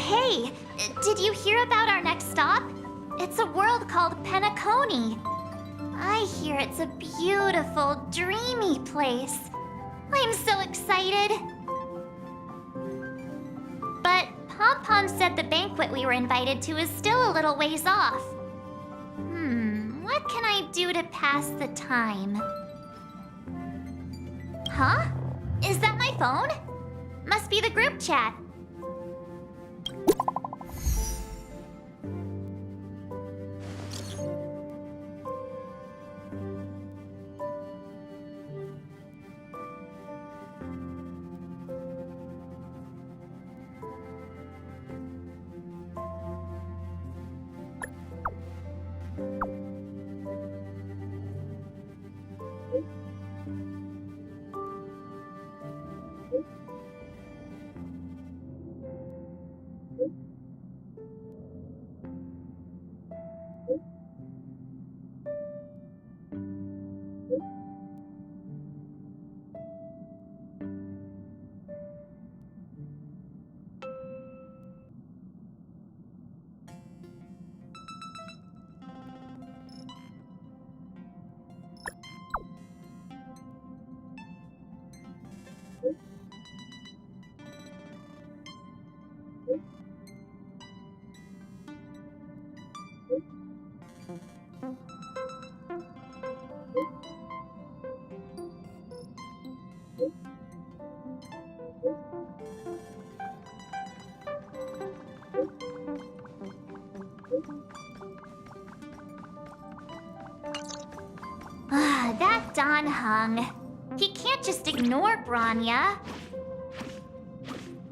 Hey, did you hear about our next stop? It's a world called Penacony. I hear it's a beautiful, dreamy place. I'm so excited. But Pom Pom said the banquet we were invited to is still a little ways off. What can I do to pass the time? Huh? Is that my phone? Must be the group chat. That Don Hung. He can't just ignore Branya.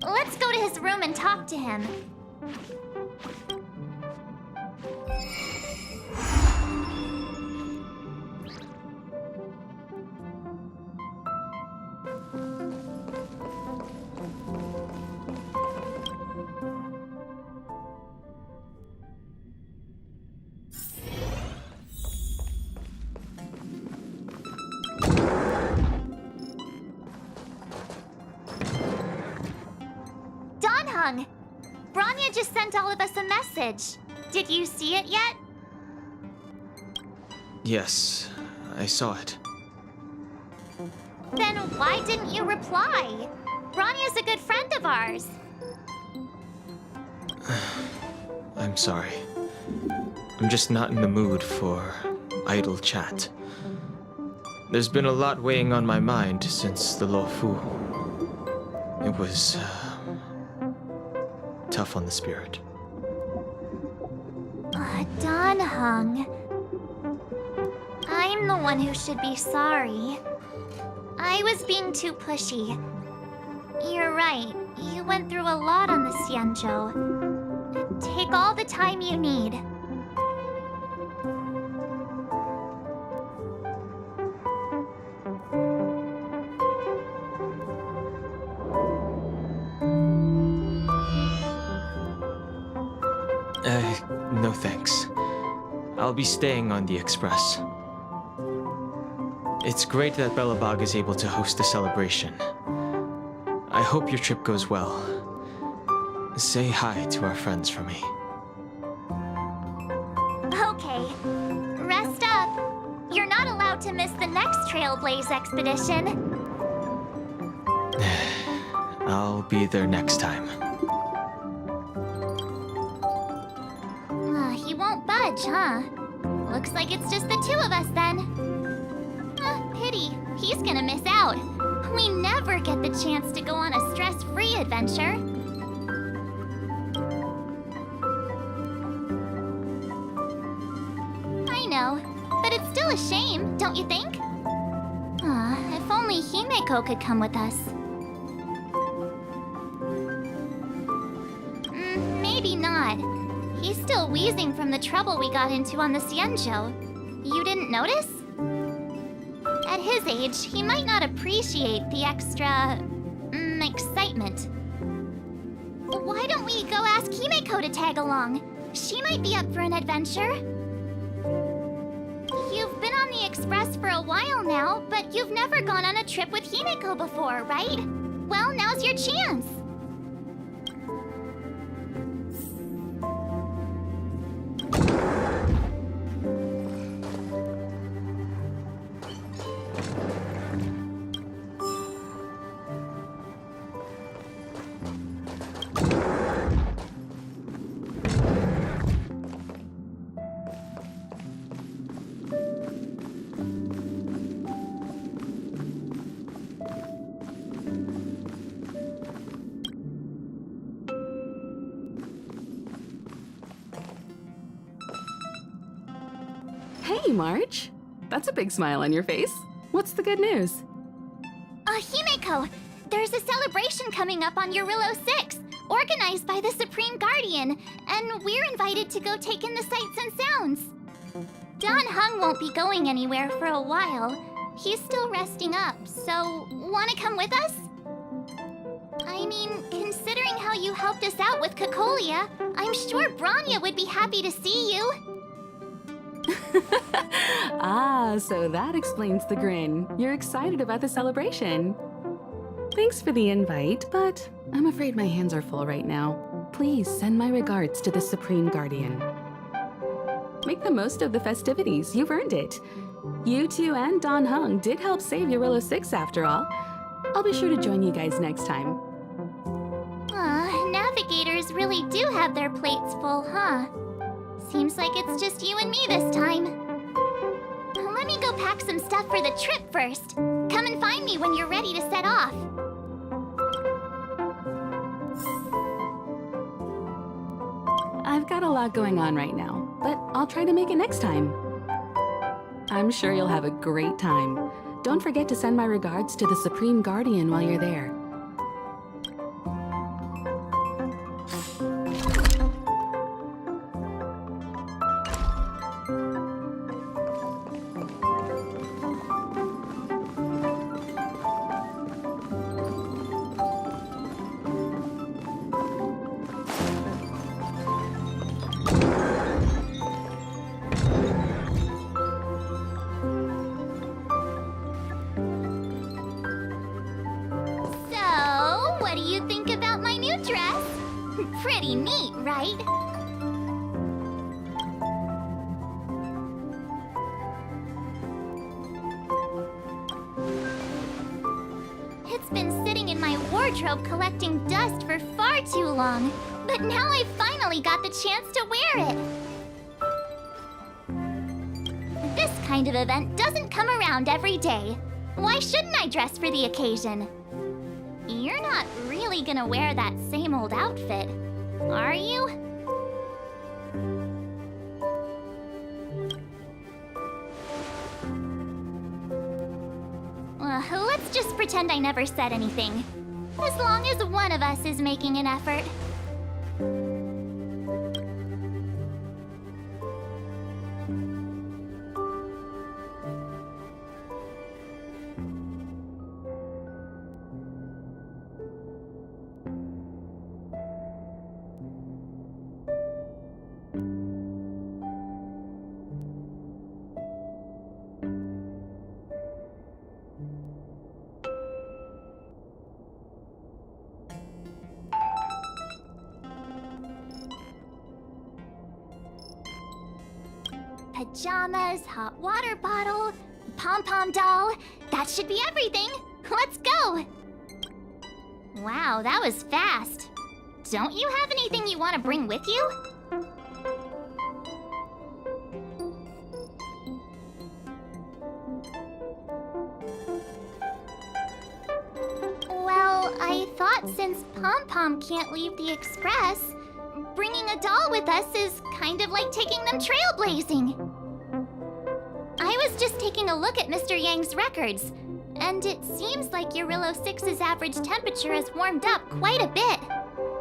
Let's go to his room and talk to him. Branya just sent all of us a message. Did you see it yet? Yes, I saw it. Then why didn't you reply? Branya's a good friend of ours. I'm sorry. I'm just not in the mood for idle chat. There's been a lot weighing on my mind since the Lo Fu. It was tough on the spirit. Don Hung. I'm the one who should be sorry. I was being too pushy. You're right. You went through a lot on the Xianzhou. Take all the time you need. No thanks. I'll be staying on the Express. It's great that Belobog is able to host a celebration. I hope your trip goes well. Say hi to our friends for me. Okay. Rest up. You're not allowed to miss the next Trailblaze expedition. I'll be there next time. He won't budge, huh? Looks like it's just the two of us then. Pity. He's gonna miss out. We never get the chance to go on a stress-free adventure. I know, but it's still a shame, don't you think? If only Himeko could come with us. Maybe not. He's still wheezing from the trouble we got into on the Xianzhou. You didn't notice? At his age, he might not appreciate the extra... excitement. Why don't we go ask Himeko to tag along? She might be up for an adventure. You've been on the Express for a while now, but you've never gone on a trip with Himeko before, right? Well, now's your chance. March. That's a big smile on your face. What's the good news? Himeko, there's a celebration coming up on Eurillo 6, organized by the Supreme Guardian, and we're invited to go take in the sights and sounds. Don Hung won't be going anywhere for a while. He's still resting up, so wanna come with us? I mean, considering how you helped us out with Cocolia, I'm sure Branya would be happy to see you. Ah, so that explains the grin. You're excited about the celebration. Thanks for the invite, but I'm afraid my hands are full right now. Please send my regards to the Supreme Guardian. Make the most of the festivities. You've earned it. You two and Don Hung did help save Eurillo 6 after all. I'll be sure to join you guys next time. Navigators really do have their plates full, huh? Seems like it's just you and me this time. Let me go pack some stuff for the trip first. Come and find me when you're ready to set off. I've got a lot going on right now, but I'll try to make it next time. I'm sure you'll have a great time. Don't forget to send my regards to the Supreme Guardian while you're there. Pretty neat, right? It's been sitting in my wardrobe collecting dust for far too long, but now I finally got the chance to wear it. This kind of event doesn't come around every day. Why shouldn't I dress for the occasion? You're not really gonna wear that same old outfit, are you? Let's just pretend I never said anything. As long as one of us is making an effort. Pajamas, hot water bottle, pom-pom doll. That should be everything. Let's go. Wow, that was fast. Don't you have anything you want to bring with you? Well, I thought since Pom-Pom can't leave the Express, bringing a doll with us is kind of like taking them trailblazing. I was just taking a look at Mr. Yang's records, and it seems like Eurillo 6's average temperature has warmed up quite a bit.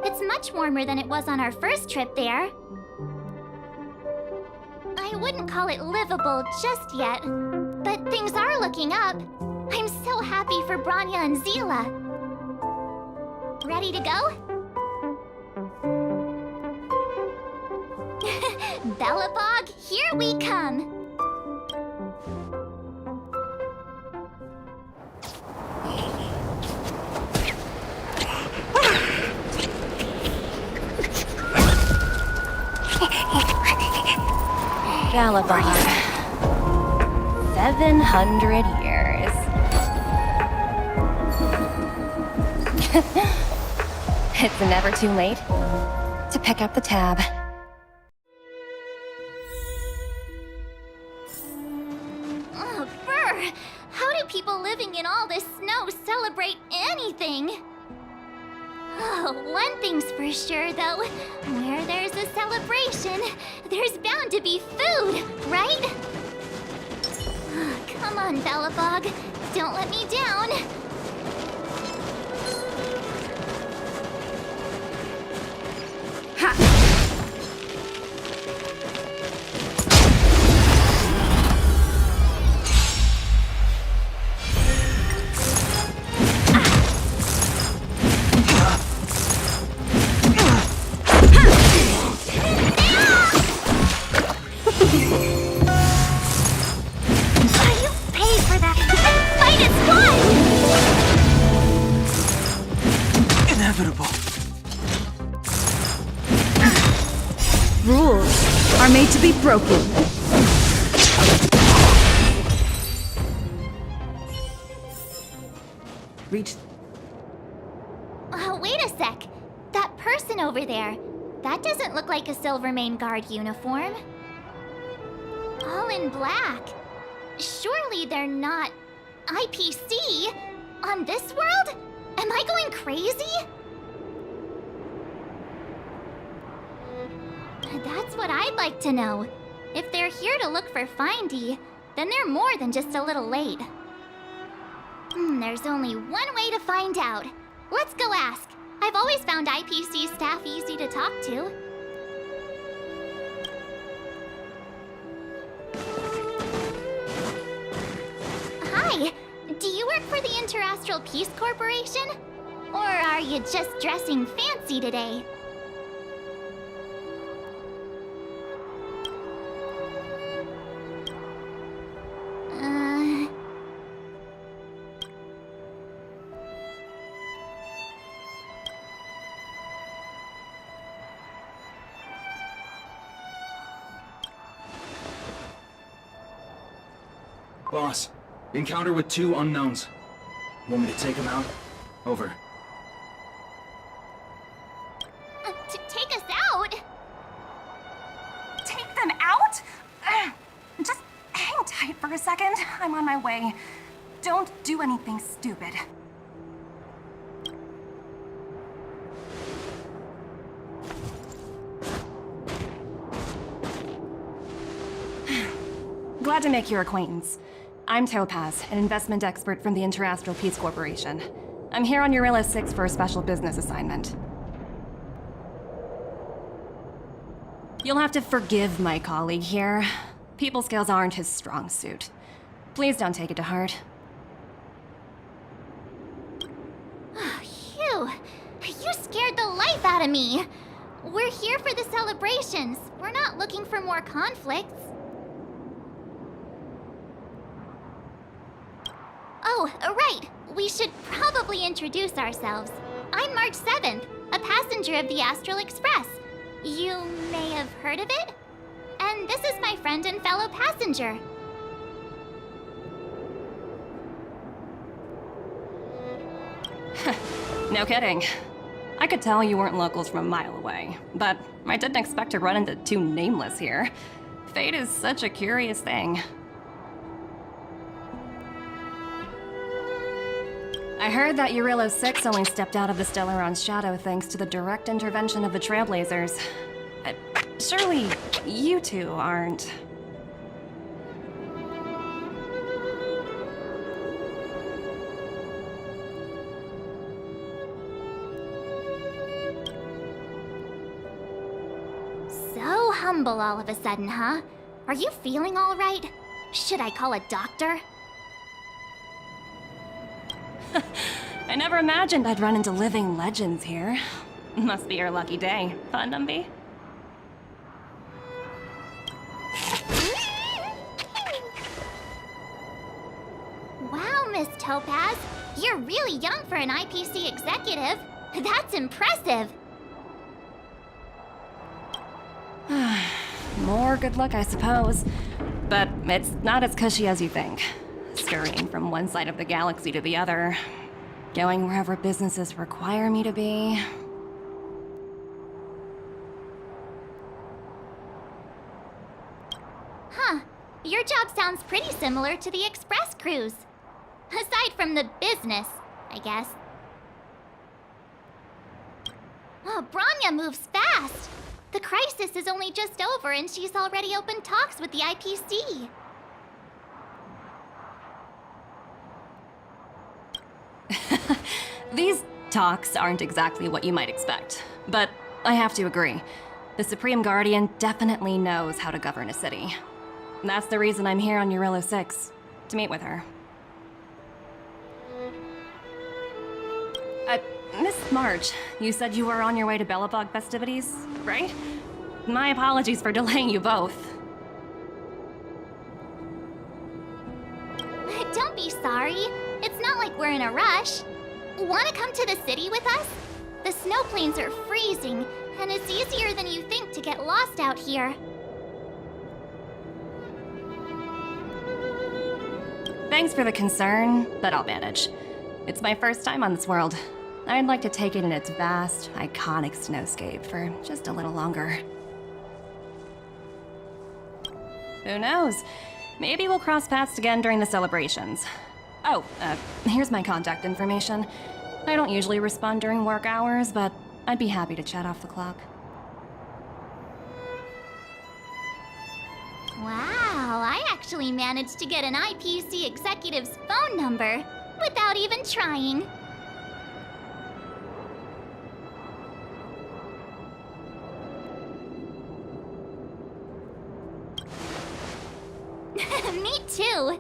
It's much warmer than it was on our first trip there. I wouldn't call it livable just yet, but things are looking up. I'm so happy for Branya and Zila. Ready to go? Belobog, here we come! Belobog. 700 years. It's never too late to pick up the tab. Oh, brr! How do people living in all this snow celebrate anything? Oh, one thing's for sure, though. Where there's a celebration, there's bound to be food, right? Come on, Belobog. Don't let me down. Rules are made to be broken. Reach. Wait a sec. That person over there. That doesn't look like a Silvermane Guard uniform. All in black. Surely they're not IPC? On this world? Am I going crazy? That's what I'd like to know. If they're here to look for Findy, then they're more than just a little late. There's only one way to find out. Let's go ask. I've always found IPC staff easy to talk to. Hi, do you work for the Interastral Peace Corporation? Or are you just dressing fancy today? Boss, encounter with 2 unknowns. Want me to take them out? Over. Take us out? Take them out? Just hang tight for a second. I'm on my way. Don't do anything stupid. Glad to make your acquaintance. I'm Topaz, an investment expert from the Interastral Peace Corporation. I'm here on Eurilla 6 for a special business assignment. You'll have to forgive my colleague here. People skills aren't his strong suit. Please don't take it to heart. Phew! You scared the life out of me! We're here for the celebrations. We're not looking for more conflicts. Oh, right. We should probably introduce ourselves. I'm March 7th, a passenger of the Astral Express. You may have heard of it? And this is my friend and fellow passenger. No kidding. I could tell you weren't locals from a mile away, but I didn't expect to run into 2 nameless here. Fate is such a curious thing. I heard that Eurilla 6 only stepped out of the Stellaron's shadow thanks to the direct intervention of the Trailblazers. Surely, you 2 aren't... So humble all of a sudden, huh? Are you feeling all right? Should I call a doctor? I never imagined I'd run into living legends here. Must be your lucky day, huh, Numby? Wow, Miss Topaz. You're really young for an IPC executive. That's impressive. More good luck, I suppose. But it's not as cushy as you think. Scurrying from one side of the galaxy to the other. Going wherever businesses require me to be. Huh. Your job sounds pretty similar to the Express cruise. Aside from the business, I guess. Oh, Branya moves fast. The crisis is only just over and she's already opened talks with the IPC. talks aren't exactly what you might expect. But I have to agree. The Supreme Guardian definitely knows how to govern a city. That's the reason I'm here on Eurillo 6, to meet with her. Miss March, you said you were on your way to Belobog festivities, right? My apologies for delaying you both. Don't be sorry. It's not like we're in a rush. Want to come to the city with us? The snow plains are freezing, and it's easier than you think to get lost out here. Thanks for the concern, but I'll manage. It's my first time on this world. I'd like to take it in its vast, iconic snowscape for just a little longer. Who knows? Maybe we'll cross paths again during the celebrations. Oh, here's my contact information. I don't usually respond during work hours, but I'd be happy to chat off the clock. Wow, I actually managed to get an IPC executive's phone number without even trying. Me too.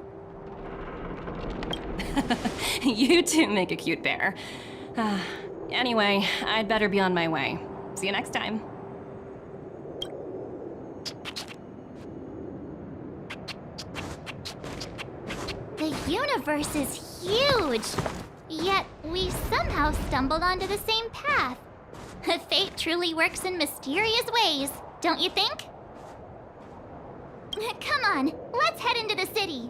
You two make a cute pair. Anyway, I'd better be on my way. See you next time. The universe is huge, yet we somehow stumbled onto the same path. Fate truly works in mysterious ways, don't you think? Come on, let's head into the city.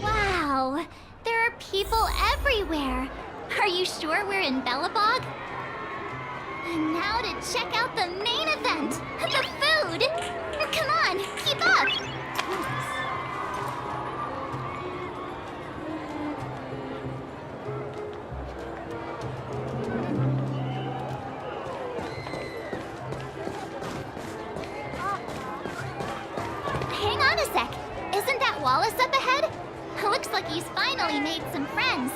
Wow, there are people everywhere. Are you sure we're in Belobog? And now to check out the main event, the food. Come on, keep up. Hang on a sec. Isn't that Wallace up ahead? Looks like he's finally made some friends.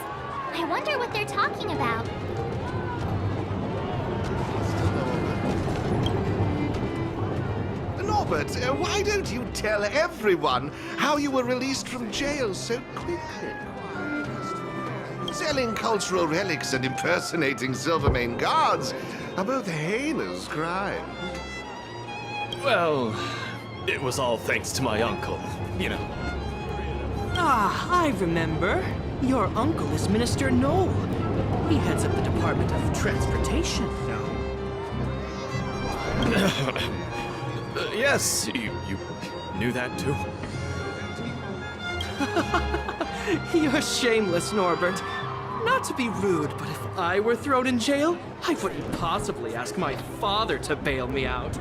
I wonder what they're talking about. Norbert, why don't you tell everyone how you were released from jail so quickly? Selling cultural relics and impersonating Silvermane guards are both heinous crimes. Well, it was all thanks to my uncle, you know. Ah, I remember. Your uncle is Minister Knoll. He heads up the Department of Transportation. Yes, you knew that too? You're shameless, Norbert. Not to be rude, but if I were thrown in jail, I wouldn't possibly ask my father to bail me out.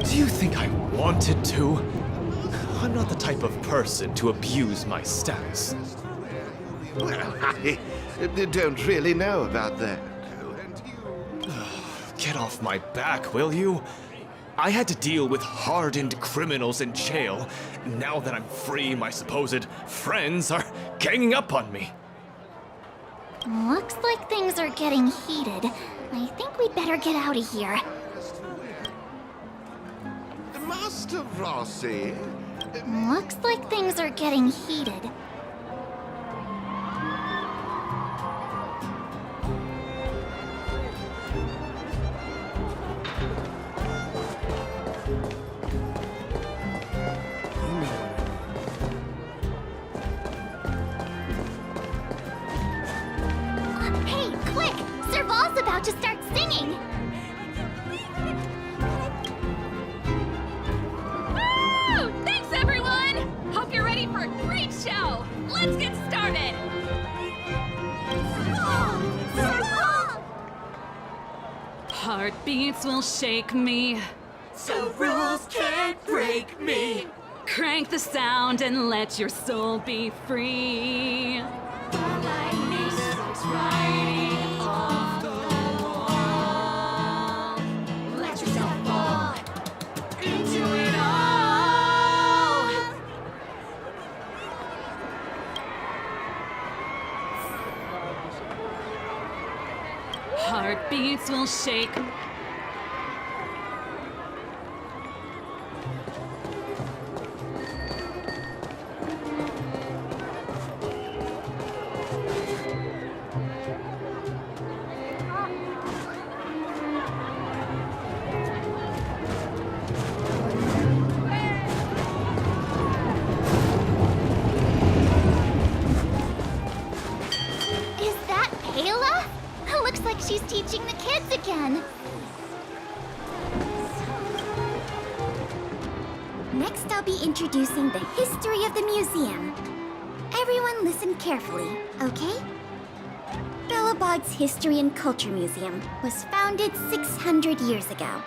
Do you think I wanted to? I'm not the type of person to abuse my status. Well, I don't really know about that. Get off my back, will you? I had to deal with hardened criminals in jail. Now that I'm free, my supposed friends are ganging up on me. Looks like things are getting heated. I think we'd better get out of here. Master Rossi? Looks like things are getting heated. Hey, quick! Serval's about to start singing! Woo! Thanks, everyone! Hope you're ready for a great show! Let's get started! Serval! Heartbeats will shake me. So rules can't break me. Crank the sound and let your soul be free. Lightning strikes riding off the beats will shake. Is that Ayla? Looks like she's teaching the kids again. Next, I'll be introducing the history of the museum. Everyone listen carefully, okay? Belobog's History and Culture Museum was founded 600 years ago.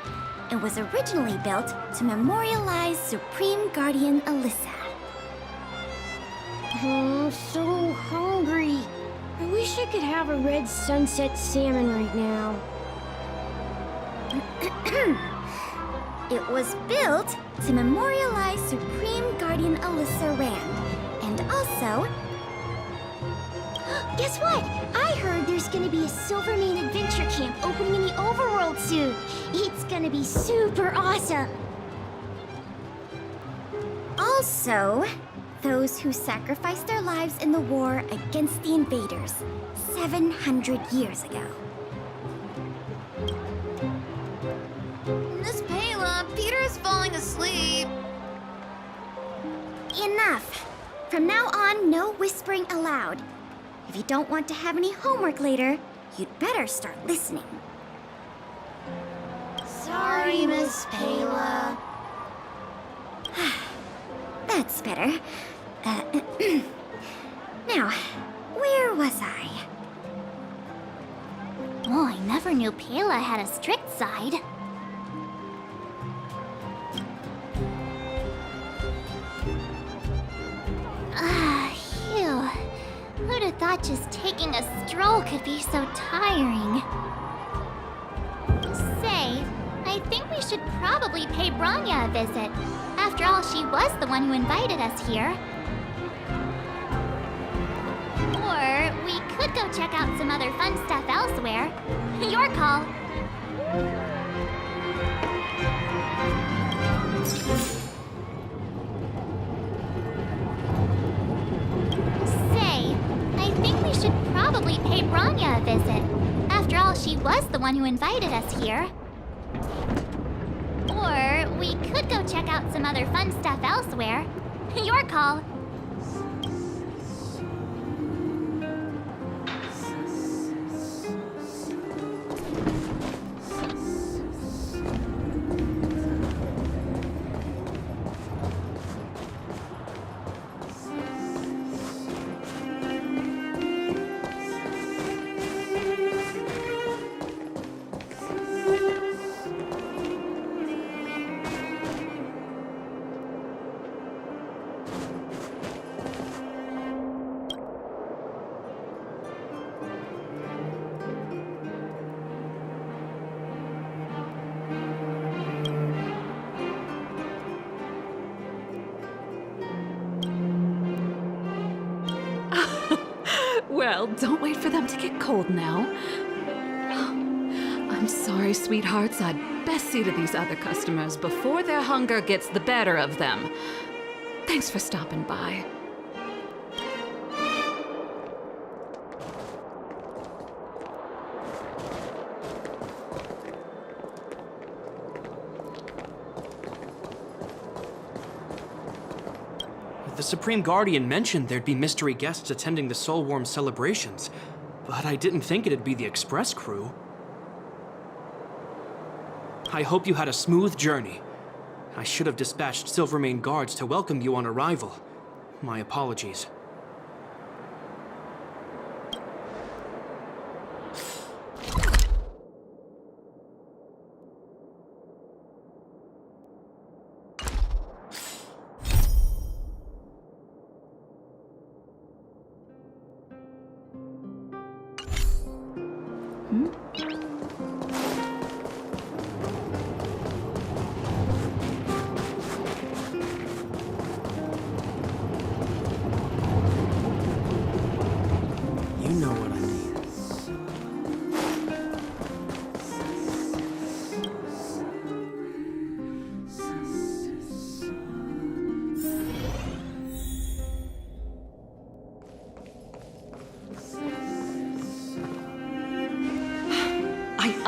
It was originally built to memorialize Supreme Guardian Alyssa. I'm so hungry. I wish I could have a red sunset salmon right now. It was built to memorialize Supreme Guardian Alyssa Rand. And also... Guess what? I heard there's gonna be a Silvermane adventure camp opening in the overworld soon. It's gonna be super awesome. Also, those who sacrificed their lives in the war against the invaders 700 years ago. Miss Payla, Peter's falling asleep. Enough! From now on, no whispering allowed. If you don't want to have any homework later, you'd better start listening. Sorry, Miss Payla. That's better. Now, where was I? Oh, I never knew Payla had a strict side. Phew. Who'd have thought just taking a stroll could be so tiring? Say, I think we should probably pay Branya a visit. After all, she was the one who invited us here. Or we could go check out some other fun stuff elsewhere. Your call. Say, I think we should probably pay Branya a visit. After all, she was the one who invited us here. Or we could go check out some other fun stuff elsewhere. Your call. Well, don't wait for them to get cold now. I'm sorry, sweethearts. I'd best see to these other customers before their hunger gets the better of them. Thanks for stopping by. The Supreme Guardian mentioned there'd be mystery guests attending the Soulworm celebrations, but I didn't think it'd be the Express crew. I hope you had a smooth journey. I should have dispatched Silvermane guards to welcome you on arrival. My apologies.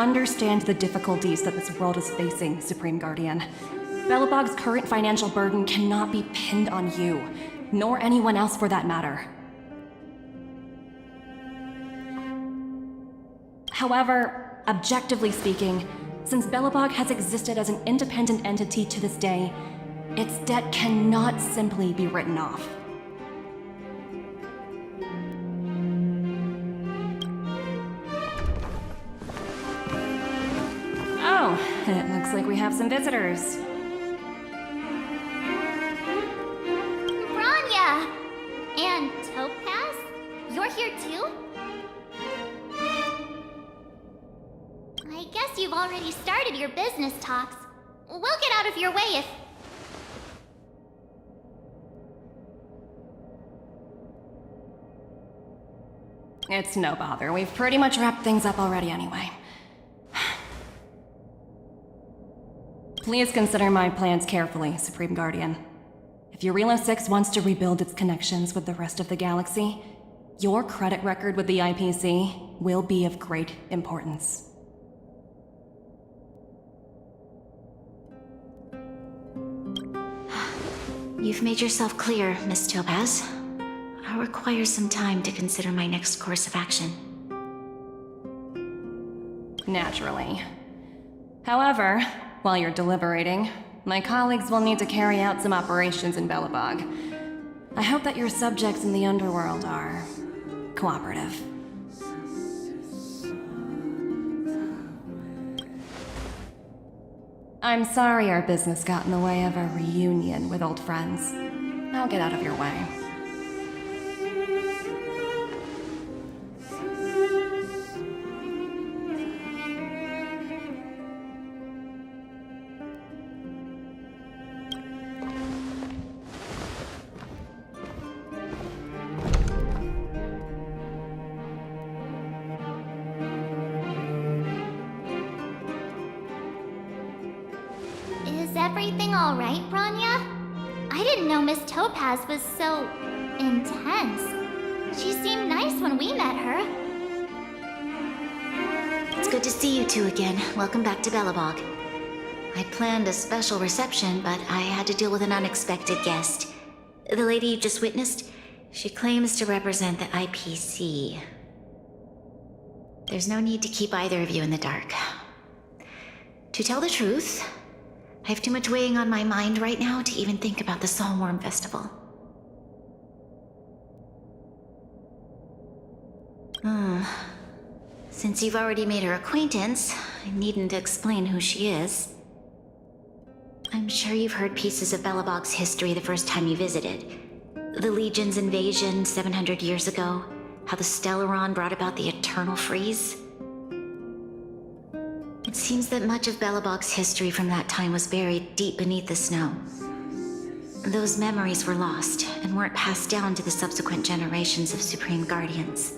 understand the difficulties that this world is facing, Supreme Guardian. Belobog's current financial burden cannot be pinned on you, nor anyone else for that matter. However, objectively speaking, since Belobog has existed as an independent entity to this day, its debt cannot simply be written off. Oh, it looks like we have some visitors. Branya! And Topaz? You're here too? I guess you've already started your business talks. We'll get out of your way if... It's no bother. We've pretty much wrapped things up already anyway. Please consider my plans carefully, Supreme Guardian. If Eurilo 6 wants to rebuild its connections with the rest of the galaxy, your credit record with the IPC will be of great importance. You've made yourself clear, Miss Topaz. I'll require some time to consider my next course of action. Naturally. However, while you're deliberating, my colleagues will need to carry out some operations in Belobog. I hope that your subjects in the underworld are cooperative. I'm sorry our business got in the way of a reunion with old friends. I'll get out of your way. Is everything all right, Branya? I didn't know Miss Topaz was so... intense. She seemed nice when we met her. It's good to see you two again. Welcome back to Belobog. I planned a special reception, but I had to deal with an unexpected guest. The lady you just witnessed, she claims to represent the IPC. There's no need to keep either of you in the dark. To tell the truth, I have too much weighing on my mind right now to even think about the Saltworm Festival. Since you've already made her acquaintance, I needn't explain who she is. I'm sure you've heard pieces of Belobog's history the first time you visited. The Legion's invasion 700 years ago, how the Stellaron brought about the Eternal Freeze. It seems that much of Belobog's history from that time was buried deep beneath the snow. Those memories were lost and weren't passed down to the subsequent generations of Supreme Guardians.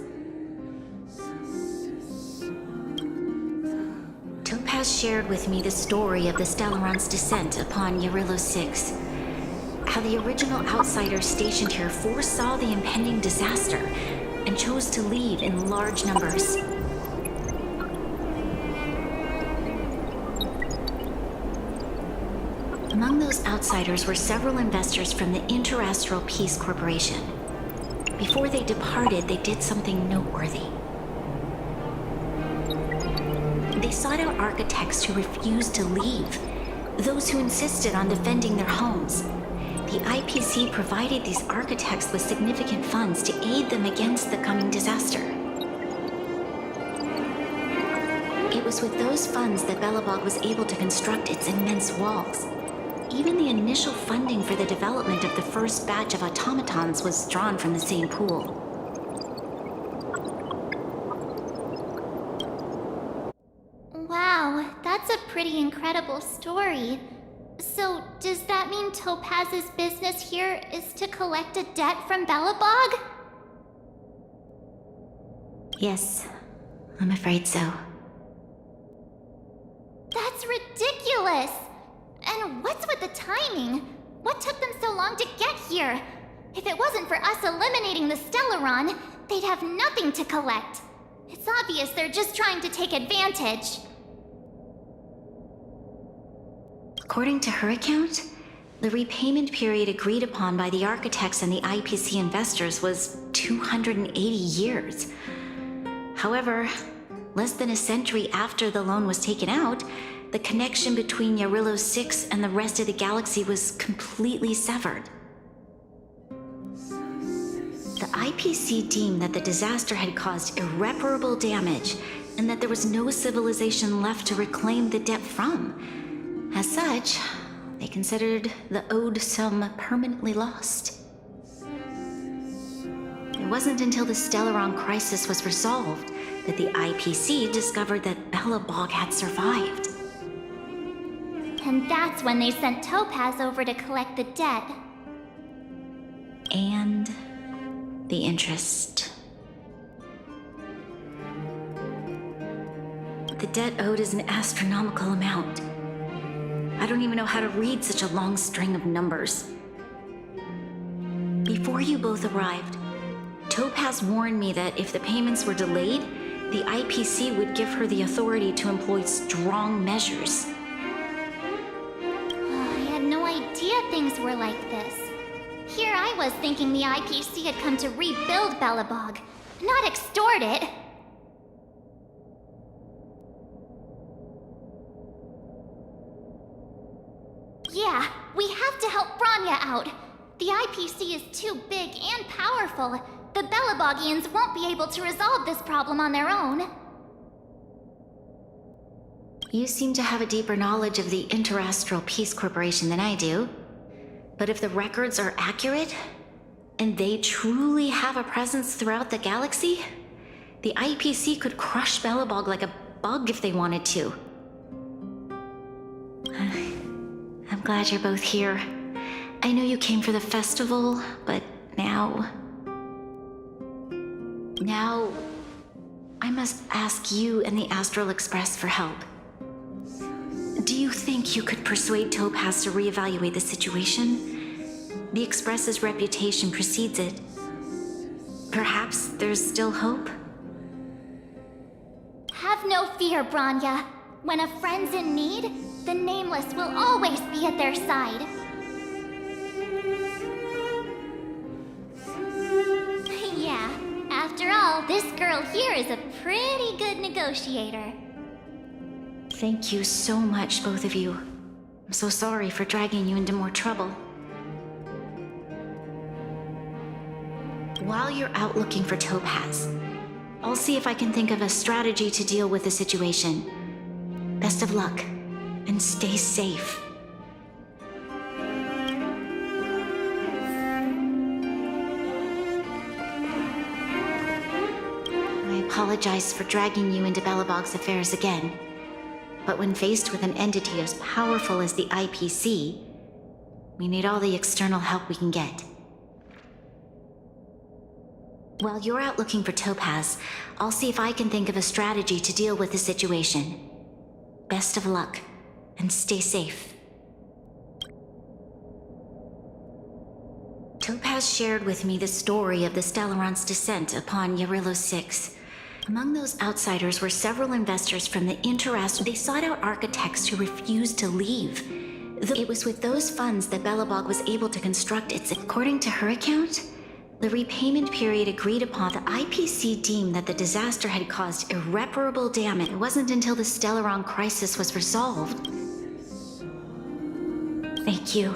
Topaz shared with me the story of the Stellaron's descent upon Eurilo 6. How the original outsiders stationed here foresaw the impending disaster and chose to leave in large numbers. Among those outsiders were several investors from the Interastral Peace Corporation. Before they departed, they did something noteworthy. They sought out architects who refused to leave, those who insisted on defending their homes. The IPC provided these architects with significant funds to aid them against the coming disaster. It was with those funds that Belobog was able to construct its immense walls. Even the initial funding for the development of the first batch of automatons was drawn from the same pool. Wow, that's a pretty incredible story. So, does that mean Topaz's business here is to collect a debt from Belobog? Yes, I'm afraid so. That's ridiculous! And what's with the timing? What took them so long to get here? If it wasn't for us eliminating the Stellaron, they'd have nothing to collect. It's obvious they're just trying to take advantage. According to her account, the repayment period agreed upon by the architects and the IPC investors was 280 years. However, less than a century after the loan was taken out, the connection between Yarillo 6 and the rest of the galaxy was completely severed. The IPC deemed that the disaster had caused irreparable damage and that there was no civilization left to reclaim the debt from. As such, they considered the owed sum permanently lost. It wasn't until the Stellaron crisis was resolved that the IPC discovered that Belobog had survived. And that's when they sent Topaz over to collect the debt. And the interest. The debt owed is an astronomical amount. I don't even know how to read such a long string of numbers. Before you both arrived, Topaz warned me that if the payments were delayed, the IPC would give her the authority to employ strong measures. I had no idea things were like this. Here I was thinking the IPC had come to rebuild Belobog, not extort it. Yeah, we have to help Bronya out. The IPC is too big and powerful. The Belobogians won't be able to resolve this problem on their own. You seem to have a deeper knowledge of the Interastral Peace Corporation than I do. But if the records are accurate, and they truly have a presence throughout the galaxy, the IPC could crush Belobog like a bug if they wanted to. I'm glad you're both here. I know you came for the festival, but now I must ask you and the Astral Express for help. Do you think you could persuade Topaz to reevaluate the situation? The Express's reputation precedes it. Perhaps there's still hope? Have no fear, Bronya. When a friend's in need, the Nameless will always be at their side. Yeah, after all, this girl here is a pretty good negotiator. Thank you so much, both of you. I'm so sorry for dragging you into more trouble. While you're out looking for Topaz, I'll see if I can think of a strategy to deal with the situation. Best of luck, and stay safe. I apologize for dragging you into Belobog's affairs again. But when faced with an entity as powerful as the IPC, we need all the external help we can get. While you're out looking for Topaz, I'll see if I can think of a strategy to deal with the situation. Best of luck, and stay safe. Topaz shared with me the story of the Stellaron's descent upon Yarillo 6. Among those outsiders were several investors from the Interastral. They sought out architects who refused to leave. It was with those funds that Belobog was able to construct its. According to her account, the repayment period agreed upon, the IPC deemed that the disaster had caused irreparable damage. It wasn't until the Stellaron crisis was resolved. Thank you.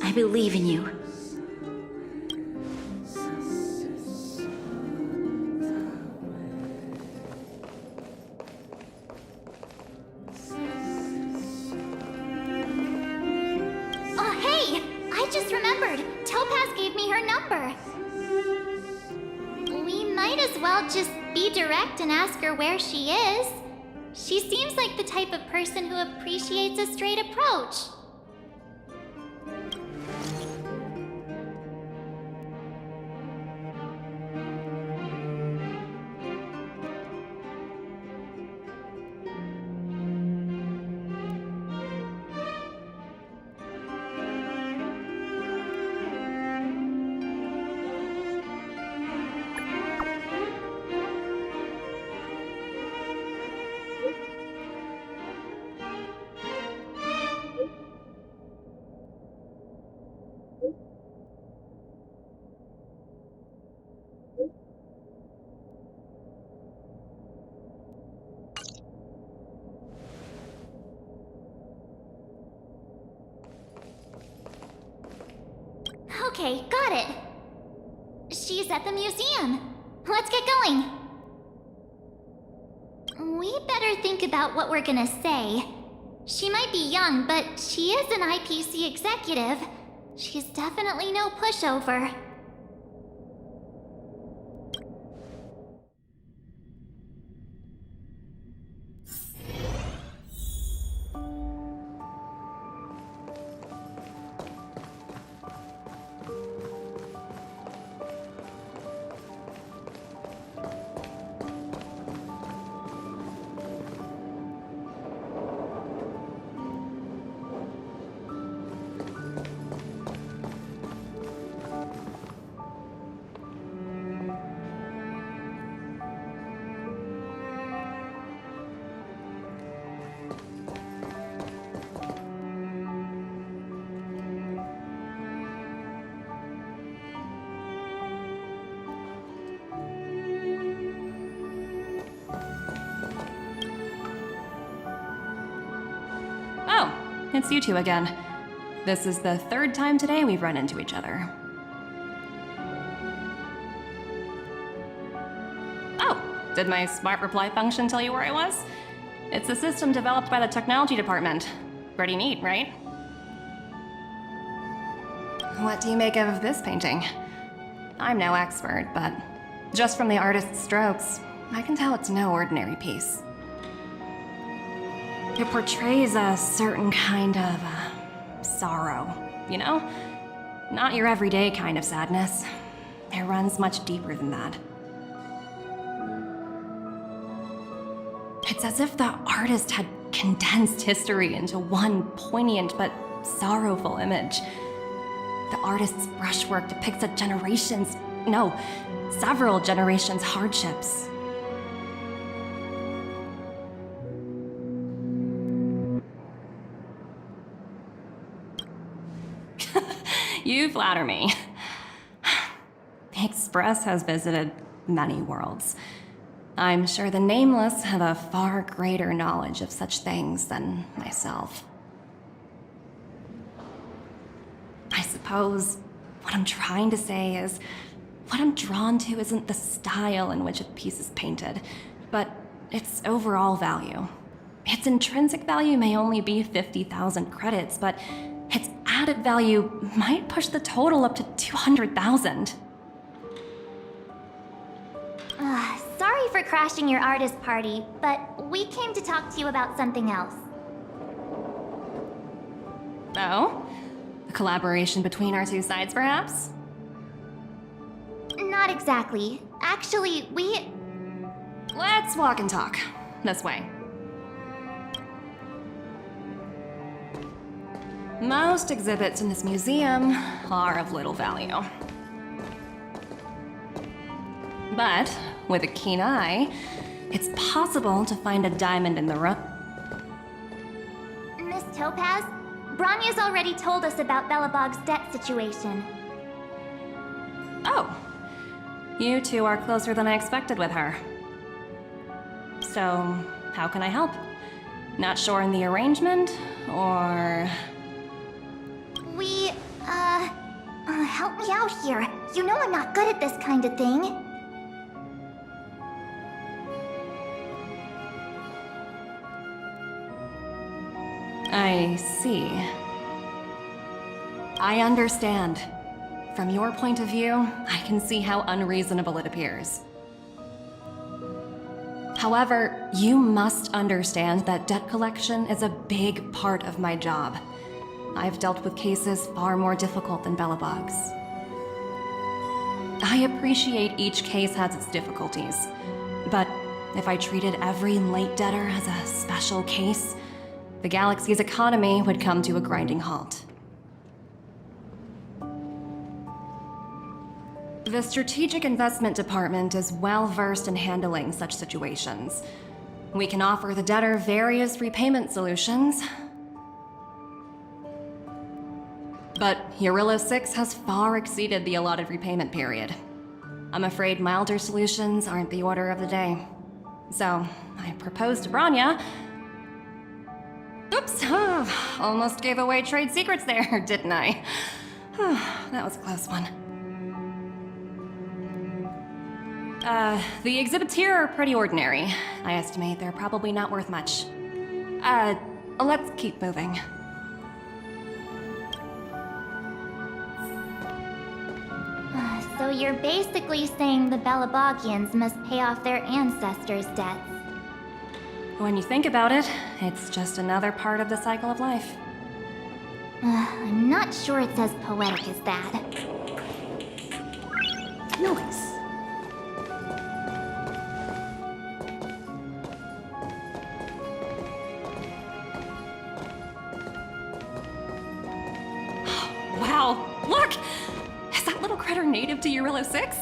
I believe in you. Just be direct and ask her where she is. She seems like the type of person who appreciates a straight approach. Okay, got it. She's at the museum. Let's get going. We better think about what we're gonna say. She might be young, but she is an IPC executive. She's definitely no pushover. It's you two again. This is the third time today we've run into each other. Oh, did my smart reply function tell you where I was? It's a system developed by the technology department. Pretty neat, right? What do you make of this painting? I'm no expert, but just from the artist's strokes, I can tell it's no ordinary piece. It portrays a certain kind of sorrow, you know? Not your everyday kind of sadness. It runs much deeper than that. It's as if the artist had condensed history into one poignant but sorrowful image. The artist's brushwork depicts several generations' hardships. You flatter me. The Express has visited many worlds. I'm sure the Nameless have a far greater knowledge of such things than myself. I suppose what I'm trying to say is, what I'm drawn to isn't the style in which a piece is painted, but its overall value. Its intrinsic value may only be 50,000 credits, but its added value might push the total up to 200,000. Sorry for crashing your artist party, but we came to talk to you about something else. Oh? A collaboration between our two sides, perhaps? Not exactly. Actually, Let's walk and talk. This way. Most exhibits in this museum are of little value. But with a keen eye, it's possible to find a diamond in the rough. Miss Topaz, Bronya's already told us about Belobog's debt situation. Oh. You two are closer than I expected with her. So, how can I help? Not sure in the arrangement, or... help me out here. You know I'm not good at this kind of thing. I see. I understand. From your point of view, I can see how unreasonable it appears. However, you must understand that debt collection is a big part of my job. I've dealt with cases far more difficult than Belobog's. I appreciate each case has its difficulties, but if I treated every late debtor as a special case, the galaxy's economy would come to a grinding halt. The Strategic Investment Department is well versed in handling such situations. We can offer the debtor various repayment solutions. But Urilla 6 has far exceeded the allotted repayment period. I'm afraid milder solutions aren't the order of the day. So, I proposed to Bronya. Oops, almost gave away trade secrets there, didn't I? That was a close one. The exhibits here are pretty ordinary. I estimate they're probably not worth much. Let's keep moving. So you're basically saying the Belobogians must pay off their ancestors' debts. When you think about it, it's just another part of the cycle of life. I'm not sure it's as poetic as that. Noise. Wow, look! Is that little critter native to Eurillo 6?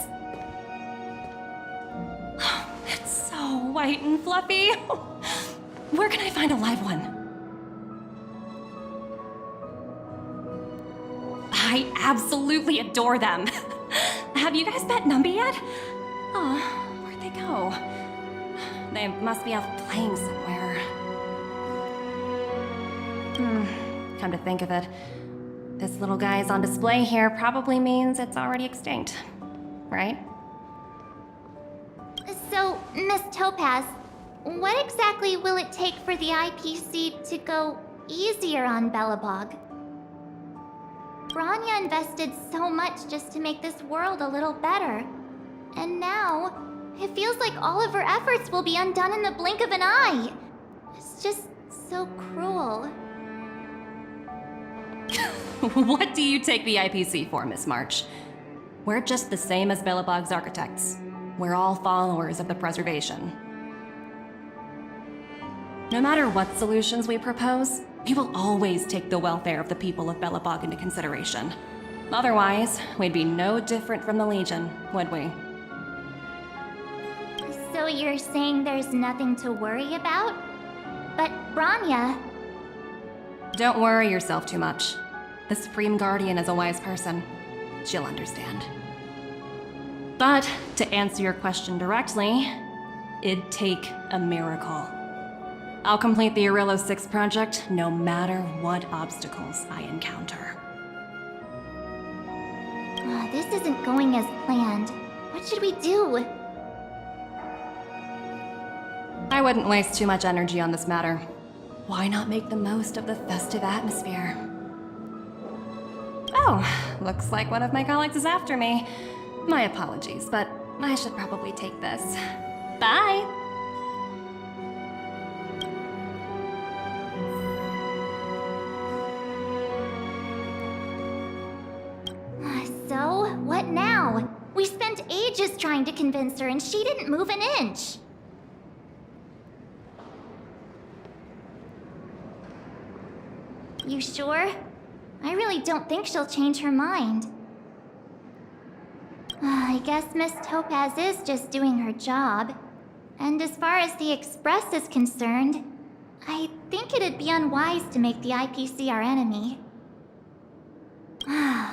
It's so white and fluffy. Where can I find a live one? I absolutely adore them. Have you guys met Numby yet? Oh, where'd they go? They must be out playing somewhere. Come to think of it, this little guy is on display here probably means it's already extinct, right? So, Miss Topaz, what exactly will it take for the IPC to go easier on Belobog? Bronya invested so much just to make this world a little better. And now, it feels like all of her efforts will be undone in the blink of an eye. It's just so cruel. What do you take the IPC for, Miss March? We're just the same as Belobog's architects. We're all followers of the preservation. No matter what solutions we propose, we will always take the welfare of the people of Belobog into consideration. Otherwise, we'd be no different from the Legion, would we? So you're saying there's nothing to worry about? But Bronya... Don't worry yourself too much. The Supreme Guardian is a wise person. She'll understand. But, to answer your question directly, it'd take a miracle. I'll complete the Eurillo 6 project no matter what obstacles I encounter. This isn't going as planned. What should we do? I wouldn't waste too much energy on this matter. Why not make the most of the festive atmosphere? Oh, looks like one of my colleagues is after me. My apologies, but I should probably take this. Bye! So, what now? We spent ages trying to convince her and she didn't move an inch. You sure? I really don't think she'll change her mind. I guess Miss Topaz is just doing her job. And as far as the Express is concerned, I think it'd be unwise to make the IPC our enemy.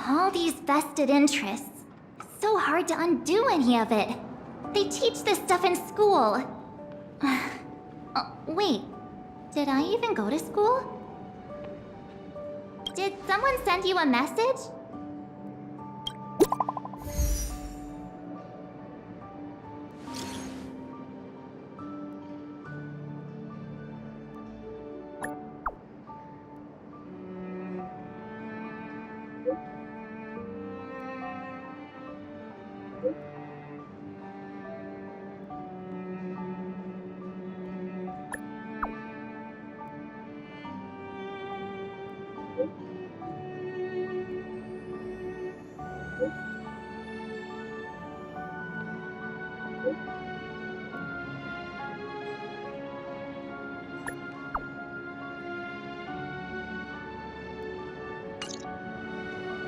All these vested interests. It's so hard to undo any of it. They teach this stuff in school. Wait, did I even go to school? Did someone send you a message?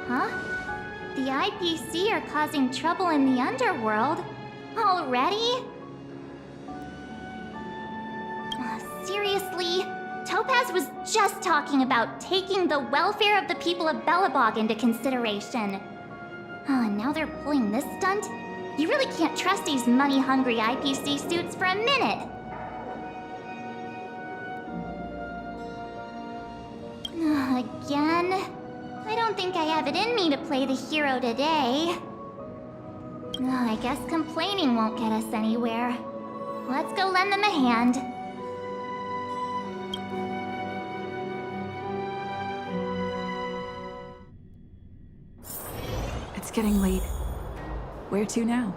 Huh? The IPC are causing trouble in the underworld? Already? Seriously? Topaz was just talking about taking the welfare of the people of Belobog into consideration. And now they're pulling this stunt? You really can't trust these money-hungry IPC suits for a minute! Again? I don't think I have it in me to play the hero today. I guess complaining won't get us anywhere. Let's go lend them a hand. It's getting late. Where to now?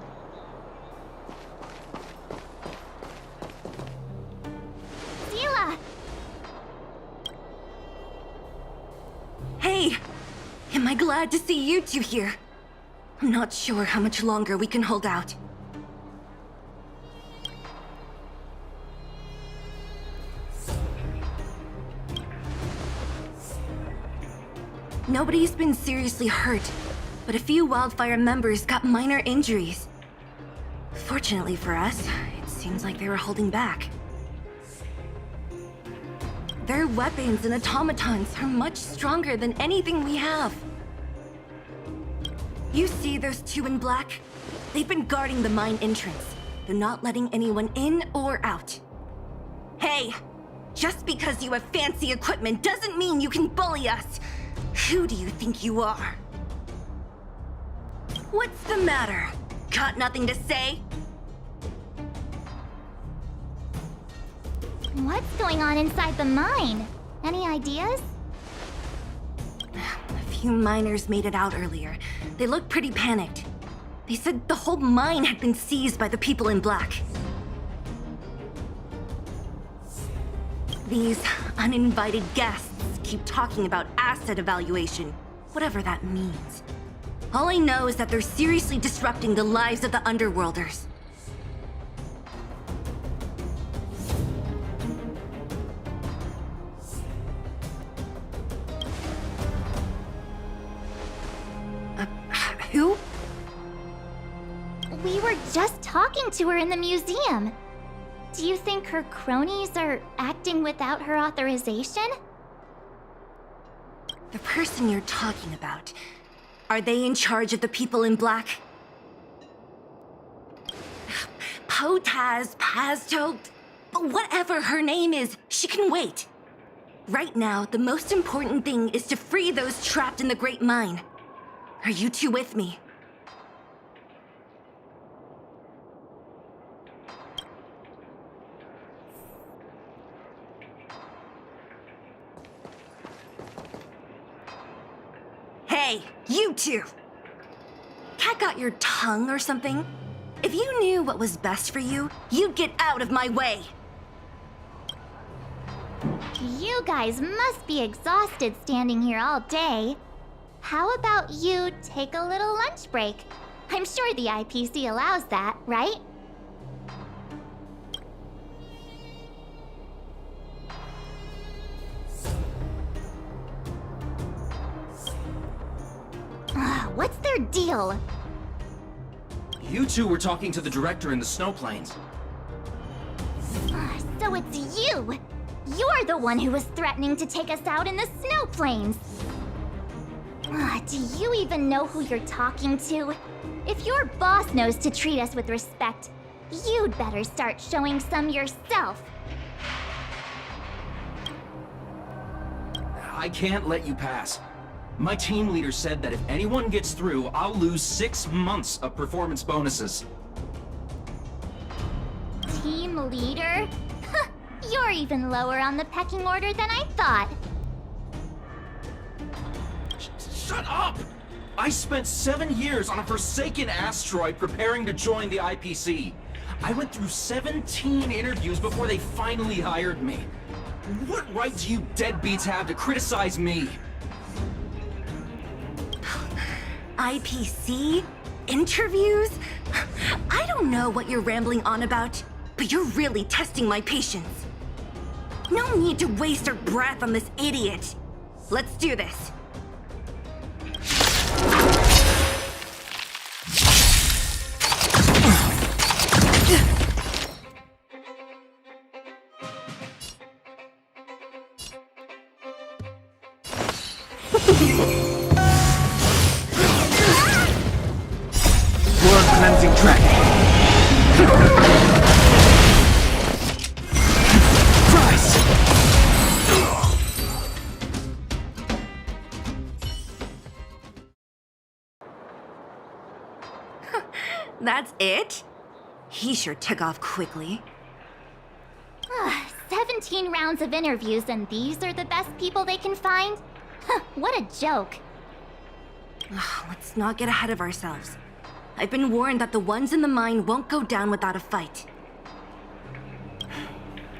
Sela! Hey! Am I glad to see you two here? I'm not sure how much longer we can hold out. Nobody's been seriously hurt, but a few Wildfire members got minor injuries. Fortunately for us, it seems like they were holding back. Their weapons and automatons are much stronger than anything we have. You see those two in black? They've been guarding the mine entrance. They're not letting anyone in or out. Hey! Just because you have fancy equipment doesn't mean you can bully us! Who do you think you are? What's the matter? Got nothing to say? What's going on inside the mine? Any ideas? A few miners made it out earlier. They looked pretty panicked. They said the whole mine had been seized by the people in black. These uninvited guests keep talking about asset evaluation, whatever that means. All I know is that they're seriously disrupting the lives of the Underworlders. Who? We were just talking to her in the museum. Do you think her cronies are acting without her authorization? The person you're talking about, are they in charge of the people in black? Potaz, Pazto, whatever her name is, she can wait. Right now, the most important thing is to free those trapped in the Great Mine. Are you two with me? Hey, you two! Cat got your tongue or something? If you knew what was best for you, you'd get out of my way! You guys must be exhausted standing here all day. How about you take a little lunch break? I'm sure the IPC allows that, right? What's their deal? You two were talking to the director in the snow plains. So it's you! You're the one who was threatening to take us out in the snow plains! Do you even know who you're talking to? If your boss knows to treat us with respect, you'd better start showing some yourself. I can't let you pass. My team leader said that if anyone gets through, I'll lose 6 months of performance bonuses. Team leader? You're even lower on the pecking order than I thought. Shut up! I spent 7 years on a forsaken asteroid preparing to join the IPC. I went through 17 interviews before they finally hired me. What right do you deadbeats have to criticize me? IPC? Interviews? I don't know what you're rambling on about, but you're really testing my patience. No need to waste our breath on this idiot. Let's do this. Cleansing track. Price. That's it? He sure took off quickly. 17 rounds of interviews and these are the best people they can find? What a joke. Let's not get ahead of ourselves. I've been warned that the ones in the mine won't go down without a fight.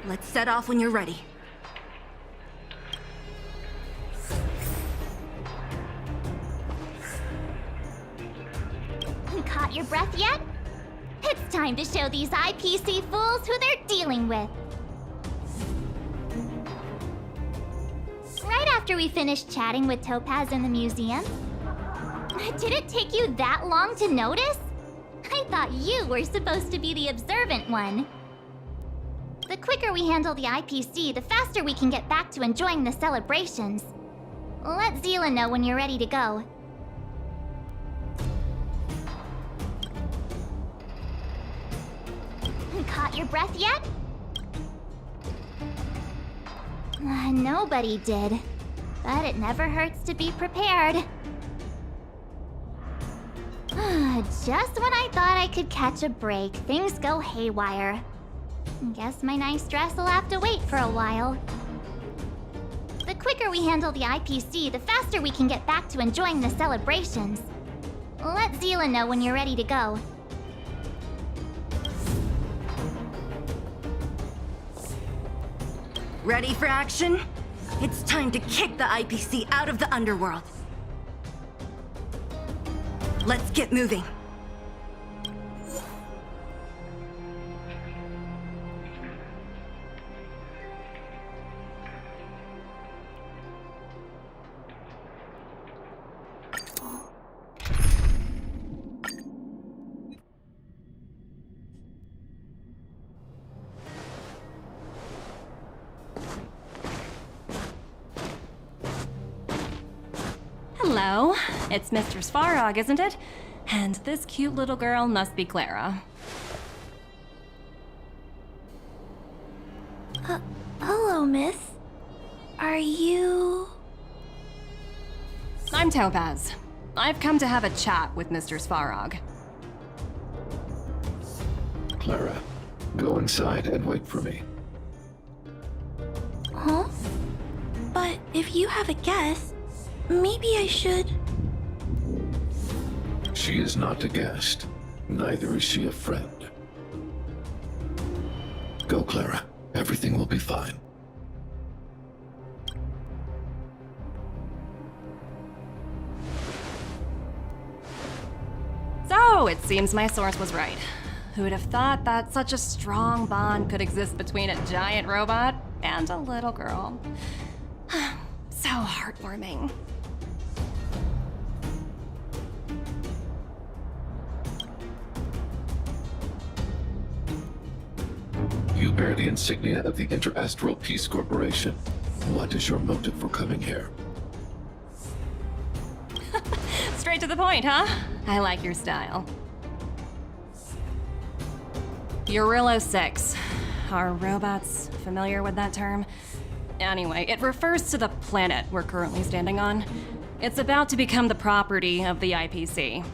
Let's set off when you're ready. Caught your breath yet? It's time to show these IPC fools who they're dealing with. Right after we finished chatting with Topaz in the museum. Did it take you that long to notice? I thought you were supposed to be the observant one. The quicker we handle the IPC, the faster we can get back to enjoying the celebrations. Let Zila know when you're ready to go. Caught your breath yet? Nobody did. But it never hurts to be prepared. Just when I thought I could catch a break, things go haywire. Guess my nice dress will have to wait for a while. The quicker we handle the IPC, the faster we can get back to enjoying the celebrations. Let Zila know when you're ready to go. Ready for action? It's time to kick the IPC out of the underworld. Let's get moving. Hello, it's Mr. Svarog, isn't it? And this cute little girl must be Clara. Hello, miss. Are you... I'm Topaz. I've come to have a chat with Mr. Svarog. Clara, go inside and wait for me. Huh? But if you have a guest, maybe I should... She is not a guest. Neither is she a friend. Go, Clara. Everything will be fine. So, it seems my source was right. Who would have thought that such a strong bond could exist between a giant robot and a little girl? So heartwarming. You bear the insignia of the Interastral Peace Corporation. What is your motive for coming here? Straight to the point, huh? I like your style. Eurillo 6. Are robots familiar with that term? Anyway, it refers to the planet we're currently standing on. It's about to become the property of the IPC.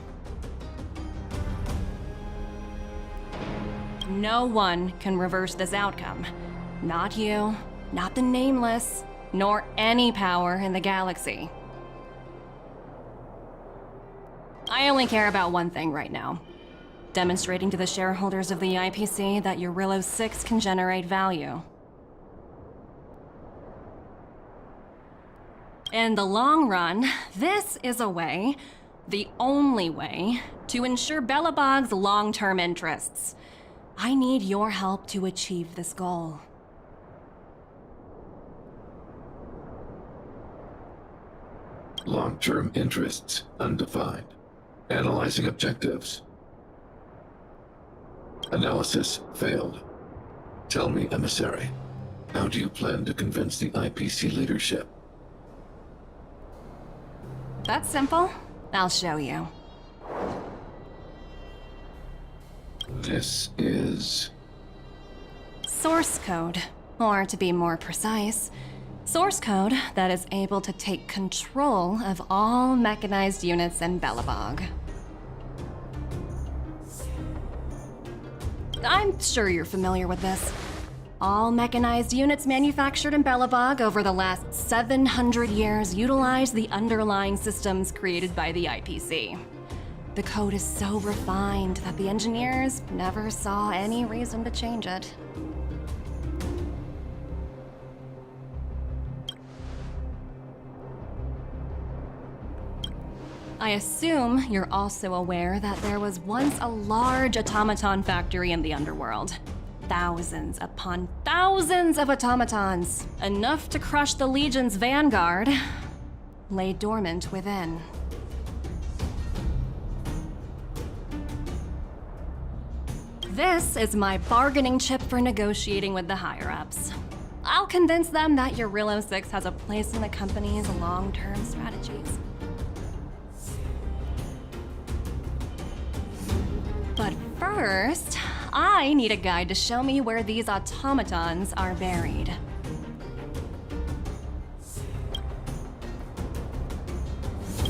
No one can reverse this outcome. Not you, not the Nameless, nor any power in the galaxy. I only care about one thing right now. Demonstrating to the shareholders of the IPC that Eurillo 6 can generate value. In the long run, this is a way, the only way, to ensure Belobog's long-term interests. I need your help to achieve this goal. Long-term interests, undefined. Analyzing objectives. Analysis failed. Tell me, emissary, how do you plan to convince the IPC leadership? That's simple. I'll show you. This is... Source code. Or to be more precise, source code that is able to take control of all mechanized units in Belobog. I'm sure you're familiar with this. All mechanized units manufactured in Belobog over the last 700 years utilize the underlying systems created by the IPC. The code is so refined that the engineers never saw any reason to change it. I assume you're also aware that there was once a large automaton factory in the underworld. Thousands upon thousands of automatons, enough to crush the Legion's vanguard, lay dormant within. This is my bargaining chip for negotiating with the higher-ups. I'll convince them that Eurilo 6 has a place in the company's long-term strategies. But first, I need a guide to show me where these automatons are buried.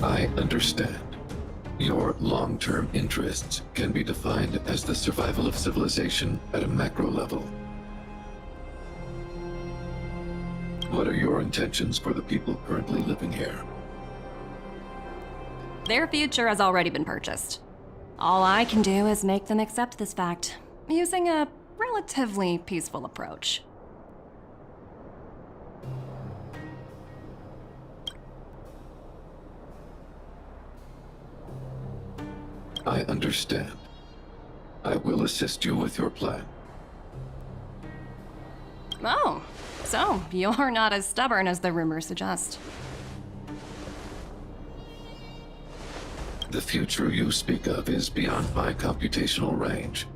I understand. Your long-term interests can be defined as the survival of civilization at a macro level. What are your intentions for the people currently living here? Their future has already been purchased. All I can do is make them accept this fact, using a relatively peaceful approach. I understand. I will assist you with your plan. Oh, so you're not as stubborn as the rumors suggest. The future you speak of is beyond my computational range,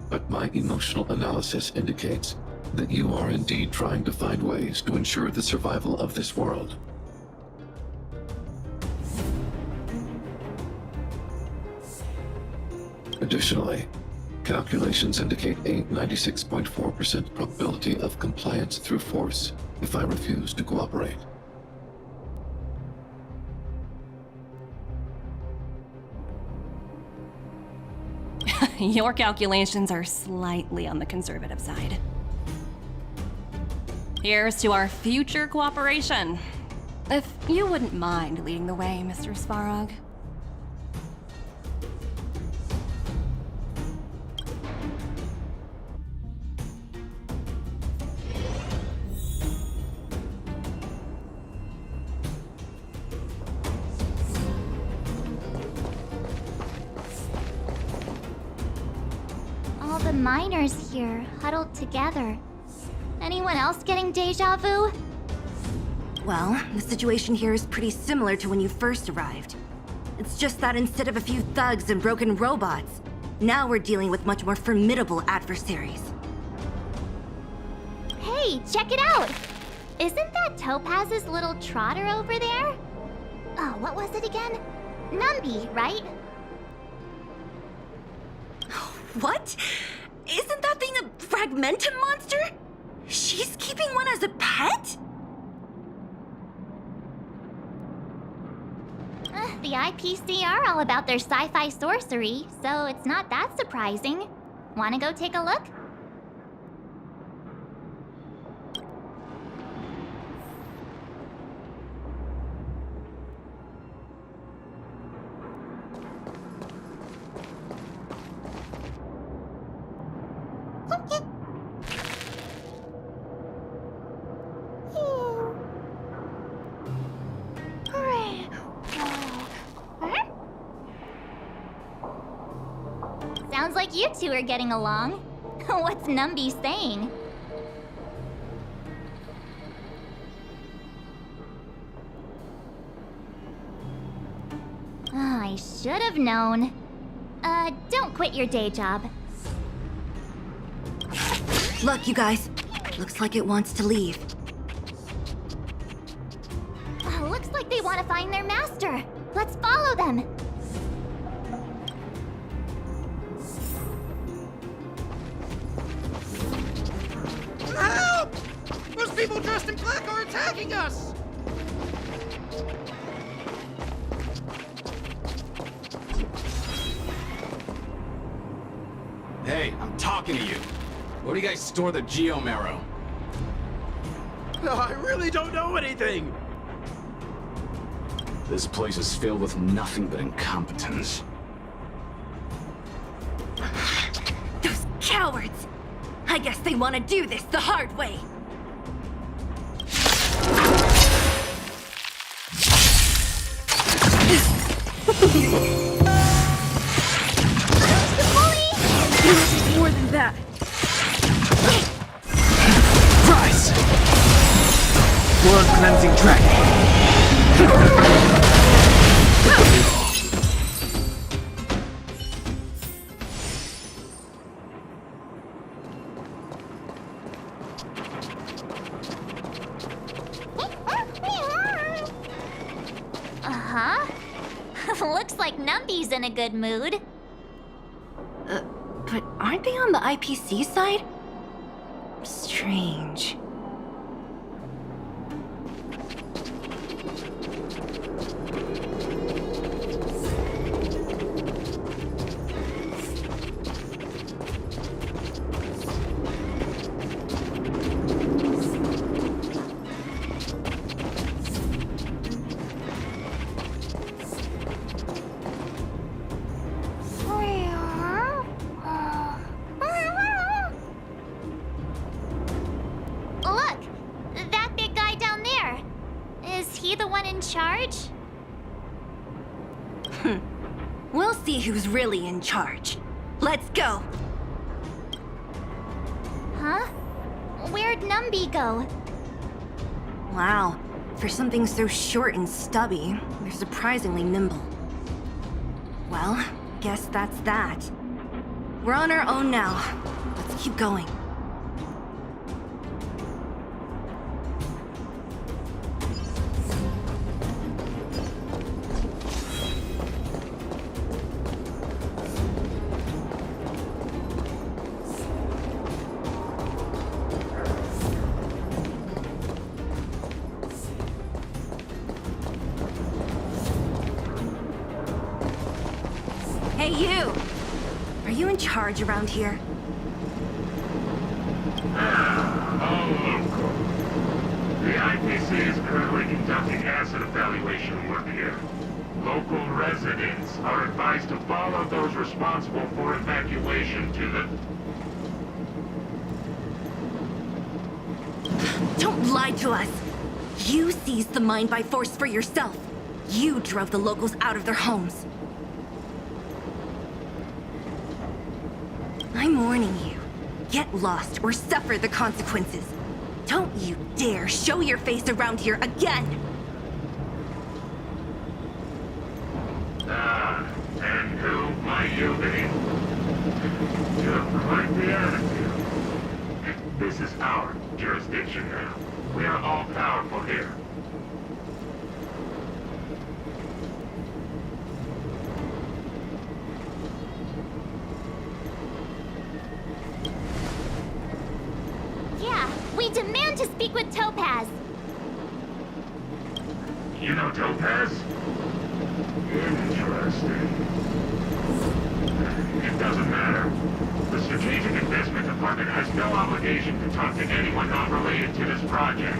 but my emotional analysis indicates that you are indeed trying to find ways to ensure the survival of this world. Additionally, calculations indicate a 96.4% probability of compliance through force if I refuse to cooperate. Your calculations are slightly on the conservative side. Here's to our future cooperation. If you wouldn't mind leading the way, Mr. Svarog. All the miners here, huddled together. Anyone else getting deja vu? Well, the situation here is pretty similar to when you first arrived. It's just that instead of a few thugs and broken robots, now we're dealing with much more formidable adversaries. Hey, check it out! Isn't that Topaz's little trotter over there? Oh, what was it again? Numby, right? What? Isn't that thing a fragmentum monster? She's keeping one as a pet? The IPC are all about their sci-fi sorcery, so it's not that surprising. Wanna go take a look? Sounds like you two are getting along. What's Numby saying? Oh, I should have known. Don't quit your day job. Look, you guys. Looks like it wants to leave. Looks like they want to find their master. Let's follow them. Help! Those people dressed in black are attacking us! Hey, I'm talking. talking to you. Where do you guys store the Geomarrow? I really don't know anything! This place is filled with nothing but incompetence. Those cowards! I guess they want to do this the hard way. More than that. Rise! Blood cleansing dragon. Uh-huh. Looks like Numby's in a good mood. But aren't they on the IPC side? Strange. Look! That big guy down there. Is he the one in charge? We'll see who's really in charge. Let's go! Huh? Where'd Numby go? Wow. For something so short and stubby, they're surprisingly nimble. Well, guess that's that. We're on our own now. Let's keep going. Hey, you! Are you in charge around here? Local. The IPC is currently conducting asset evaluation work here. Local residents are advised to follow those responsible for evacuation to the... Don't lie to us! You seized the mine by force for yourself. You drove the locals out of their homes. I'm warning you. Get lost or suffer the consequences. Don't you dare show your face around here again! And who might you be? You have quite the attitude. This is our jurisdiction now. We are all powerful here. Yeah, we demand to speak with Topaz. You know Topaz? Interesting. It doesn't matter. The Strategic Investment Department has no obligation to talk to anyone not related to this project.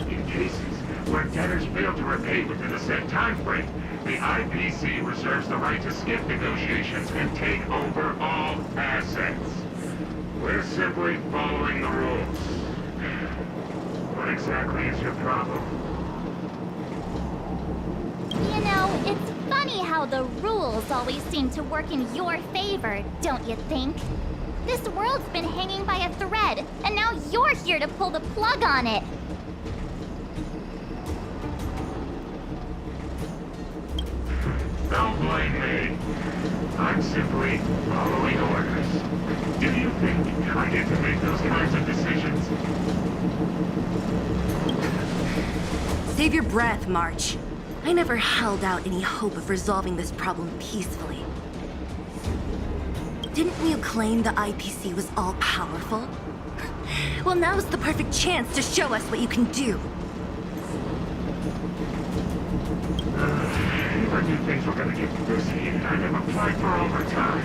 In cases where debtors fail to repay within a set time frame, the IPC reserves the right to skip negotiations and take over all assets. We're simply following the rules. What exactly is your problem? You know, it's funny how the rules always seem to work in your favor, don't you think? This world's been hanging by a thread, and now you're here to pull the plug on it. Don't blame me. I'm simply following orders. Do you think I get to make those kinds of decisions? Save your breath, March. I never held out any hope of resolving this problem peacefully. Didn't you claim the IPC was all-powerful? Well, now's the perfect chance to show us what you can do. I knew things were gonna get busy, I'd have applied for overtime.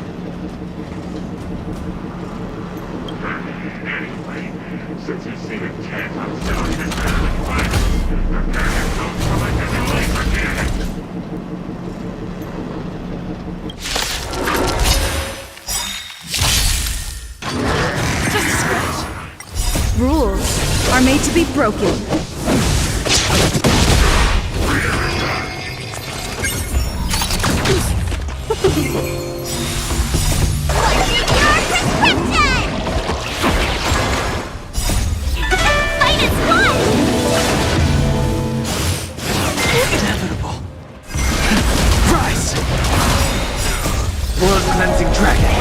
Anyway, since you've seen a tent on selling this kind of violence, prepare yourself for like a laser cannon. Just a scratch. Rules are made to be broken. Inevitable. Rise! Blood-cleansing dragon.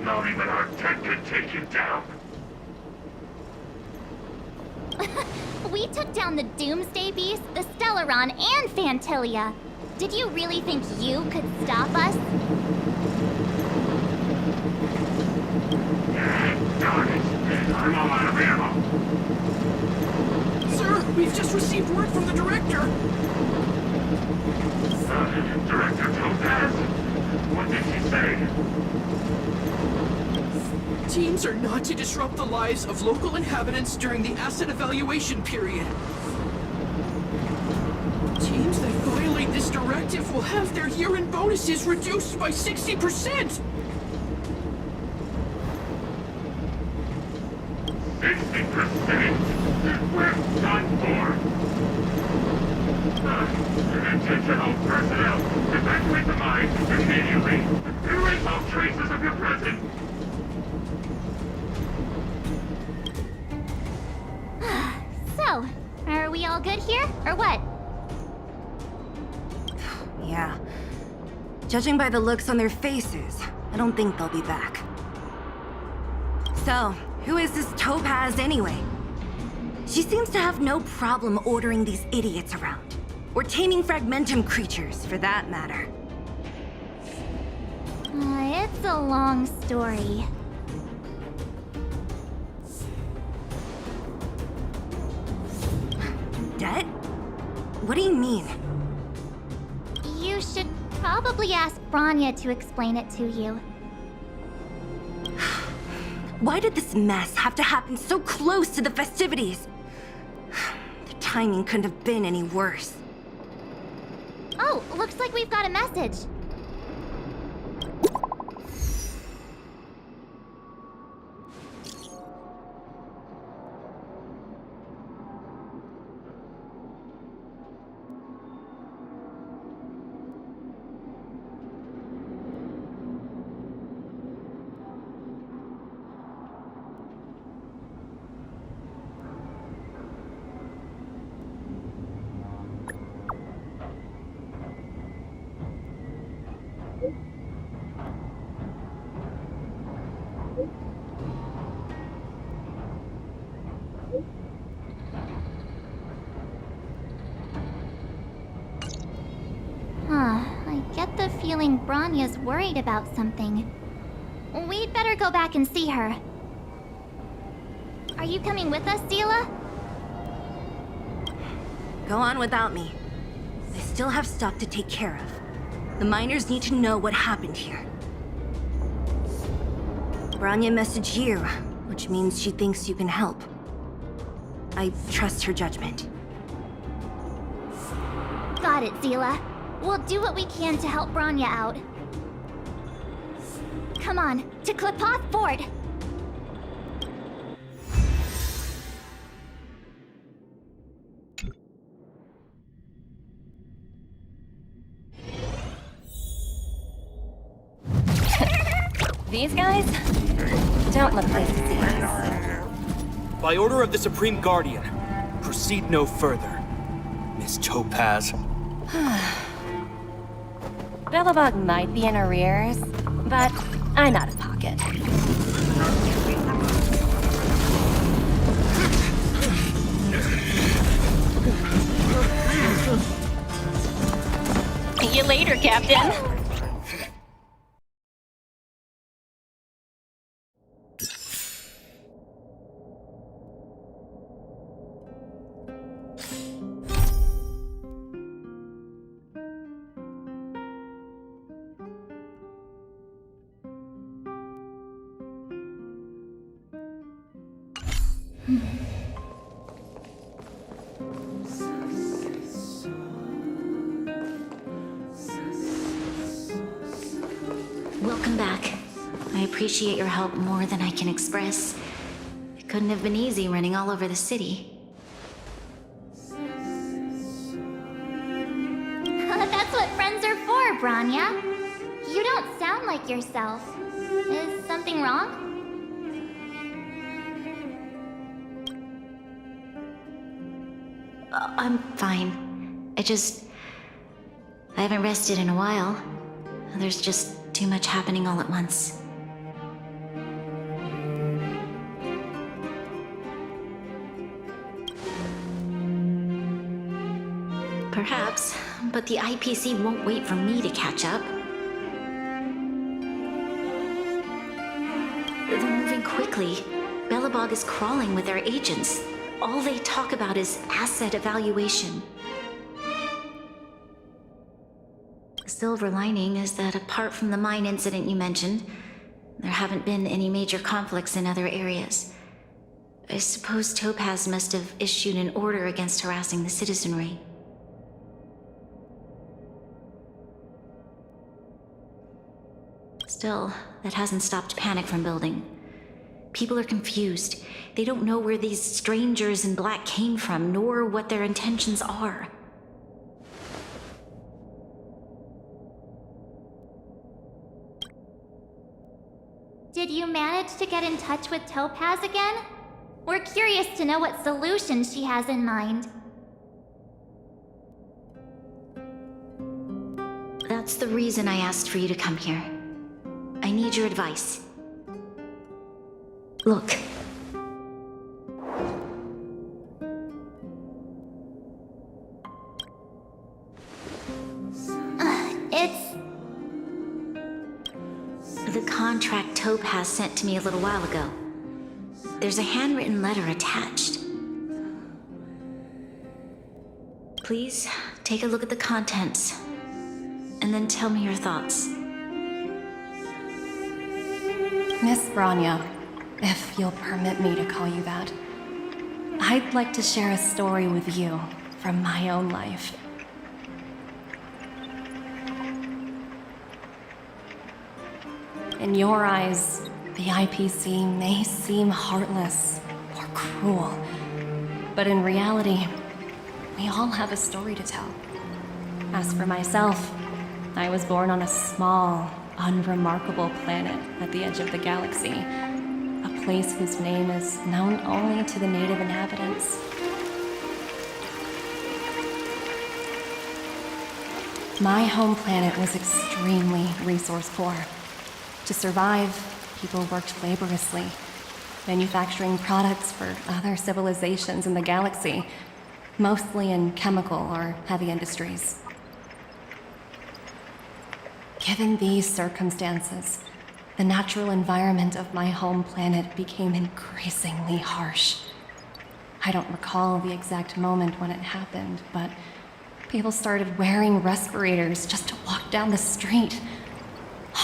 Not even our tent could take you down. We took down the Doomsday Beast, the Stellaron, and Fantilia. Did you really think you could stop us? Darn it. I'm all out of ammo. Sir, we've just received word from the director. Director Topaz? What did she say? Teams are not to disrupt the lives of local inhabitants during the asset evaluation period. Teams that violate this directive will have their year-end bonuses reduced by 60%! 60%? We're done for. Attention all personnel. Evacuate the mine immediately. Erase all traces of your presence. So, are we all good here, or what? Yeah. Judging by the looks on their faces, I don't think they'll be back. So, who is this Topaz anyway? She seems to have no problem ordering these idiots around. Or taming fragmentum creatures, for that matter. It's a long story. Det? What do you mean? You should probably ask Bronya to explain it to you. Why did this mess have to happen so close to the festivities? The timing couldn't have been any worse. Oh, looks like we've got a message. I get the feeling Bronya's worried about something. We'd better go back and see her. Are you coming with us, Zila? Go on without me. I still have stuff to take care of. The miners need to know what happened here. Bronya messaged you, which means she thinks you can help. I trust her judgment. Got it, Zila. We'll do what we can to help Bronya out. Come on, to Klipoth Fort! These guys don't look pleased to see us. By order of the Supreme Guardian, proceed no further. Miss Topaz. Belobog might be in arrears, but I'm out of pocket. See you later, Captain. Welcome back. I appreciate your help more than I can express. It couldn't have been easy running all over the city. That's what friends are for, Branya. You don't sound like yourself. Is something wrong? I'm fine. I haven't rested in a while. There's just too much happening all at once. Perhaps, but the IPC won't wait for me to catch up. They're moving quickly. Belobog is crawling with their agents. All they talk about is asset evaluation. The silver lining is that apart from the mine incident you mentioned, there haven't been any major conflicts in other areas. I suppose Topaz must have issued an order against harassing the citizenry. Still, that hasn't stopped panic from building. People are confused. They don't know where these strangers in black came from, nor what their intentions are. Did you manage to get in touch with Topaz again? We're curious to know what solution she has in mind. That's the reason I asked for you to come here. I need your advice. Look. It's... The contract Topaz sent to me a little while ago. There's a handwritten letter attached. Please, take a look at the contents, and then tell me your thoughts. Miss Branya, if you'll permit me to call you that, I'd like to share a story with you from my own life. In your eyes, the IPC may seem heartless or cruel, but in reality, we all have a story to tell. As for myself, I was born on a small, unremarkable planet at the edge of the galaxy, a place whose name is known only to the native inhabitants. My home planet was extremely resource poor. To survive, people worked laboriously, manufacturing products for other civilizations in the galaxy, mostly in chemical or heavy industries. Given these circumstances, the natural environment of my home planet became increasingly harsh. I don't recall the exact moment when it happened, but people started wearing respirators just to walk down the street.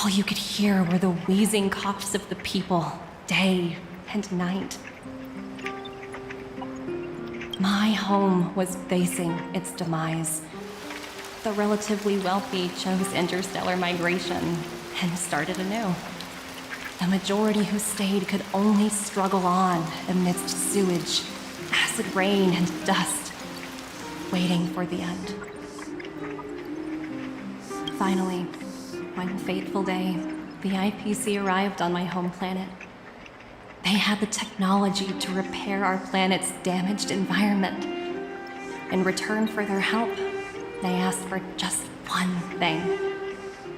All you could hear were the wheezing coughs of the people, day and night. My home was facing its demise. The relatively wealthy chose interstellar migration and started anew. The majority who stayed could only struggle on amidst sewage, acid rain, and dust, waiting for the end. Finally, one fateful day, the IPC arrived on my home planet. They had the technology to repair our planet's damaged environment. In return for their help, they asked for just one thing: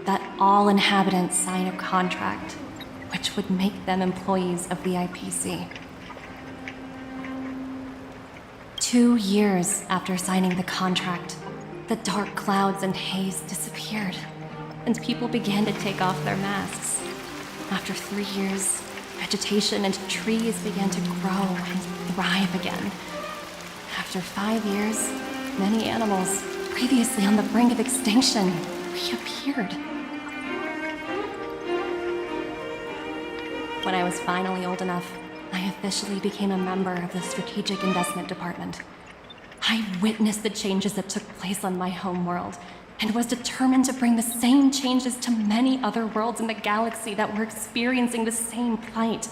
that all inhabitants sign a contract which would make them employees of the IPC. 2 years after signing the contract, the dark clouds and haze disappeared, and people began to take off their masks. After 3 years, vegetation and trees began to grow and thrive again. After 5 years, many animals, previously on the brink of extinction, reappeared. When I was finally old enough, I officially became a member of the Strategic Investment Department. I witnessed the changes that took place on my home world, and was determined to bring the same changes to many other worlds in the galaxy that were experiencing the same plight.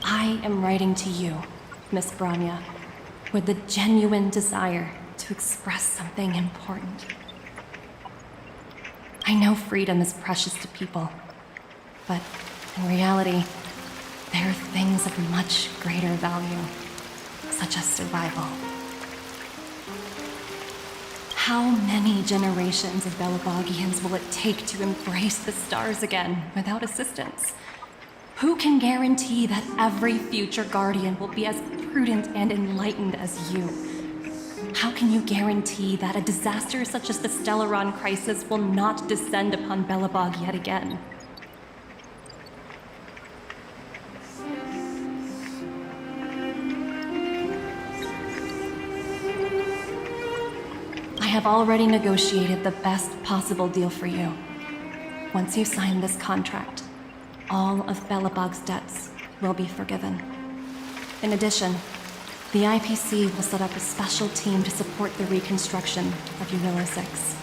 I am writing to you, Miss Branya, with the genuine desire to express something important. I know freedom is precious to people, but in reality, there are things of much greater value, such as survival. How many generations of Belobogians will it take to embrace the stars again without assistance? Who can guarantee that every future Guardian will be as prudent and enlightened as you? How can you guarantee that a disaster such as the Stellaron crisis will not descend upon Belobog yet again? I have already negotiated the best possible deal for you. Once you sign this contract, all of Belobog's debts will be forgiven. In addition, the IPC will set up a special team to support the reconstruction of Unilla 6.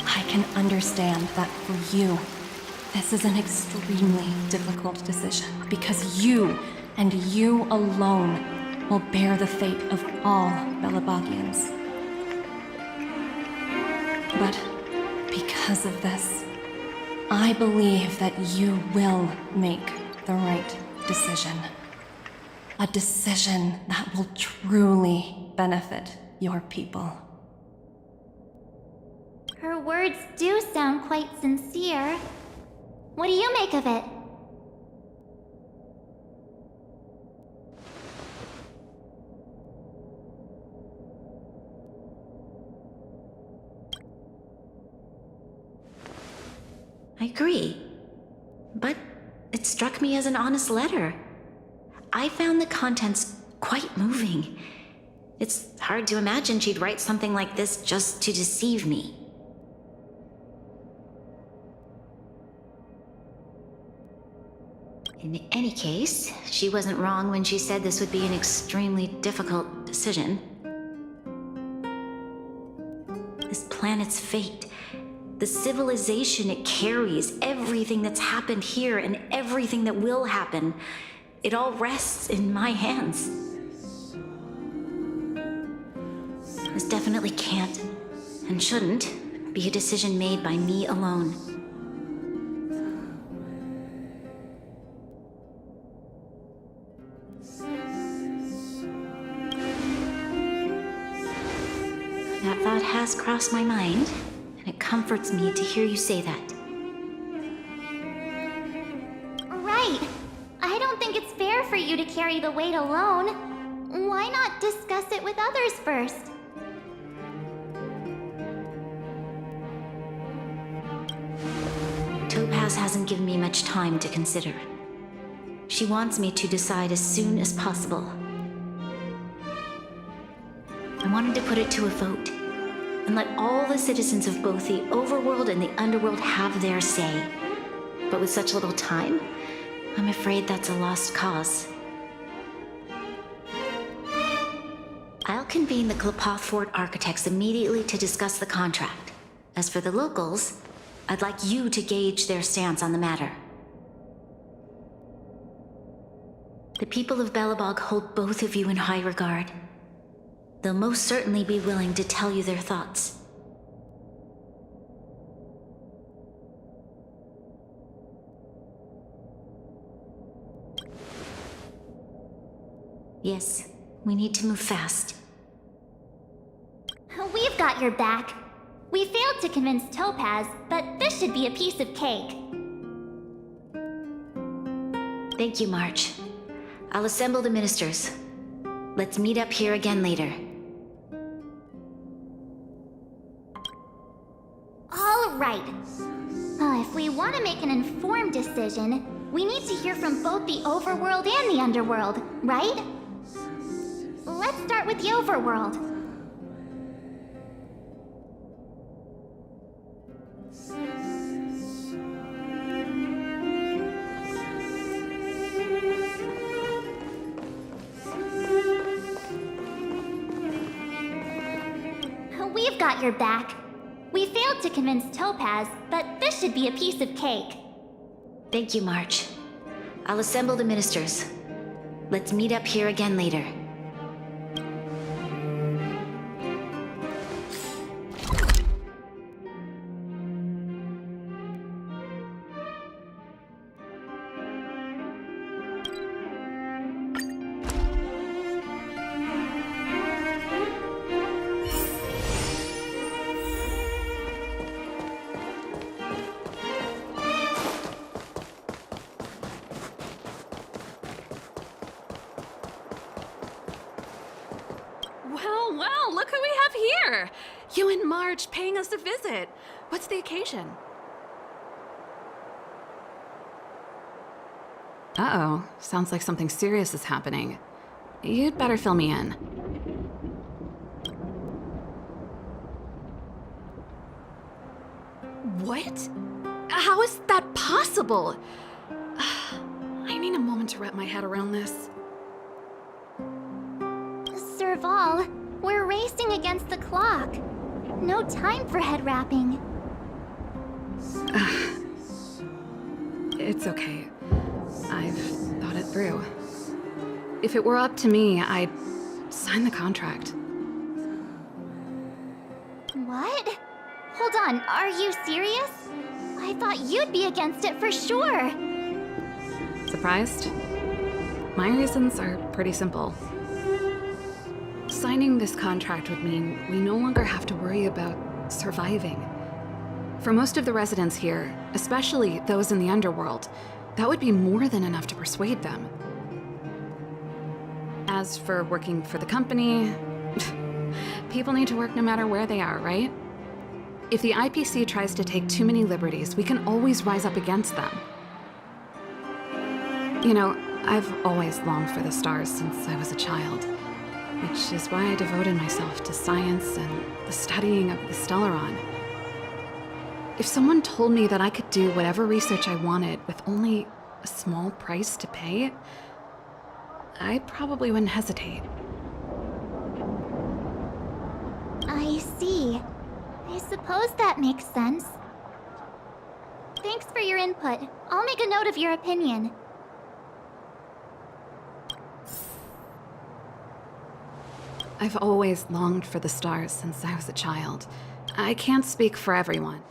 I can understand that for you, this is an extremely difficult decision, because you, and you alone, will bear the fate of all Belobogians. But because of this, I believe that you will make the right decision. A decision that will truly benefit your people. Her words do sound quite sincere. What do you make of it? I agree. But it struck me as an honest letter. I found the contents quite moving. It's hard to imagine she'd write something like this just to deceive me. In any case, she wasn't wrong when she said this would be an extremely difficult decision. This planet's fate, the civilization it carries, everything that's happened here and everything that will happen, it all rests in my hands. This definitely can't, and shouldn't, be a decision made by me alone. That thought has crossed my mind, and it comforts me to hear you say that. Right. I don't think it's fair for you to carry the weight alone. Why not discuss it with others first? Topaz hasn't given me much time to consider. She wants me to decide as soon as possible. I wanted to put it to a vote, and let all the citizens of both the overworld and the underworld have their say. But with such little time, I'm afraid that's a lost cause. I'll convene the Klapoth Fort architects immediately to discuss the contract. As for the locals, I'd like you to gauge their stance on the matter. The people of Belobog hold both of you in high regard. They'll most certainly be willing to tell you their thoughts. Yes, we need to move fast. We've got your back. We failed to convince Topaz, but this should be a piece of cake. Thank you, March. I'll assemble the ministers. Let's meet up here again later. All right. If we want to make an informed decision, we need to hear from both the overworld and the underworld, right? Let's start with the overworld. We've got your back. We failed to convince Topaz, but this should be a piece of cake. Thank you, March. I'll assemble the ministers. Let's meet up here again later. Well, look who we have here! You and March paying us a visit. What's the occasion? Uh-oh, sounds like something serious is happening. You'd better fill me in. What? How is that possible? I need a moment to wrap my head around this. Serval, we're racing against the clock. No time for head wrapping. It's okay. I've thought it through. If it were up to me, I'd sign the contract. What? Hold on, are you serious? I thought you'd be against it for sure. Surprised? My reasons are pretty simple. Signing this contract would mean we no longer have to worry about surviving. For most of the residents here, especially those in the underworld, that would be more than enough to persuade them. As for working for the company, people need to work no matter where they are, right? If the IPC tries to take too many liberties, we can always rise up against them. You know, I've always longed for the stars since I was a child, which is why I devoted myself to science and the studying of the Stellaron. If someone told me that I could do whatever research I wanted with only a small price to pay, I probably wouldn't hesitate. I see. I suppose that makes sense. Thanks for your input. I'll make a note of your opinion. I've always longed for the stars since I was a child. I can't speak for everyone.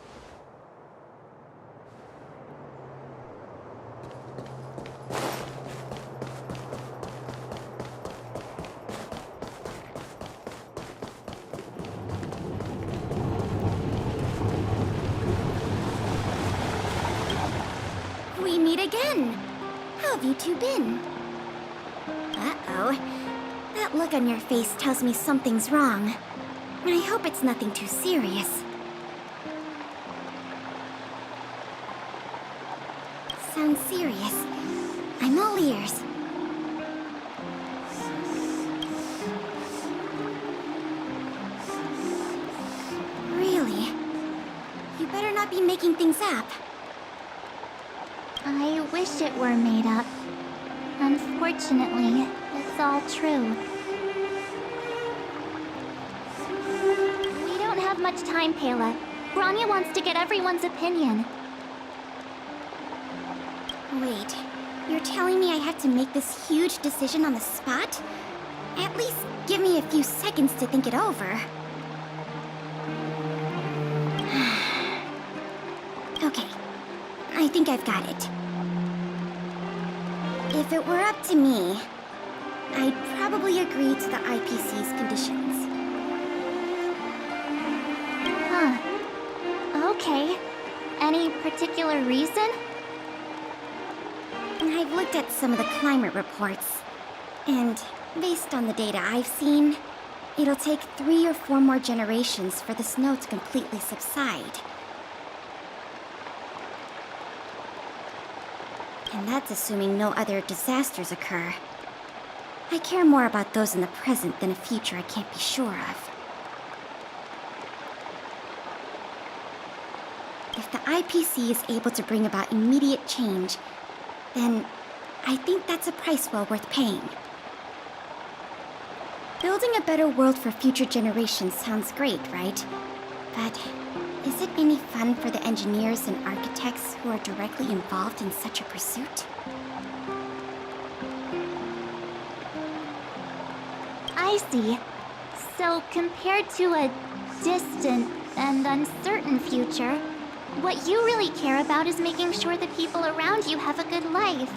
We meet again. How have you two been? Uh-oh. That look on your face tells me something's wrong. I hope it's nothing too serious. Sounds serious. I'm all ears. Really? You better not be making things up. I wish it were made up. Unfortunately, it's all true. We don't have much time, Pela. Grania wants to get everyone's opinion. Wait, you're telling me I have to make this huge decision on the spot? At least give me a few seconds to think it over. Okay, I think I've got it. If it were up to me, I'd probably agree to the IPC's conditions. Huh. Okay. Any particular reason? I've looked at some of the climate reports, and based on the data I've seen, it'll take 3 or 4 more generations for the snow to completely subside. And that's assuming no other disasters occur. I care more about those in the present than a future I can't be sure of. If the IPC is able to bring about immediate change, then I think that's a price well worth paying. Building a better world for future generations sounds great, right? But is it any fun for the engineers and architects who are directly involved in such a pursuit? I see. So compared to a distant and uncertain future, what you really care about is making sure the people around you have a good life.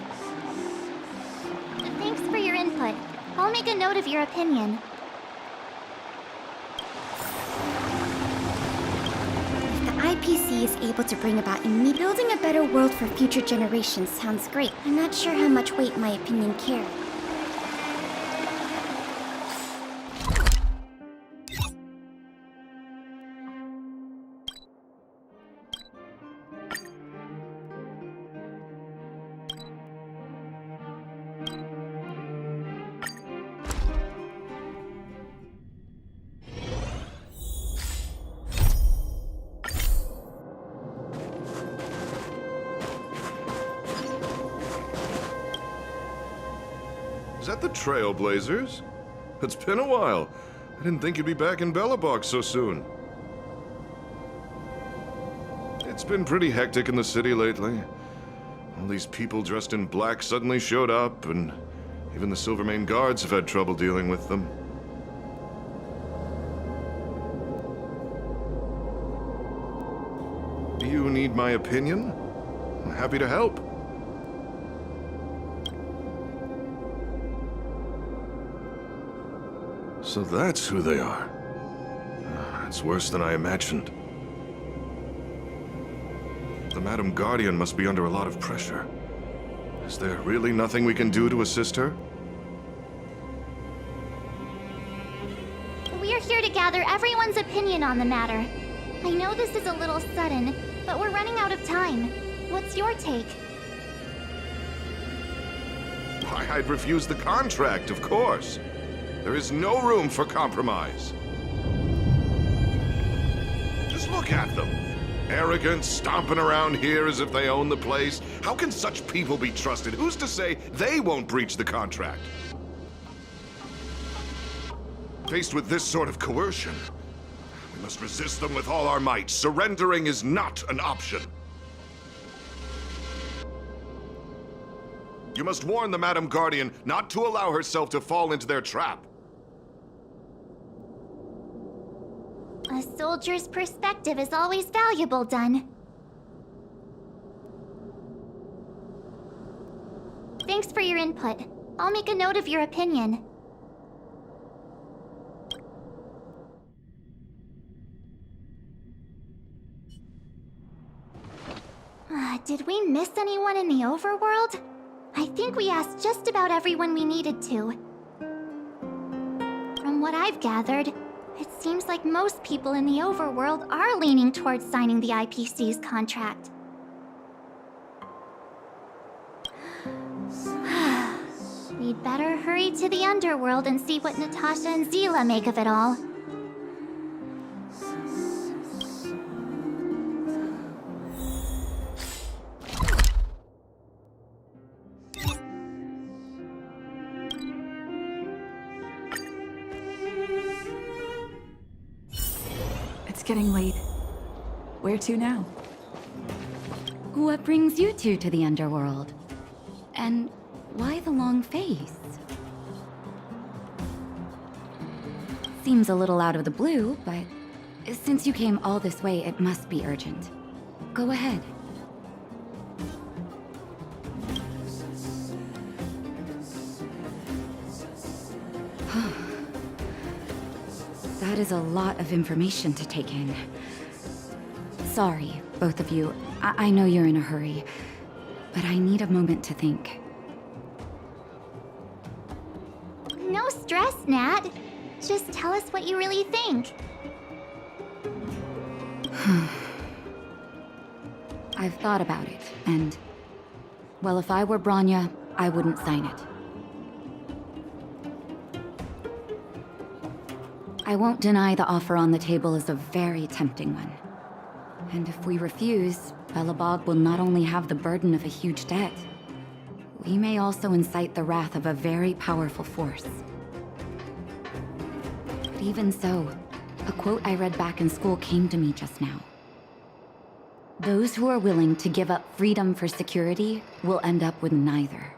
Thanks for your input. I'll make a note of your opinion. If the IPC is able to bring about building a better world for future generations sounds great. I'm not sure how much weight my opinion carries. Is that the Trailblazers? It's been a while. I didn't think you'd be back in Belobog so soon. It's been pretty hectic in the city lately. All these people dressed in black suddenly showed up, and even the Silvermane guards have had trouble dealing with them. Do you need my opinion? I'm happy to help. So that's who they are. It's worse than I imagined. The Madam Guardian must be under a lot of pressure. Is there really nothing we can do to assist her? We're here to gather everyone's opinion on the matter. I know this is a little sudden, but we're running out of time. What's your take? Why, I'd refuse the contract, of course. There is no room for compromise. Just look at them. Arrogant, stomping around here as if they own the place. How can such people be trusted? Who's to say they won't breach the contract? Faced with this sort of coercion, we must resist them with all our might. Surrendering is not an option. You must warn the Madam Guardian not to allow herself to fall into their trap. A soldier's perspective is always valuable, Dun. Thanks for your input. I'll make a note of your opinion. Did we miss anyone in the overworld? I think we asked just about everyone we needed to. From what I've gathered, it seems like most people in the overworld are leaning towards signing the IPC's contract. We'd better hurry to the underworld and see what Natasha and Zila make of it all. It's getting late. Where to now? What brings you two to the underworld? And why the long face? Seems a little out of the blue, but since you came all this way, it must be urgent. Go ahead. That is a lot of information to take in. Sorry, both of you. I know you're in a hurry, but I need a moment to think. No stress, Nat. Just tell us what you really think. I've thought about it, and... well, if I were Bronya, I wouldn't sign it. I won't deny the offer on the table is a very tempting one. And if we refuse, Belobog will not only have the burden of a huge debt, we may also incite the wrath of a very powerful force. But even so, a quote I read back in school came to me just now. Those who are willing to give up freedom for security will end up with neither.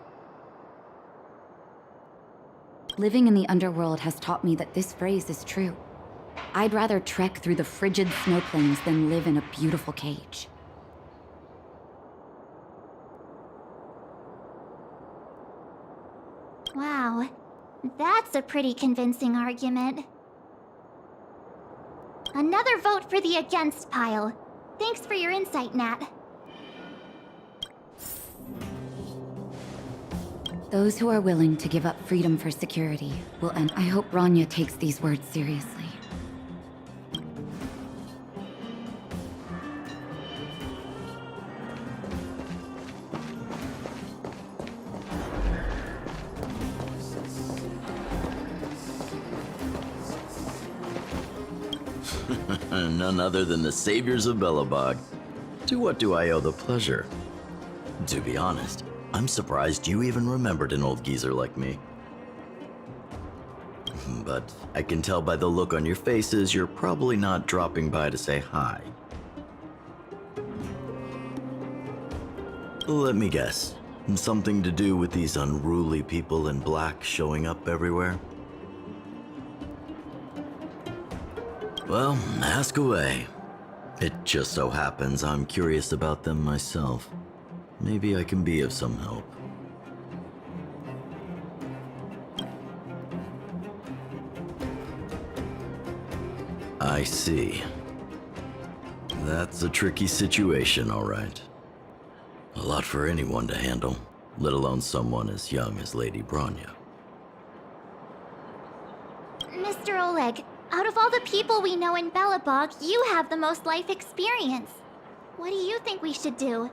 Living in the underworld has taught me that this phrase is true. I'd rather trek through the frigid snow plains than live in a beautiful cage. Wow, that's a pretty convincing argument. Another vote for the against pile. Thanks for your insight, Nat. Those who are willing to give up freedom for security will end. I hope Bronya takes these words seriously. None other than the saviors of Belobog. To what do I owe the pleasure? To be honest, I'm surprised you even remembered an old geezer like me. But I can tell by the look on your faces you're probably not dropping by to say hi. Let me guess. Something to do with these unruly people in black showing up everywhere? Well, ask away. It just so happens I'm curious about them myself. Maybe I can be of some help. I see. That's a tricky situation, all right. A lot for anyone to handle, let alone someone as young as Lady Bronya. Mr. Oleg, out of all the people we know in Belobog, you have the most life experience. What do you think we should do?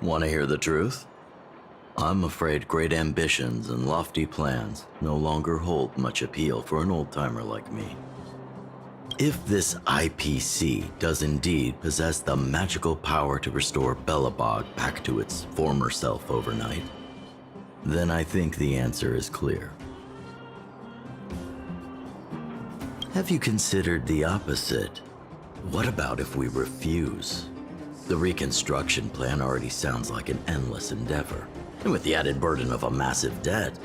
Want to hear the truth? I'm afraid great ambitions and lofty plans no longer hold much appeal for an old-timer like me. If this IPC does indeed possess the magical power to restore Belobog back to its former self overnight, then I think the answer is clear. Have you considered the opposite? What about if we refuse? The reconstruction plan already sounds like an endless endeavor. And with the added burden of a massive debt,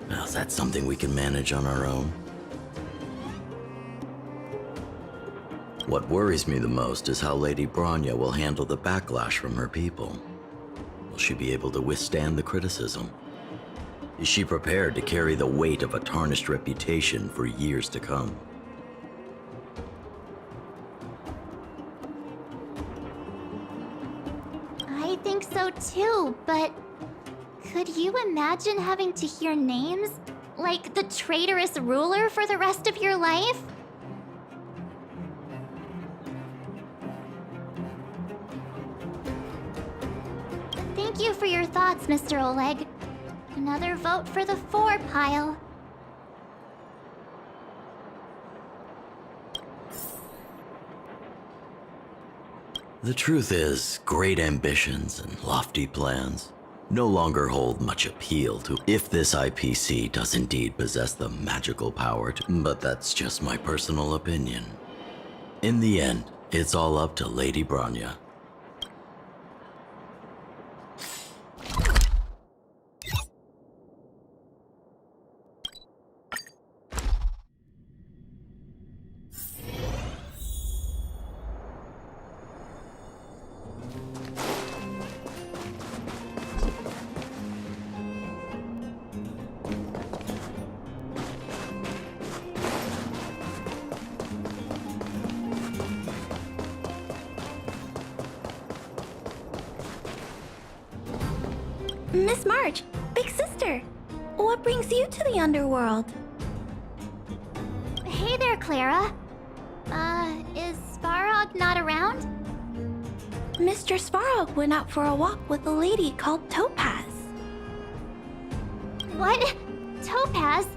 well, is that something we can manage on our own? What worries me the most is how Lady Bronya will handle the backlash from her people. Will she be able to withstand the criticism? Is she prepared to carry the weight of a tarnished reputation for years to come? I think so too, but could you imagine having to hear names? Like the traitorous ruler for the rest of your life? Thank you for your thoughts, Mr. Oleg. Another vote for the 4 pile. The truth is, great ambitions and lofty plans no longer hold much appeal to if this IPC does indeed possess the magical power to, but that's just my personal opinion. In the end, it's all up to Lady Bronya. Miss March, big sister, what brings you to the underworld? Hey there, Clara. Is Svarog not around? Mr. Svarog went out for a walk with a lady called Topaz. What? Topaz?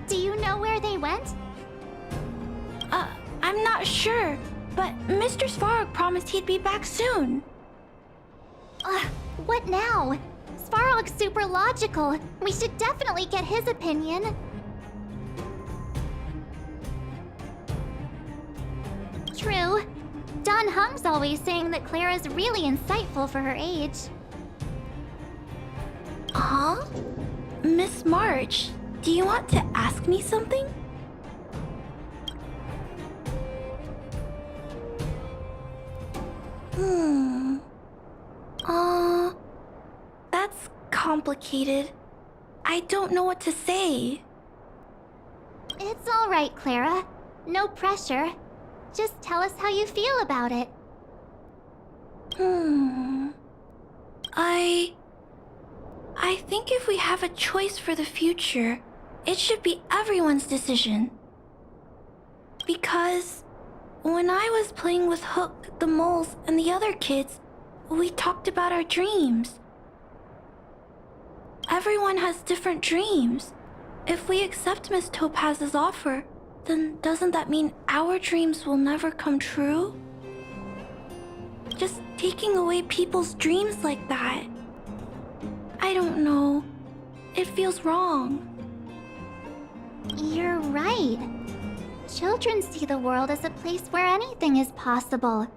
Do you know where they went? I'm not sure, but Mr. Svarog promised he'd be back soon. What now? Svarog's super logical. We should definitely get his opinion. True. Don Hung's always saying that Clara's really insightful for her age. Huh? Miss March, do you want to ask me something? That's complicated. I don't know what to say. It's all right, Clara. No pressure. Just tell us how you feel about it. I think if we have a choice for the future, it should be everyone's decision. Because when I was playing with Hook, the moles, and the other kids, we talked about our dreams. Everyone has different dreams. If we accept Miss Topaz's offer, then doesn't that mean our dreams will never come true? Just taking away people's dreams like that. I don't know. It feels wrong. You're right. Children see the world as a place where anything is possible.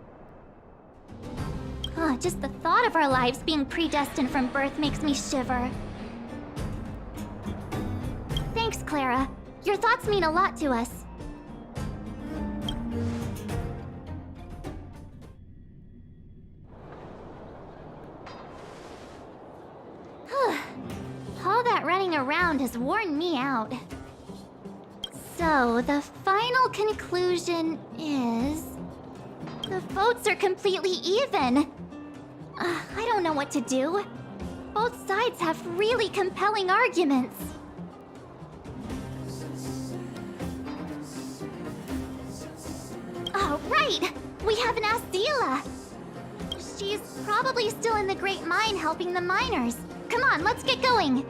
Just the thought of our lives being predestined from birth makes me shiver. Thanks, Clara. Your thoughts mean a lot to us. All that running around has worn me out. So, the final conclusion is... the votes are completely even. I don't know what to do. Both sides have really compelling arguments. Oh, right! We haven't asked Zila. She's probably still in the Great Mine helping the miners. Come on, let's get going!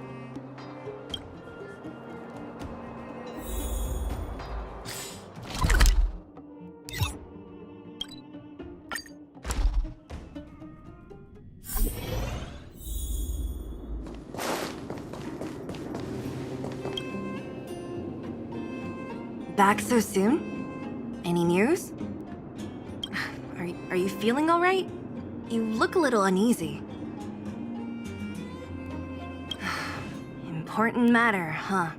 Back so soon? Any news? Are you feeling all right? You look a little uneasy. Important matter, huh?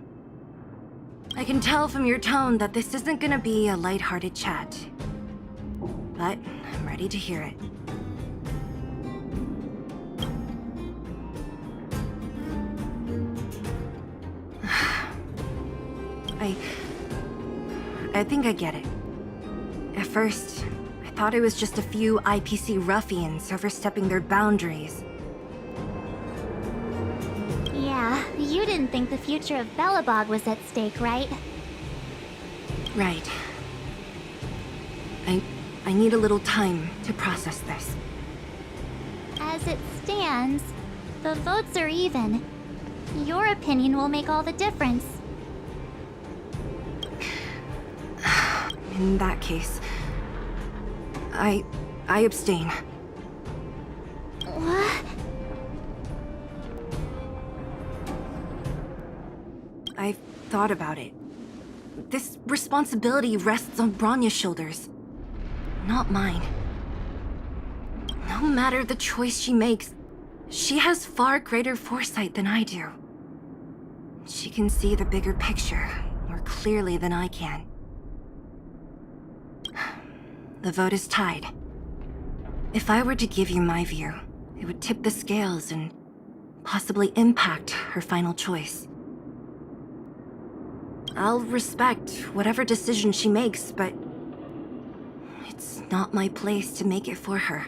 I can tell from your tone that this isn't gonna be a lighthearted chat. But I'm ready to hear it. I think I get it. At first, I thought it was just a few IPC ruffians overstepping their boundaries. Yeah, you didn't think the future of Belobog was at stake, right? Right. I need a little time to process this. As it stands, the votes are even. Your opinion will make all the difference. In that case, I abstain. What? I've thought about it. This responsibility rests on Bronya's shoulders, not mine. No matter the choice she makes, she has far greater foresight than I do. She can see the bigger picture more clearly than I can. The vote is tied. If I were to give you my view, it would tip the scales and possibly impact her final choice. I'll respect whatever decision she makes, but it's not my place to make it for her.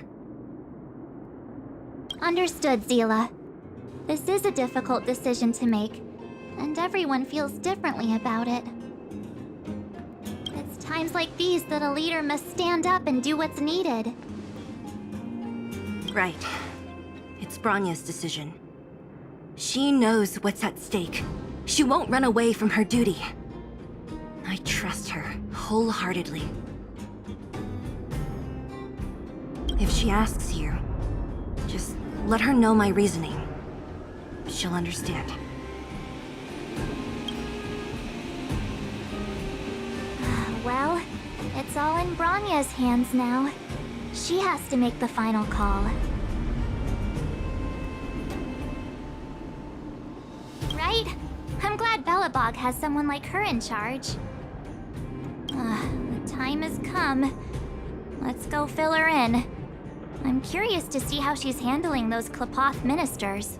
Understood, Zila. This is a difficult decision to make, and everyone feels differently about it. It's times like these that a leader must stand up and do what's needed. Right. It's Bronya's decision. She knows what's at stake. She won't run away from her duty. I trust her wholeheartedly. If she asks you, just let her know my reasoning. She'll understand. Well, it's all in Bronya's hands now. She has to make the final call. Right? I'm glad Belobog has someone like her in charge. The time has come. Let's go fill her in. I'm curious to see how she's handling those Klapoth ministers.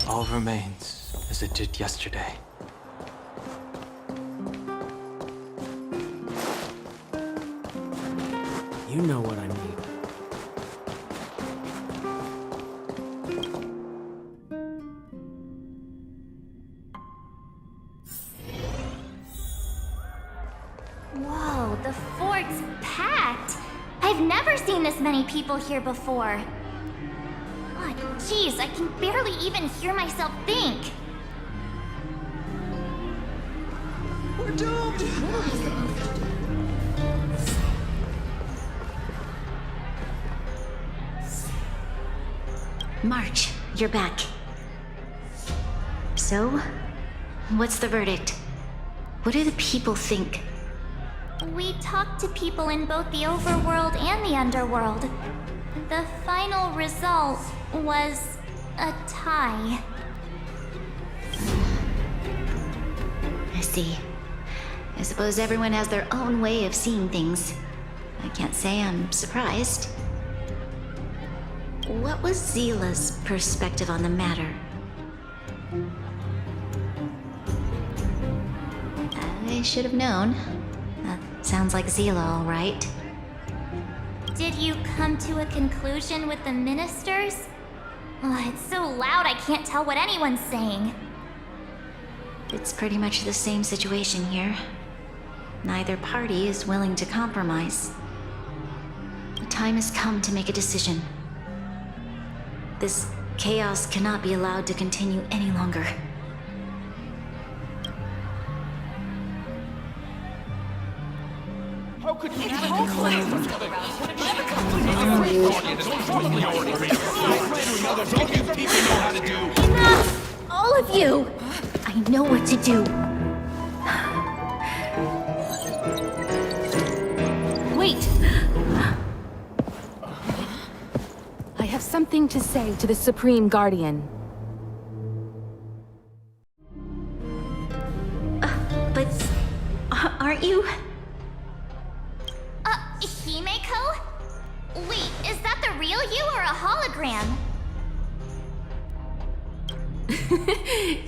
All remains as it did yesterday. You know what I mean. Whoa, the fort's packed! I've never seen this many people here before. Oh, jeez, I can barely even hear myself think. We're doomed! March, you're back. So, what's the verdict? What do the people think? We talked to people in both the overworld and the underworld. The final result was a tie. I see. I suppose everyone has their own way of seeing things. I can't say I'm surprised. What was Zila's perspective on the matter? I should have known. That sounds like Zila, all right. Did you come to a conclusion with the ministers? Oh, it's so loud I can't tell what anyone's saying. It's pretty much the same situation here. Neither party is willing to compromise. The time has come to make a decision. This chaos cannot be allowed to continue any longer. How could you Enough! All of you! I know what to do. Wait! I have something to say to the Supreme Guardian. But aren't you? Himeko? Wait, is that the real you or a hologram?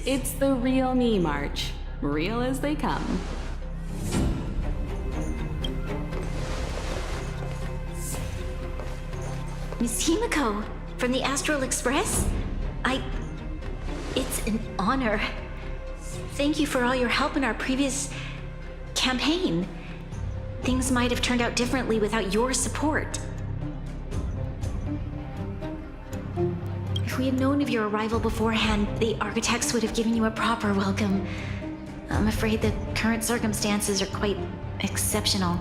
It's the real me, March. Real as they come. Miss Himeko, from the Astral Express? It's an honor. Thank you for all your help in our previous campaign. Things might have turned out differently without your support. If we had known of your arrival beforehand, the architects would have given you a proper welcome. I'm afraid the current circumstances are quite exceptional.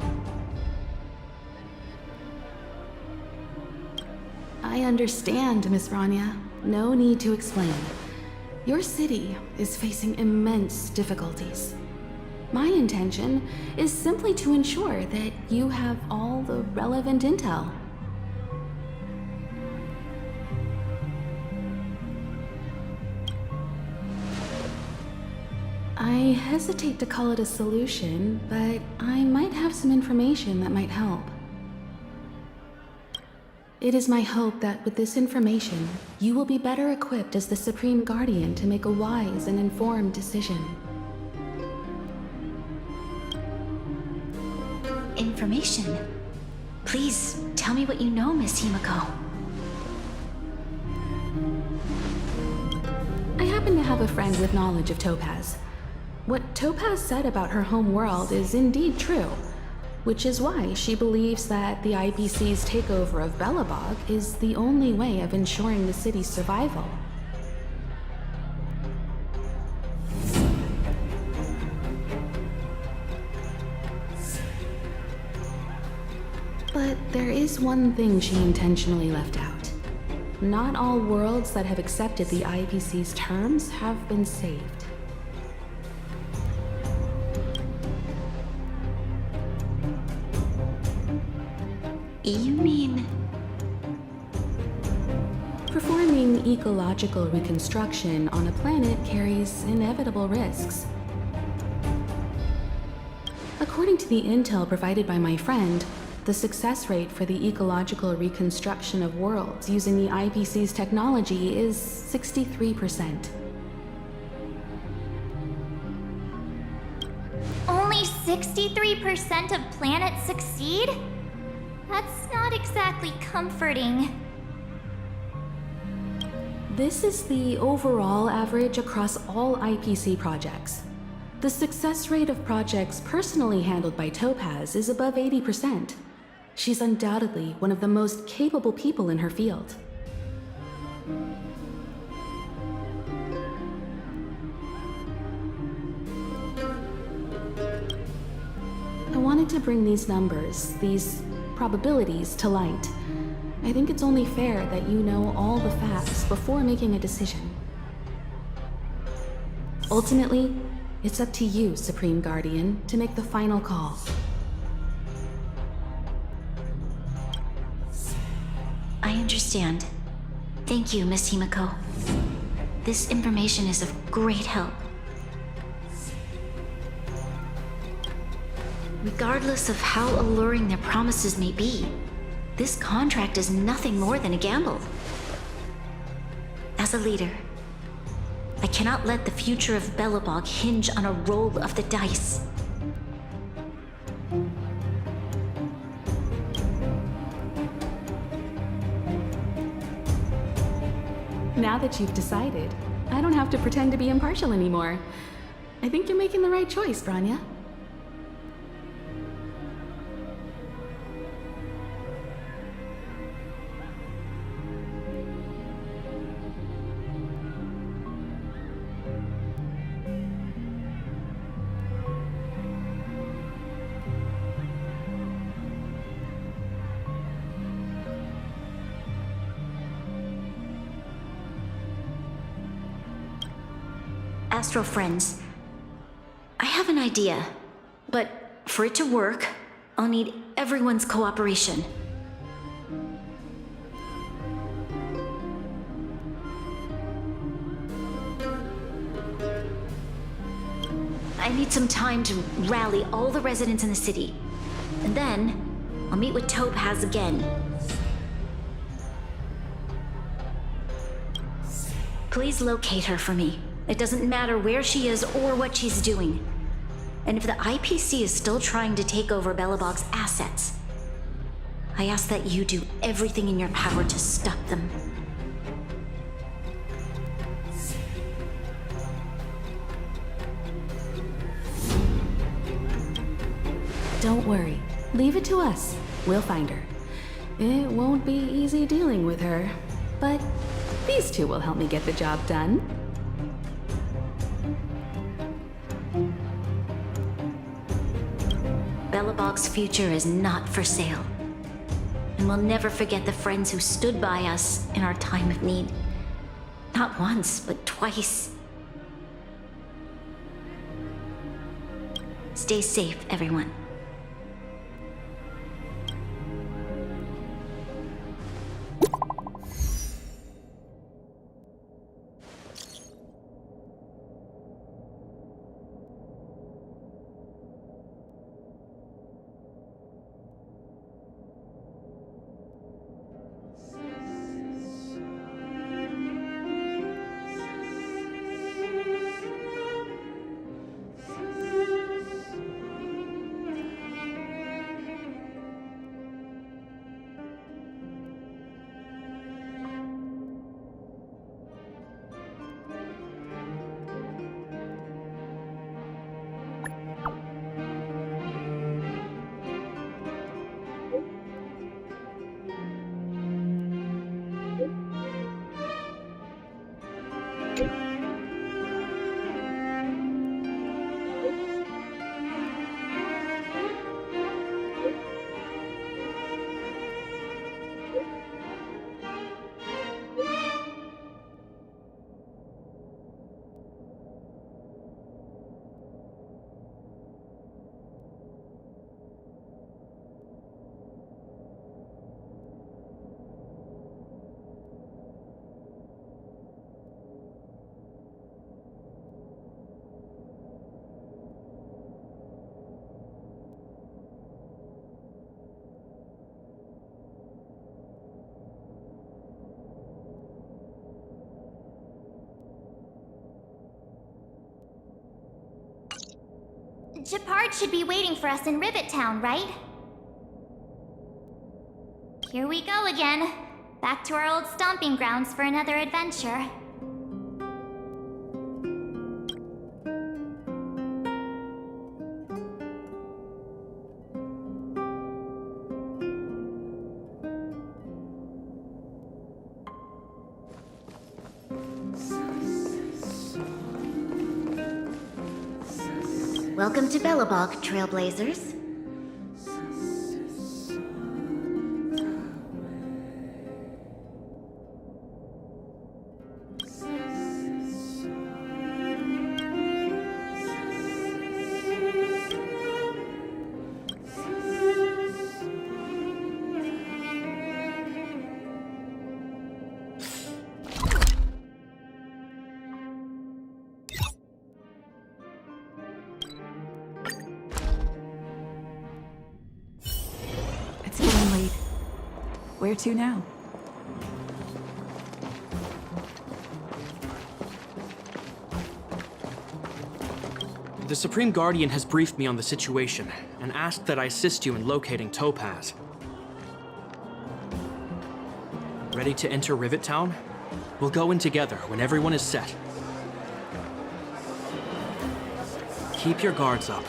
I understand, Miss Rania. No need to explain. Your city is facing immense difficulties. My intention is simply to ensure that you have all the relevant intel. I hesitate to call it a solution, but I might have some information that might help. It is my hope that with this information, you will be better equipped as the Supreme Guardian to make a wise and informed decision. Information? Please, tell me what you know, Miss Himiko. I happen to have a friend with knowledge of Topaz. What Topaz said about her home world is indeed true, which is why she believes that the IPC's takeover of Belobog is the only way of ensuring the city's survival. But there is one thing she intentionally left out. Not all worlds that have accepted the IPC's terms have been saved. You mean... Performing ecological reconstruction on a planet carries inevitable risks. According to the intel provided by my friend, the success rate for the ecological reconstruction of worlds using the IPC's technology is 63%. Only 63% of planets succeed? That's not exactly comforting. This is the overall average across all IPC projects. The success rate of projects personally handled by Topaz is above 80%. She's undoubtedly one of the most capable people in her field. I wanted to bring these numbers, these probabilities, to light. I think it's only fair that you know all the facts before making a decision. Ultimately, it's up to you, Supreme Guardian, to make the final call. I understand. Thank you, Miss Himiko. This information is of great help. Regardless of how alluring their promises may be, this contract is nothing more than a gamble. As a leader, I cannot let the future of Belobog hinge on a roll of the dice. Now that you've decided, I don't have to pretend to be impartial anymore. I think you're making the right choice, Branya. Astro friends, I have an idea, but for it to work, I'll need everyone's cooperation. I need some time to rally all the residents in the city, and then I'll meet with Topaz again. Please locate her for me. It doesn't matter where she is or what she's doing. And if the IPC is still trying to take over Belobog's assets, I ask that you do everything in your power to stop them. Don't worry. Leave it to us. We'll find her. It won't be easy dealing with her, but these two will help me get the job done. Belobog's future is not for sale. And we'll never forget the friends who stood by us in our time of need. Not once, but twice. Stay safe, everyone. Shepard should be waiting for us in Rivet Town, right? Here we go again. Back to our old stomping grounds for another adventure. Welcome to Belobog, Trailblazers. It's getting late. Where to now? The Supreme Guardian has briefed me on the situation and asked that I assist you in locating Topaz. Ready to enter Rivet Town? We'll go in together when everyone is set. Keep your guards up.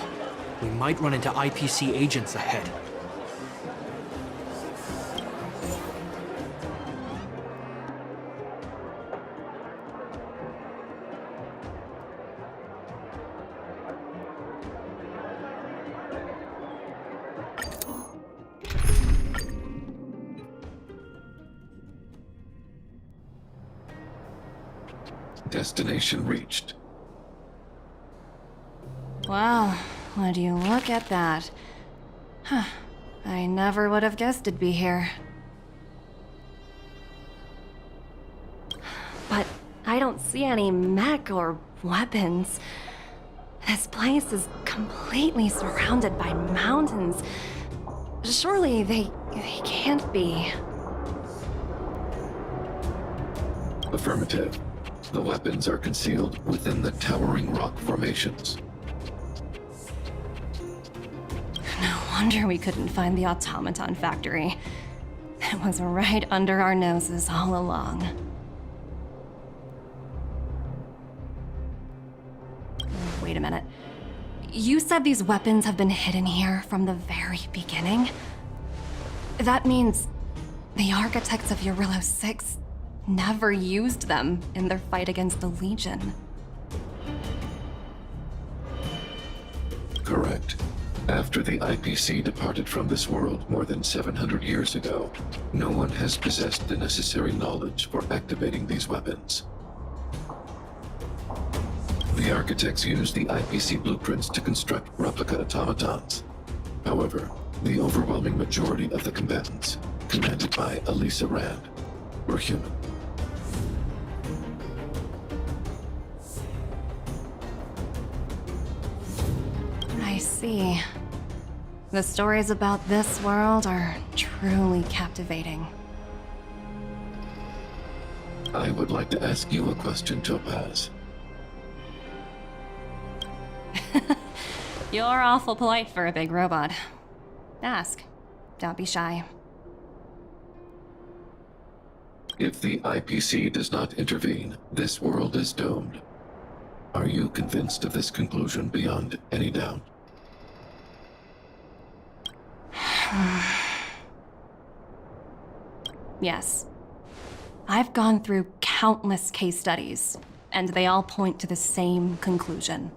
We might run into IPC agents ahead. Destination reached. Wow, would you look at that? Huh. I never would have guessed it'd be here. But I don't see any mech or weapons. This place is completely surrounded by mountains. Surely they can't be. Affirmative. The weapons are concealed within the towering rock formations. No wonder we couldn't find the automaton factory. It was right under our noses all along. Wait a minute. You said these weapons have been hidden here from the very beginning? That means the architects of Eurillo 6 never used them in their fight against the Legion. Correct. After the IPC departed from this world more than 700 years ago, no one has possessed the necessary knowledge for activating these weapons. The architects used the IPC blueprints to construct replica automatons. However, the overwhelming majority of the combatants, commanded by Elisa Rand, were human. I see. The stories about this world are truly captivating. I would like to ask you a question, Topaz. You're awful polite for a big robot. Ask. Don't be shy. If the IPC does not intervene, this world is doomed. Are you convinced of this conclusion beyond any doubt? Yes. I've gone through countless case studies, and they all point to the same conclusion.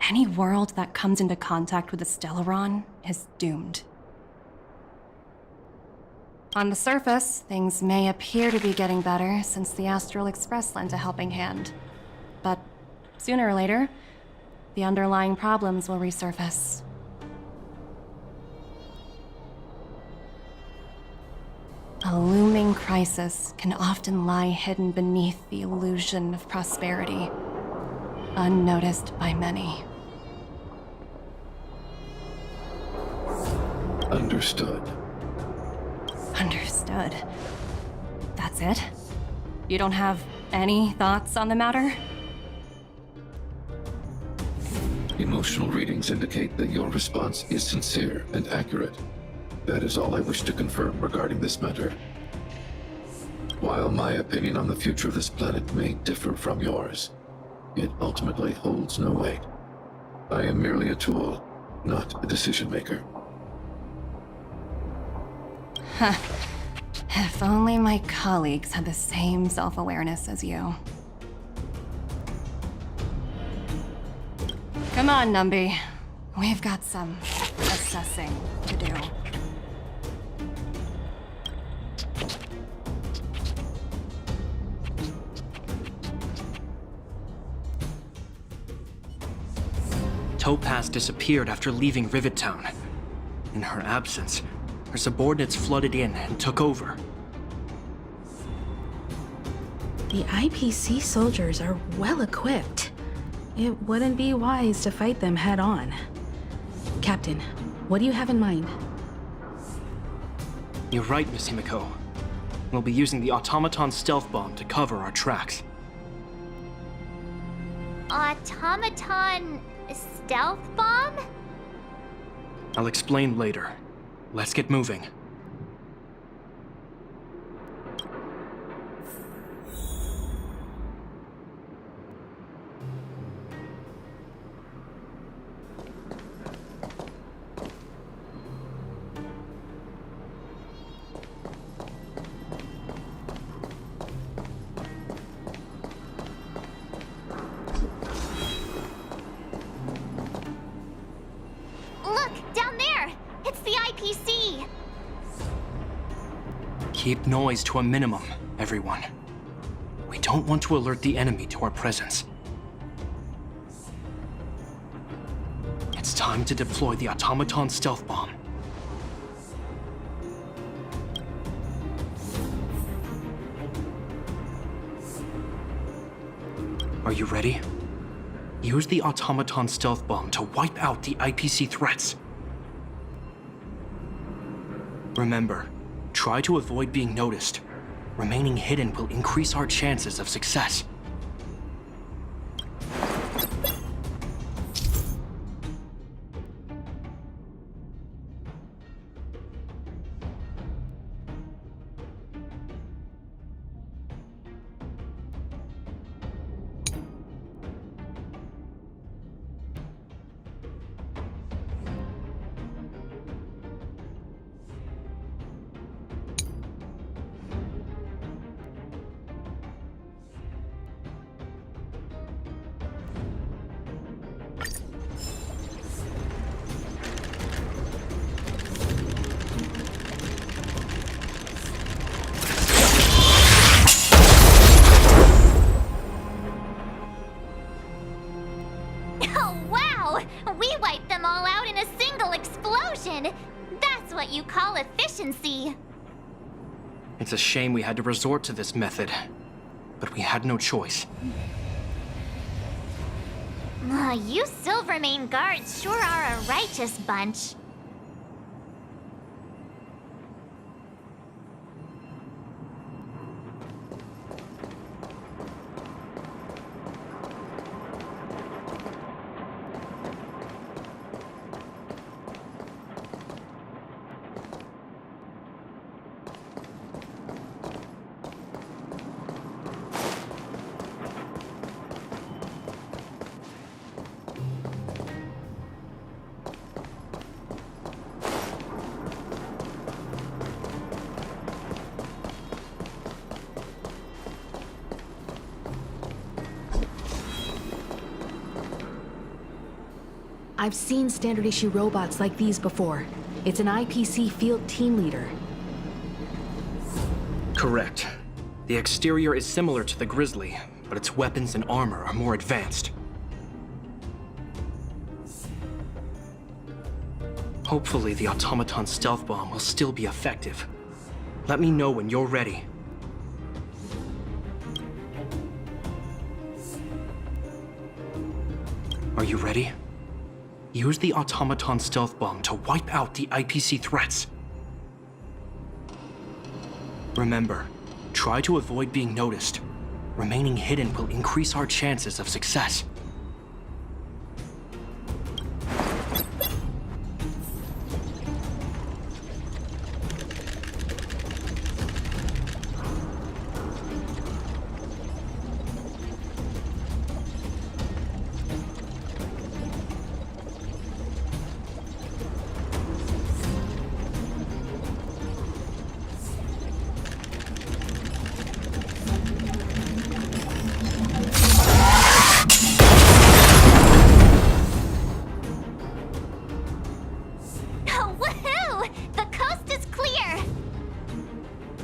Any world that comes into contact with the Stellaron is doomed. On the surface, things may appear to be getting better since the Astral Express lent a helping hand. But sooner or later, the underlying problems will resurface. A looming crisis can often lie hidden beneath the illusion of prosperity, unnoticed by many. Understood. Understood. That's it? You don't have any thoughts on the matter? Emotional readings indicate that your response is sincere and accurate. That is all I wish to confirm regarding this matter. While my opinion on the future of this planet may differ from yours, it ultimately holds no weight. I am merely a tool, not a decision maker. Huh. If only my colleagues had the same self-awareness as you. Come on, Numby. We've got some assessing to do. Topaz disappeared after leaving Rivet Town. In her absence, her subordinates flooded in and took over. The IPC soldiers are well equipped. It wouldn't be wise to fight them head on. Captain, what do you have in mind? You're right, Miss Himiko. We'll be using the automaton stealth bomb to cover our tracks. Automaton stealth bomb? I'll explain later. Let's get moving. Keep noise to a minimum, everyone. We don't want to alert the enemy to our presence. It's time to deploy the automaton stealth bomb. Are you ready? Use the automaton stealth bomb to wipe out the IPC threats. Remember, try to avoid being noticed. Remaining hidden will increase our chances of success. We wiped them all out in a single explosion! That's what you call efficiency! It's a shame we had to resort to this method, but we had no choice. You Silvermane guards sure are a righteous bunch. I've seen standard issue robots like these before. It's an IPC field team leader. Correct. The exterior is similar to the Grizzly, but its weapons and armor are more advanced. Hopefully the automaton stealth bomb will still be effective. Let me know when you're ready. Are you ready? Use the automaton stealth bomb to wipe out the IPC threats. Remember, try to avoid being noticed. Remaining hidden will increase our chances of success.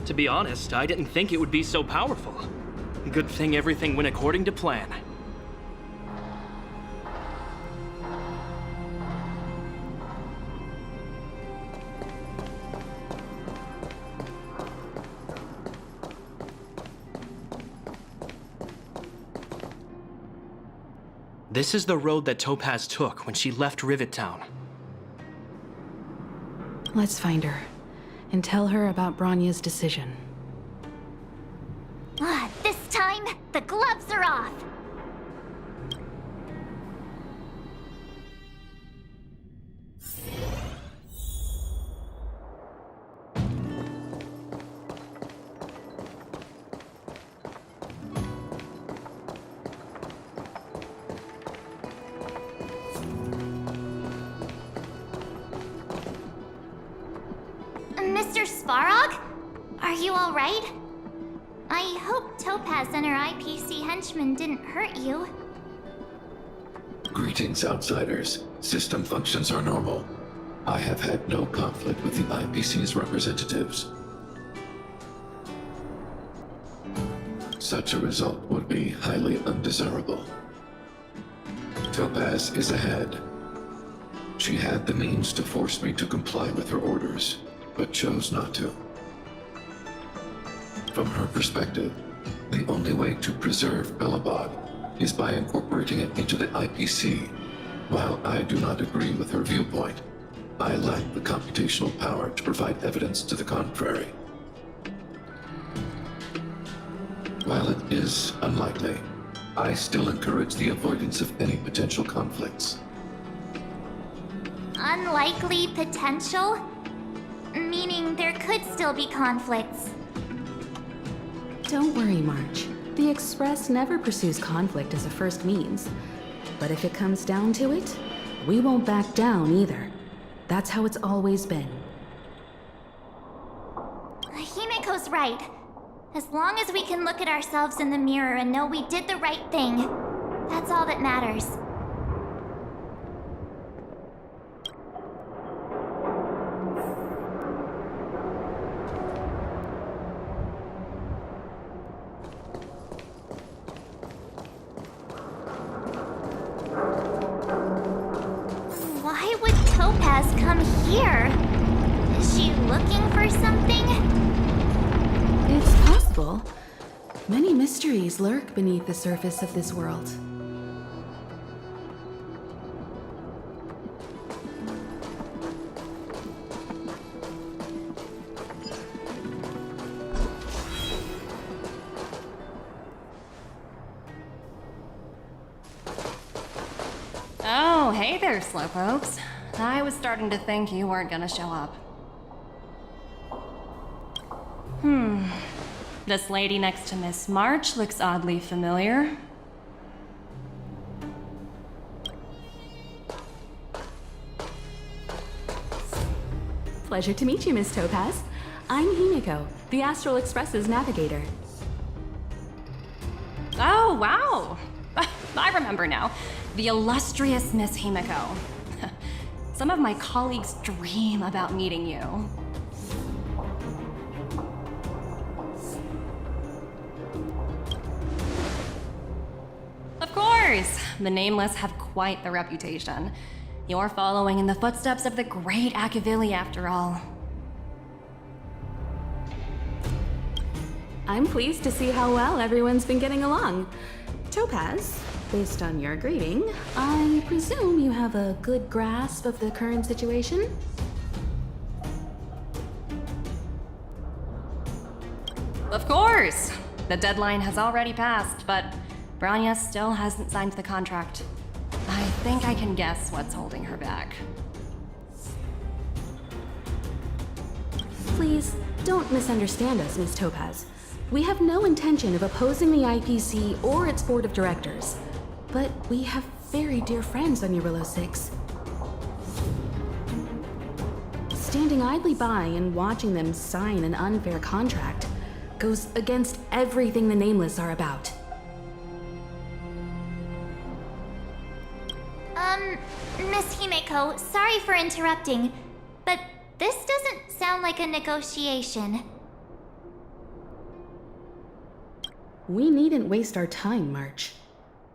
To be honest, I didn't think it would be so powerful. Good thing everything went according to plan. This is the road that Topaz took when she left Rivet Town. Let's find her and tell her about Branya's decision. This time, the gloves are off! Mr. Svarog? Are you alright? I hope Topaz and her IPC henchmen didn't hurt you. Greetings, outsiders. System functions are normal. I have had no conflict with the IPC's representatives. Such a result would be highly undesirable. Topaz is ahead. She had the means to force me to comply with her orders, but chose not to. From her perspective, the only way to preserve Belobog is by incorporating it into the IPC. While I do not agree with her viewpoint, I lack the computational power to provide evidence to the contrary. While it is unlikely, I still encourage the avoidance of any potential conflicts. Unlikely potential? Meaning there could still be conflicts. Don't worry, March. The Express never pursues conflict as a first means. But if it comes down to it, we won't back down either. That's how it's always been. Himiko's right. As long as we can look at ourselves in the mirror and know we did the right thing, that's all that matters. Why would Topaz come here? Is she looking for something? It's possible. Many mysteries lurk beneath the surface of this world. Oh, hey there, slowpokes. I was starting to think you weren't gonna show up. This lady next to Miss March looks oddly familiar. Pleasure to meet you, Miss Topaz. I'm Himiko, the Astral Express's navigator. Oh, wow! I remember now. The illustrious Miss Himiko. Some of my colleagues dream about meeting you. Of course! The Nameless have quite the reputation. You're following in the footsteps of the great Akavili, after all. I'm pleased to see how well everyone's been getting along. Topaz, based on your greeting, I presume you have a good grasp of the current situation? Of course! The deadline has already passed, but Branya still hasn't signed the contract. I think I can guess what's holding her back. Please, don't misunderstand us, Miss Topaz. We have no intention of opposing the IPC or its board of directors. But we have very dear friends on Eurilo 6. Standing idly by and watching them sign an unfair contract goes against everything the Nameless are about. Miss Himiko, sorry for interrupting, but this doesn't sound like a negotiation. We needn't waste our time, March.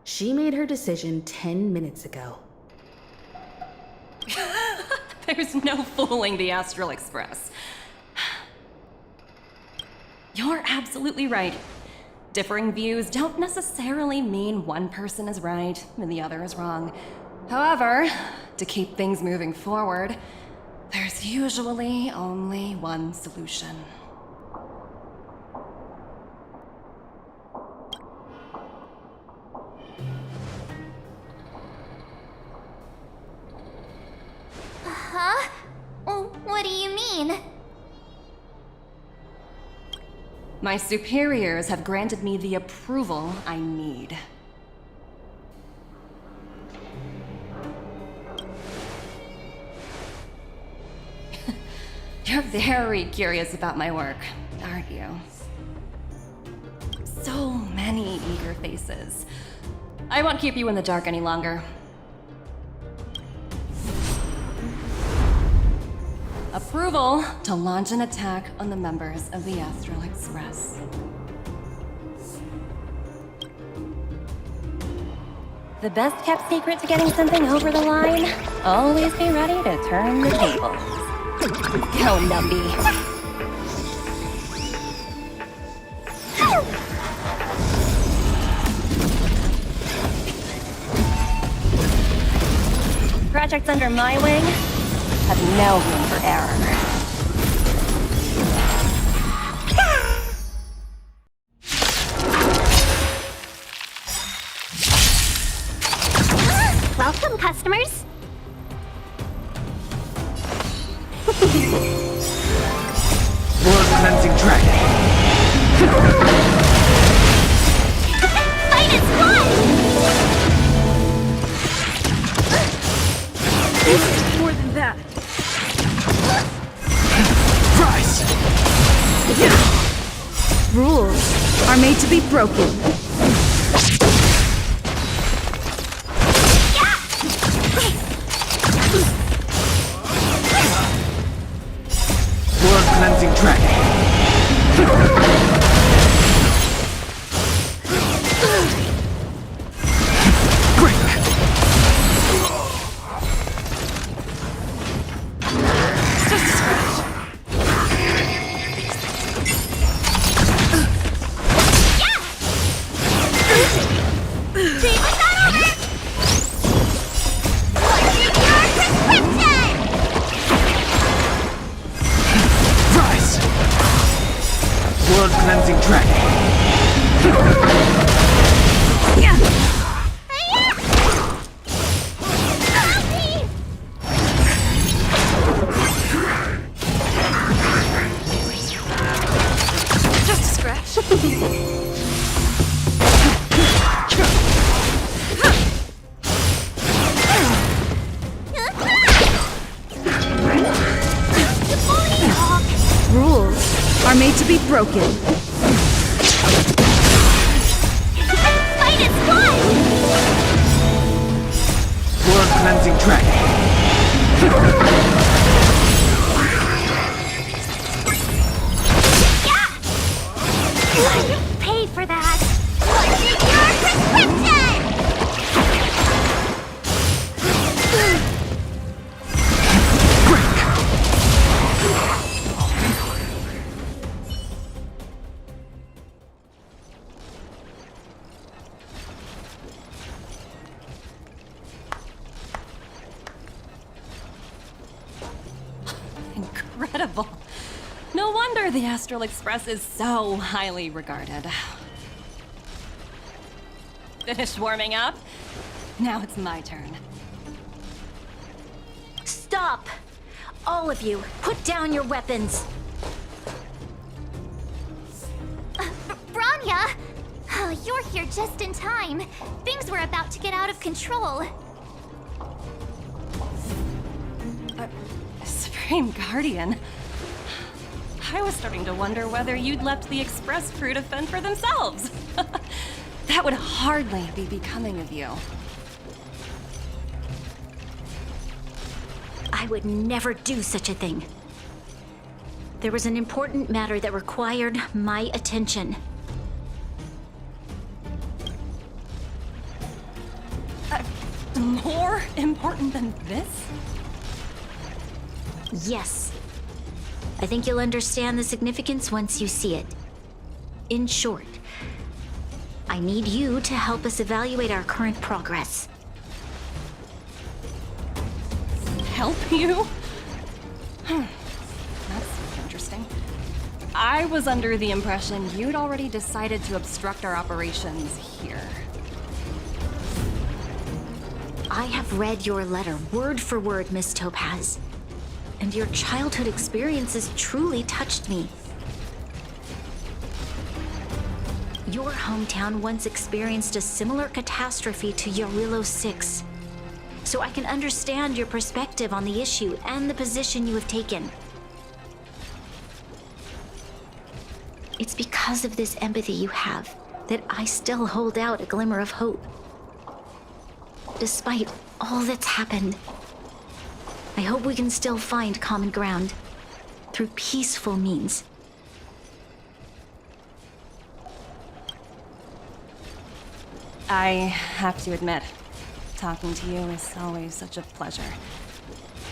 She made her decision 10 minutes ago. There's no fooling the Astral Express. You're absolutely right. Differing views don't necessarily mean one person is right and the other is wrong. However, to keep things moving forward, there's usually only one solution. Huh? What do you mean? My superiors have granted me the approval I need. You're very curious about my work, aren't you? So many eager faces. I won't keep you in the dark any longer. Approval to launch an attack on the members of the Astral Express. The best kept secret to getting something over the line? Always be ready to turn the tables. Go, Numby. Projects under my wing have no room for error. Welcome, customers. Blood cleansing dragon. Fight is one! More than that. Rise! Rules are made to be broken. Blood cleansing dragon. Blood cleansing dragon. Just a scratch. Rules are made to be broken. Fight is one! Blood cleansing dragon. Pay for that! What's your prescription? Incredible. No wonder the Astral Express is so highly regarded. Finished warming up? Now it's my turn. Stop! All of you, put down your weapons. Branya! Oh, you're here just in time. Things were about to get out of control. Supreme Guardian? I was starting to wonder whether you'd left the Express crew to fend for themselves. That would hardly be becoming of you. I would never do such a thing. There was an important matter that required my attention. More important than this? Yes. I think you'll understand the significance once you see it. In short, I need you to help us evaluate our current progress. Help you? That's interesting. I was under the impression you'd already decided to obstruct our operations here. I have read your letter word for word, Miss Topaz. And your childhood experiences truly touched me. Your hometown once experienced a similar catastrophe to Yarillo 6. So I can understand your perspective on the issue and the position you have taken. It's because of this empathy you have that I still hold out a glimmer of hope. Despite all that's happened, I hope we can still find common ground through peaceful means. I have to admit, talking to you is always such a pleasure.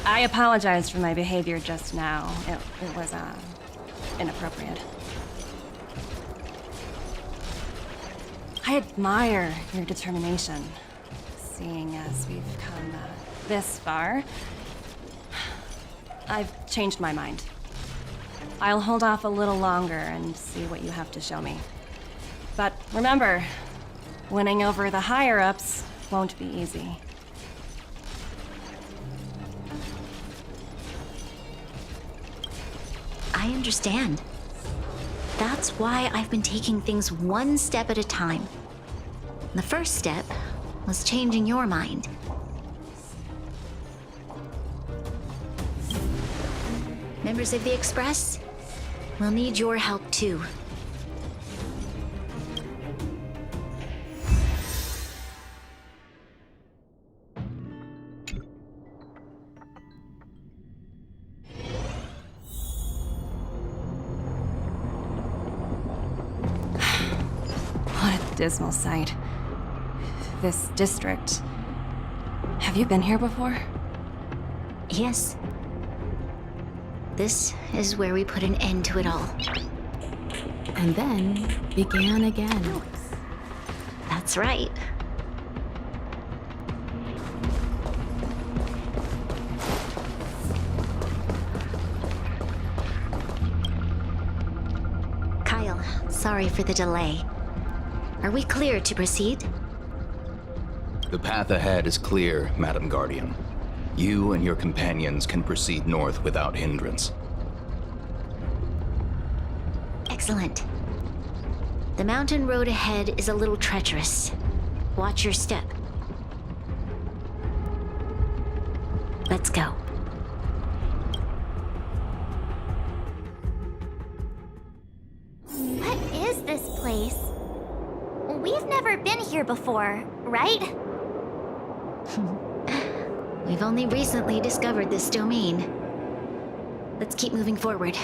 I apologize for my behavior just now. It was, inappropriate. I admire your determination, seeing as we've come this far. I've changed my mind. I'll hold off a little longer and see what you have to show me. But remember, winning over the higher-ups won't be easy. I understand. That's why I've been taking things one step at a time. The first step was changing your mind. Members of the Express, we'll need your help too. What a dismal sight. This district. Have you been here before? Yes. This is where we put an end to it all. And then began again. That's right. Kyle, sorry for the delay. Are we clear to proceed? The path ahead is clear, Madam Guardian. You and your companions can proceed north without hindrance. Excellent. The mountain road ahead is a little treacherous. Watch your step. Let's go. What is this place? We've never been here before, right? We've only recently discovered this domain. Let's keep moving forward.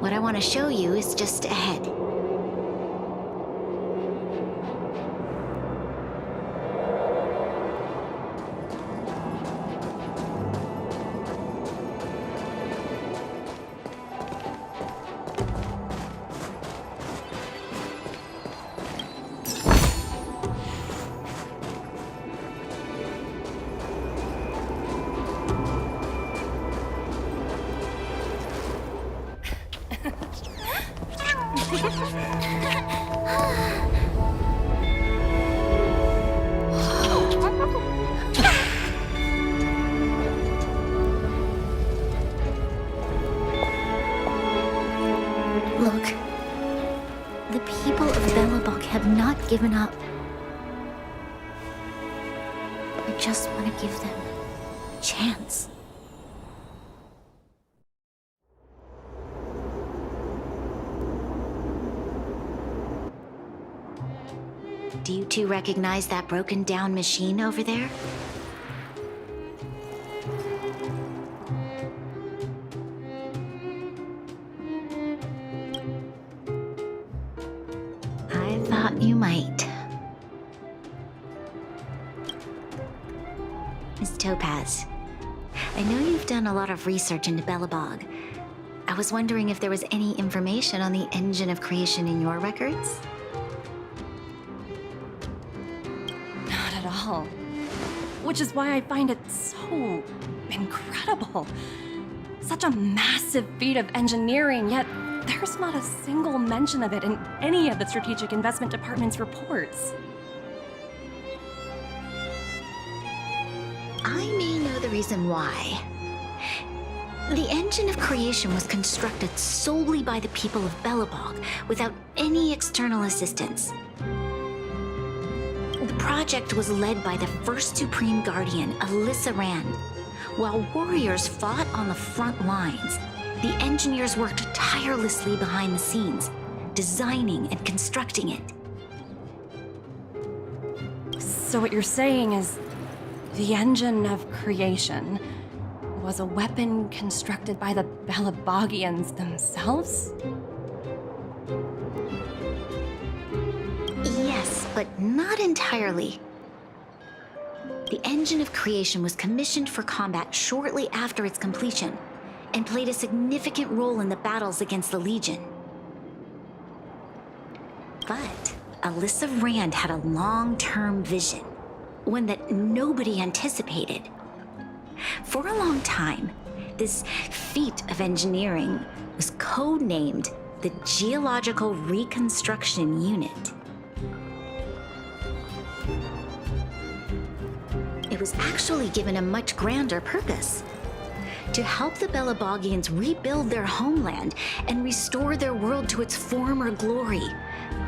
What I want to show you is just ahead. Look. The people of Belobog have not given up. I just want to give them a chance. Do you two recognize that broken down machine over there? I thought you might. Topaz. I know you've done a lot of research into Belobog. I was wondering if there was any information on the engine of creation in your records? Not at all. Which is why I find it so incredible. Such a massive feat of engineering, yet there's not a single mention of it in any of the Strategic Investment Department's reports. I may know the reason why. The engine of creation was constructed solely by the people of Belobog, without any external assistance. The project was led by the first Supreme Guardian, Alyssa Rand. While warriors fought on the front lines, the engineers worked tirelessly behind the scenes, designing and constructing it. So what you're saying is, the engine of creation was a weapon constructed by the Belobogians themselves? Yes, but not entirely. The engine of creation was commissioned for combat shortly after its completion, and played a significant role in the battles against the Legion. But Alyssa Rand had a long-term vision, one that nobody anticipated. For a long time, this feat of engineering was codenamed the Geological Reconstruction Unit. It was actually given a much grander purpose: to help the Belobogians rebuild their homeland and restore their world to its former glory,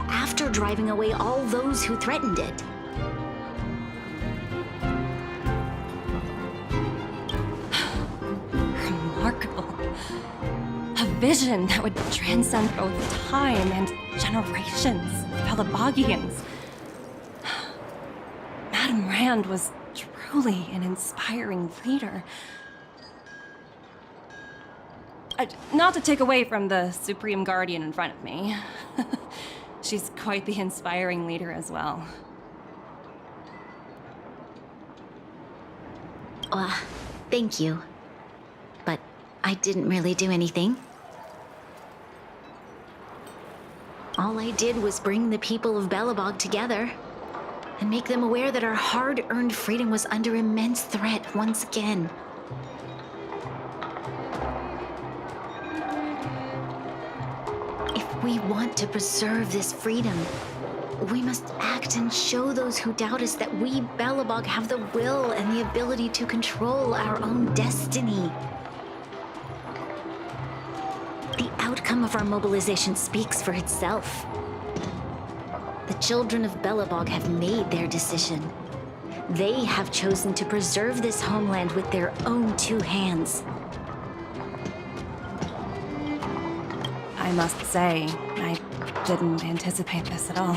after driving away all those who threatened it. Remarkable. A vision that would transcend both time and generations of Belobogians. Madame Rand was truly an inspiring leader. Not to take away from the Supreme Guardian in front of me. She's quite the inspiring leader as well. Thank you. But I didn't really do anything. All I did was bring the people of Belobog together and make them aware that our hard-earned freedom was under immense threat once again. If we want to preserve this freedom, we must act and show those who doubt us that we, Belobog, have the will and the ability to control our own destiny. The outcome of our mobilization speaks for itself. The children of Belobog have made their decision. They have chosen to preserve this homeland with their own two hands. I must say, I didn't anticipate this at all.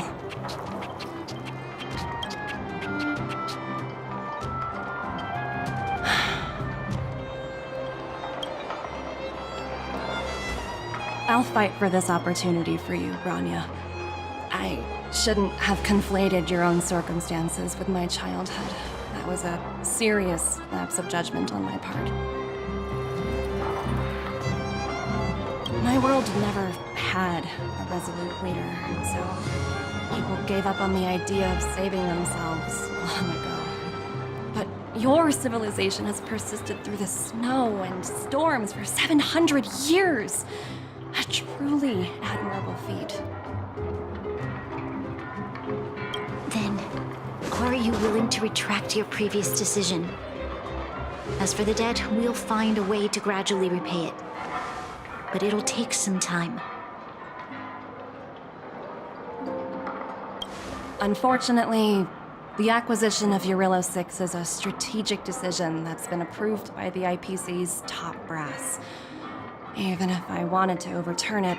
I'll fight for this opportunity for you, Branya. I shouldn't have conflated your own circumstances with my childhood. That was a serious lapse of judgment on my part. My world never had a resolute leader, so people gave up on the idea of saving themselves long ago. But your civilization has persisted through the snow and storms for 700 years. A truly admirable feat. Then, are you willing to retract your previous decision? As for the debt, we'll find a way to gradually repay it. But it'll take some time. Unfortunately, the acquisition of Urillo 6 is a strategic decision that's been approved by the IPC's top brass. Even if I wanted to overturn it,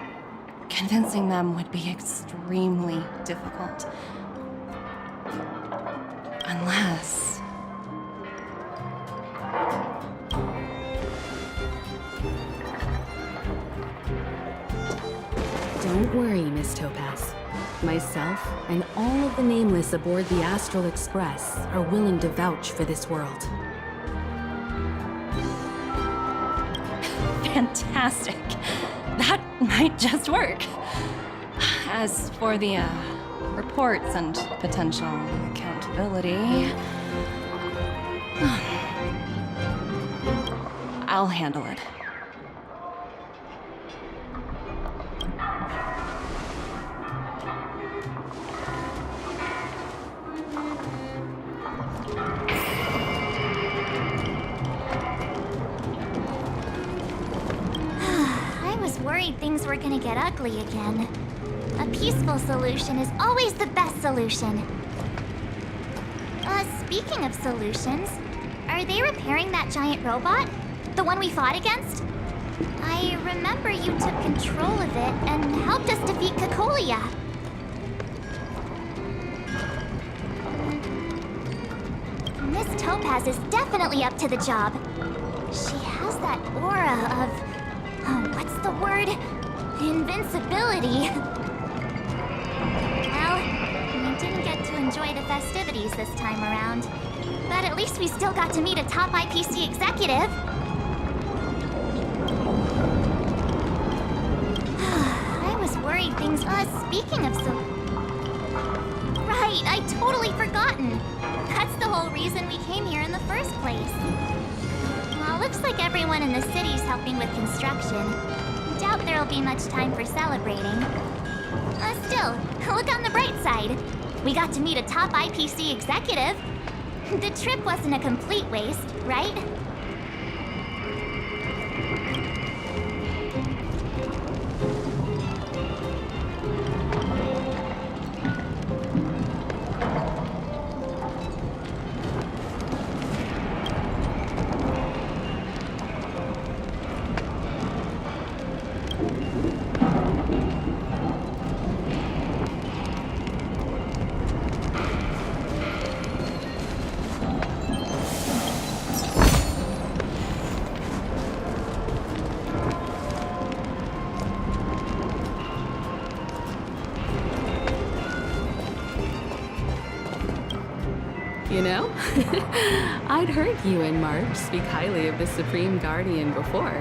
convincing them would be extremely difficult. Unless... Don't worry, Miss Topaz. Myself and all of the Nameless aboard the Astral Express are willing to vouch for this world. Fantastic. That might just work. As for the, reports and potential accountability, I'll handle it. I was worried things were gonna get ugly again. A peaceful solution is always the best solution. Speaking of solutions, are they repairing that giant robot? The one we fought against? I remember you took control of it and helped us defeat Cocolia. Miss Topaz is definitely up to the job. She has that aura of... oh, what's the word? Invincibility. Well, we didn't get to enjoy the festivities this time around. But at least we still got to meet a top IPC executive. I was worried things... speaking of Right, I totally forgotten. That's the whole reason we came here in the first place. Well, looks like everyone in the city's helping with construction. Doubt there'll be much time for celebrating. Still, look on the bright side. We got to meet a top IPC executive. The trip wasn't a complete waste, right? You know, I'd heard you and March speak highly of the Supreme Guardian before,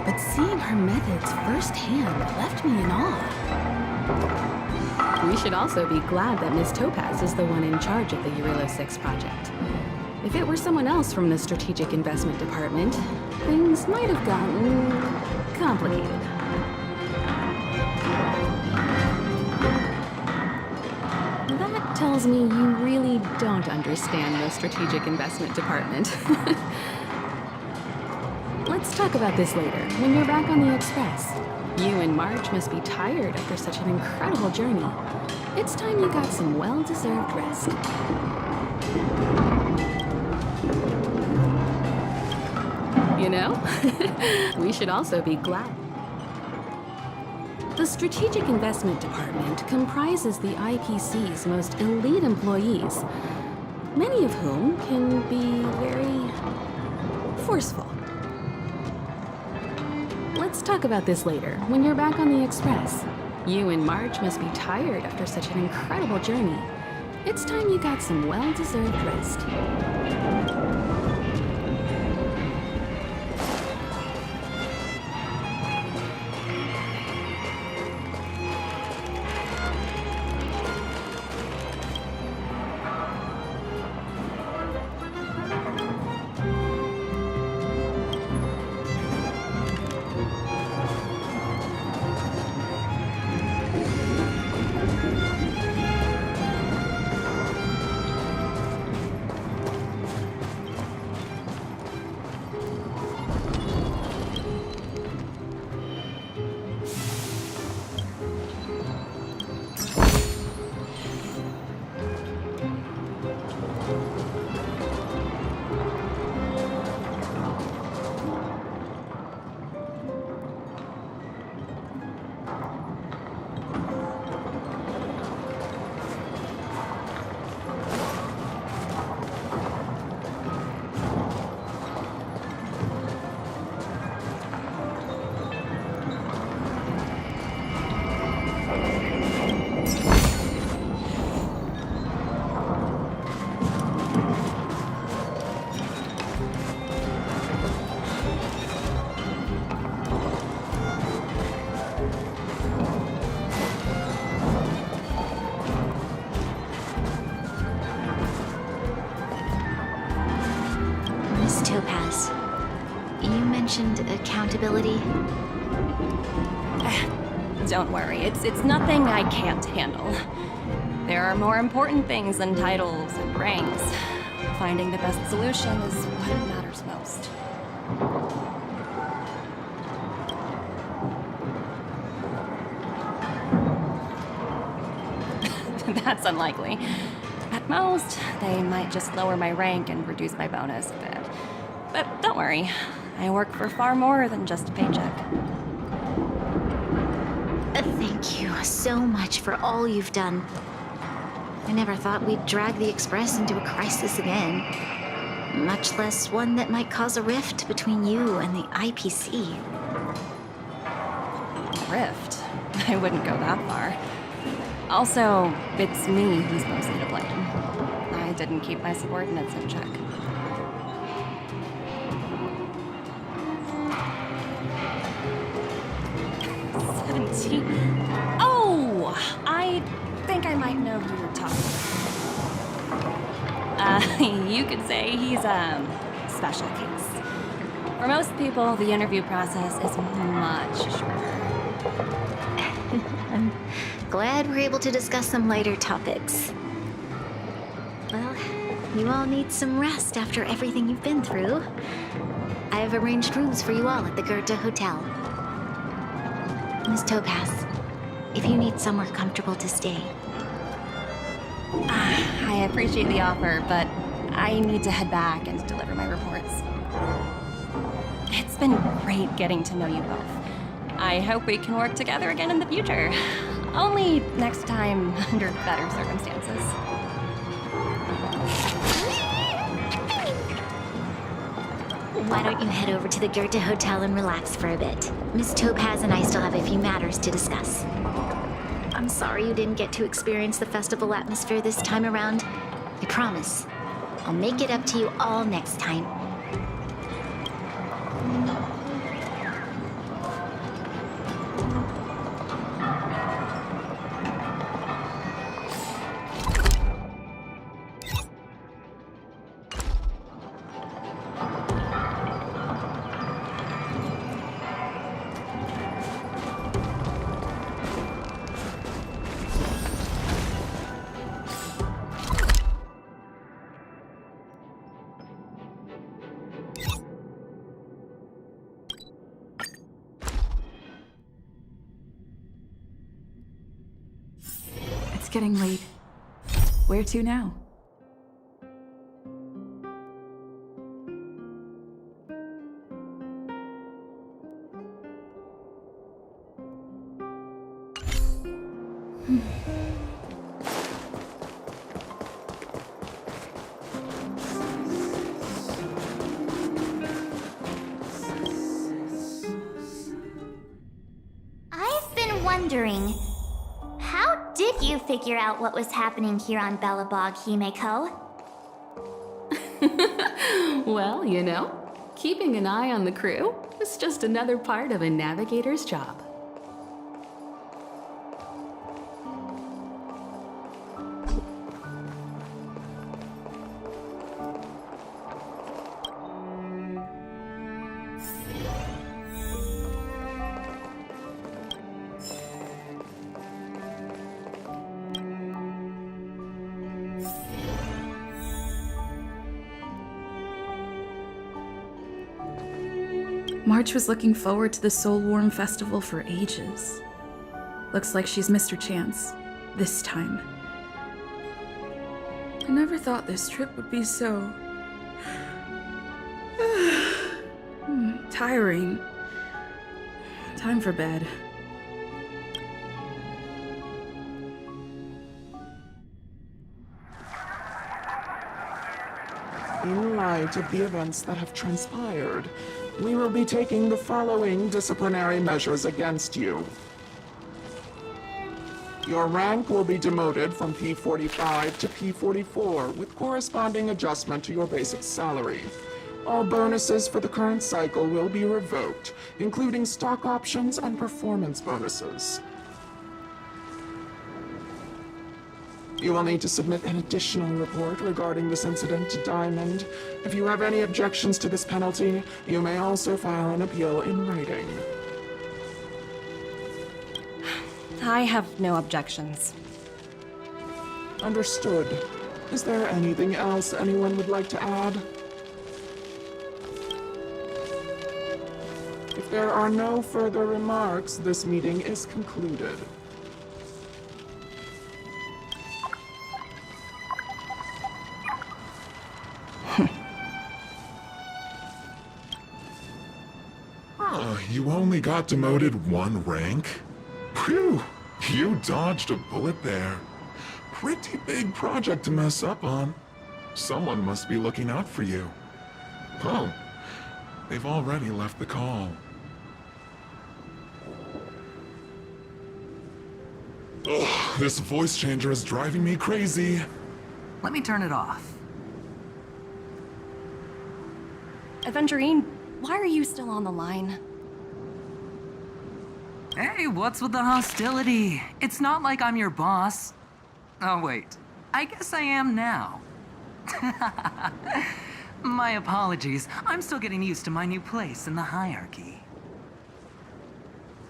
but seeing her methods firsthand left me in awe. We should also be glad that Miss Topaz is the one in charge of the Eurilo 6 project. If it were someone else from the Strategic Investment Department, things might have gotten complicated. That tells me you really don't understand the Strategic Investment Department. Let's talk about this later, when you're back on the Express. You and March must be tired after such an incredible journey. It's time you got some well-deserved rest. You know, we should also be glad. The Strategic Investment Department comprises the IPC's most elite employees, many of whom can be very forceful. Let's talk about this later, when you're back on the Express. You and March must be tired after such an incredible journey. It's time you got some well-deserved rest. accountability? Don't worry, it's nothing I can't handle. There are more important things than titles and ranks. Finding the best solution is what matters most. That's unlikely. At most, they might just lower my rank and reduce my bonus a bit. But don't worry, I work for far more than just a paycheck. Thank you so much for all you've done. I never thought we'd drag the Express into a crisis again. Much less one that might cause a rift between you and the IPC. Rift? I wouldn't go that far. Also, it's me who's mostly to blame. I didn't keep my subordinates in check. Oh! I think I might know who you're talking about. You could say he's a special case. For most people, the interview process is much shorter. I'm glad we're able to discuss some lighter topics. Well, you all need some rest after everything you've been through. I have arranged rooms for you all at the Goethe Hotel. Miss Topaz, if you need somewhere comfortable to stay. I appreciate the offer, but I need to head back and deliver my reports. It's been great getting to know you both. I hope we can work together again in the future. Only next time under better circumstances. Why don't you head over to the Goethe Hotel and relax for a bit? Miss Topaz and I still have a few matters to discuss. I'm sorry you didn't get to experience the festival atmosphere this time around. I promise, I'll make it up to you all next time. It's getting late. Where to now? I've been wondering, how did you figure out what was happening here on Belobog, Himeko? Well, you know, keeping an eye on the crew is just another part of a navigator's job. March was looking forward to the Soulwarm Festival for ages. Looks like she's missed her chance. This time. I never thought this trip would be so... tiring. Time for bed. In light of the events that have transpired, we will be taking the following disciplinary measures against you. Your rank will be demoted from P45 to P44 with corresponding adjustment to your basic salary. All bonuses for the current cycle will be revoked, including stock options and performance bonuses. You will need to submit an additional report regarding this incident to Diamond. If you have any objections to this penalty, you may also file an appeal in writing. I have no objections. Understood. Is there anything else anyone would like to add? If there are no further remarks, this meeting is concluded. You only got demoted 1 rank? Phew! You dodged a bullet there. Pretty big project to mess up on. Someone must be looking out for you. Oh, they've already left the call. Ugh, this voice changer is driving me crazy. Let me turn it off. Aventurine, why are you still on the line? Hey, what's with the hostility? It's not like I'm your boss. Oh, wait. I guess I am now. My apologies. I'm still getting used to my new place in the hierarchy.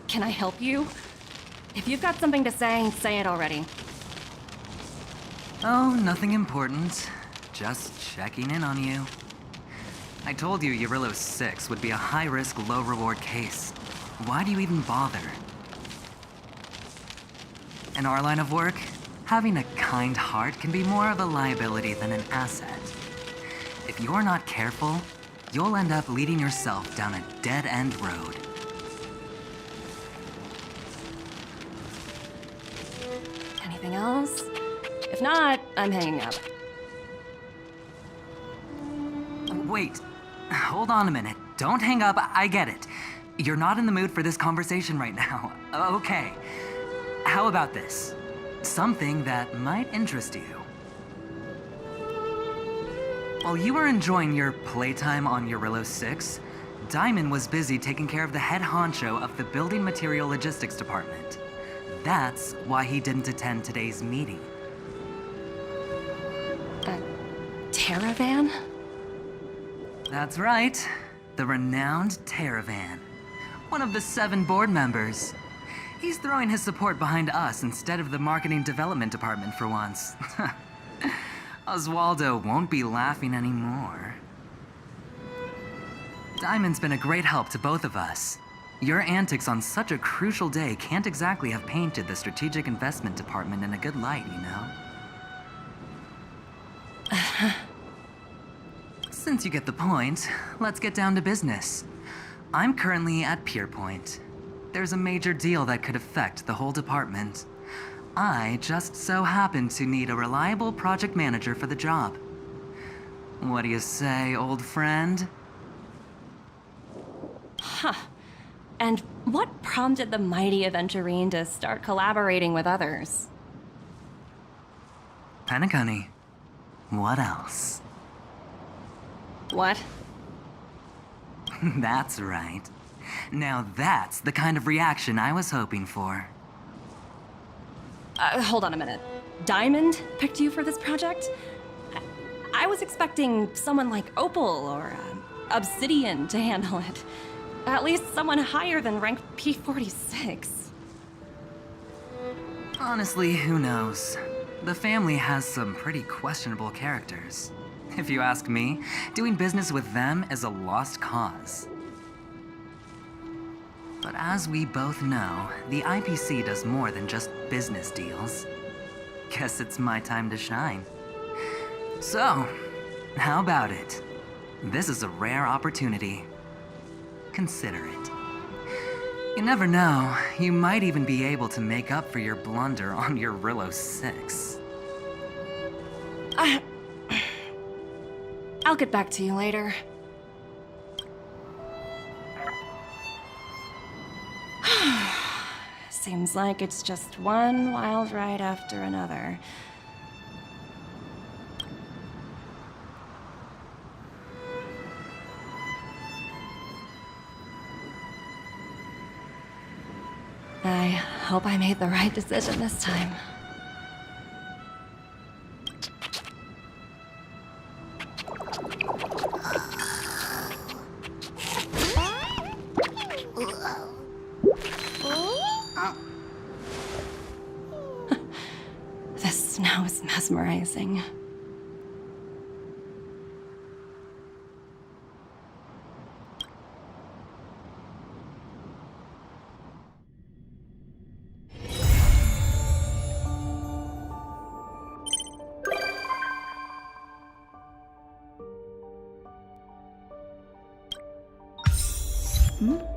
Can I help you? If you've got something to say it already. Oh, nothing important. Just checking in on you. I told you Eurillo 6 would be a high-risk, low-reward case. Why do you even bother? In our line of work, having a kind heart can be more of a liability than an asset. If you're not careful, you'll end up leading yourself down a dead-end road. Anything else? If not, I'm hanging up. Wait, hold on a minute. Don't hang up, I get it. You're not in the mood for this conversation right now. Okay. How about this? Something that might interest you. While you were enjoying your playtime on Eurillo 6, Diamond was busy taking care of the head honcho of the Building Material Logistics Department. That's why he didn't attend today's meeting. Terravan? That's right. The renowned Terravan. One of the 7 board members. He's throwing his support behind us instead of the marketing development department for once. Oswaldo won't be laughing anymore. Diamond's been a great help to both of us. Your antics on such a crucial day can't exactly have painted the strategic investment department in a good light, you know? Since you get the point, let's get down to business. I'm currently at Pierpoint. There's a major deal that could affect the whole department. I just so happen to need a reliable project manager for the job. What do you say, old friend? Huh. And what prompted the mighty Aventurine to start collaborating with others? Penacony. What else? What? That's right. Now that's the kind of reaction I was hoping for. Hold on a minute. Diamond picked you for this project? I was expecting someone like Opal or Obsidian to handle it. At least someone higher than rank P46. Honestly, who knows? The family has some pretty questionable characters. If you ask me, doing business with them is a lost cause. But as we both know, the IPC does more than just business deals. Guess it's my time to shine. So, how about it? This is a rare opportunity. Consider it. You never know, you might even be able to make up for your blunder on your Eurillo 6. I'll get back to you later. Seems like it's just one wild ride after another. I hope I made the right decision this time. This snow is mesmerizing. Hmm?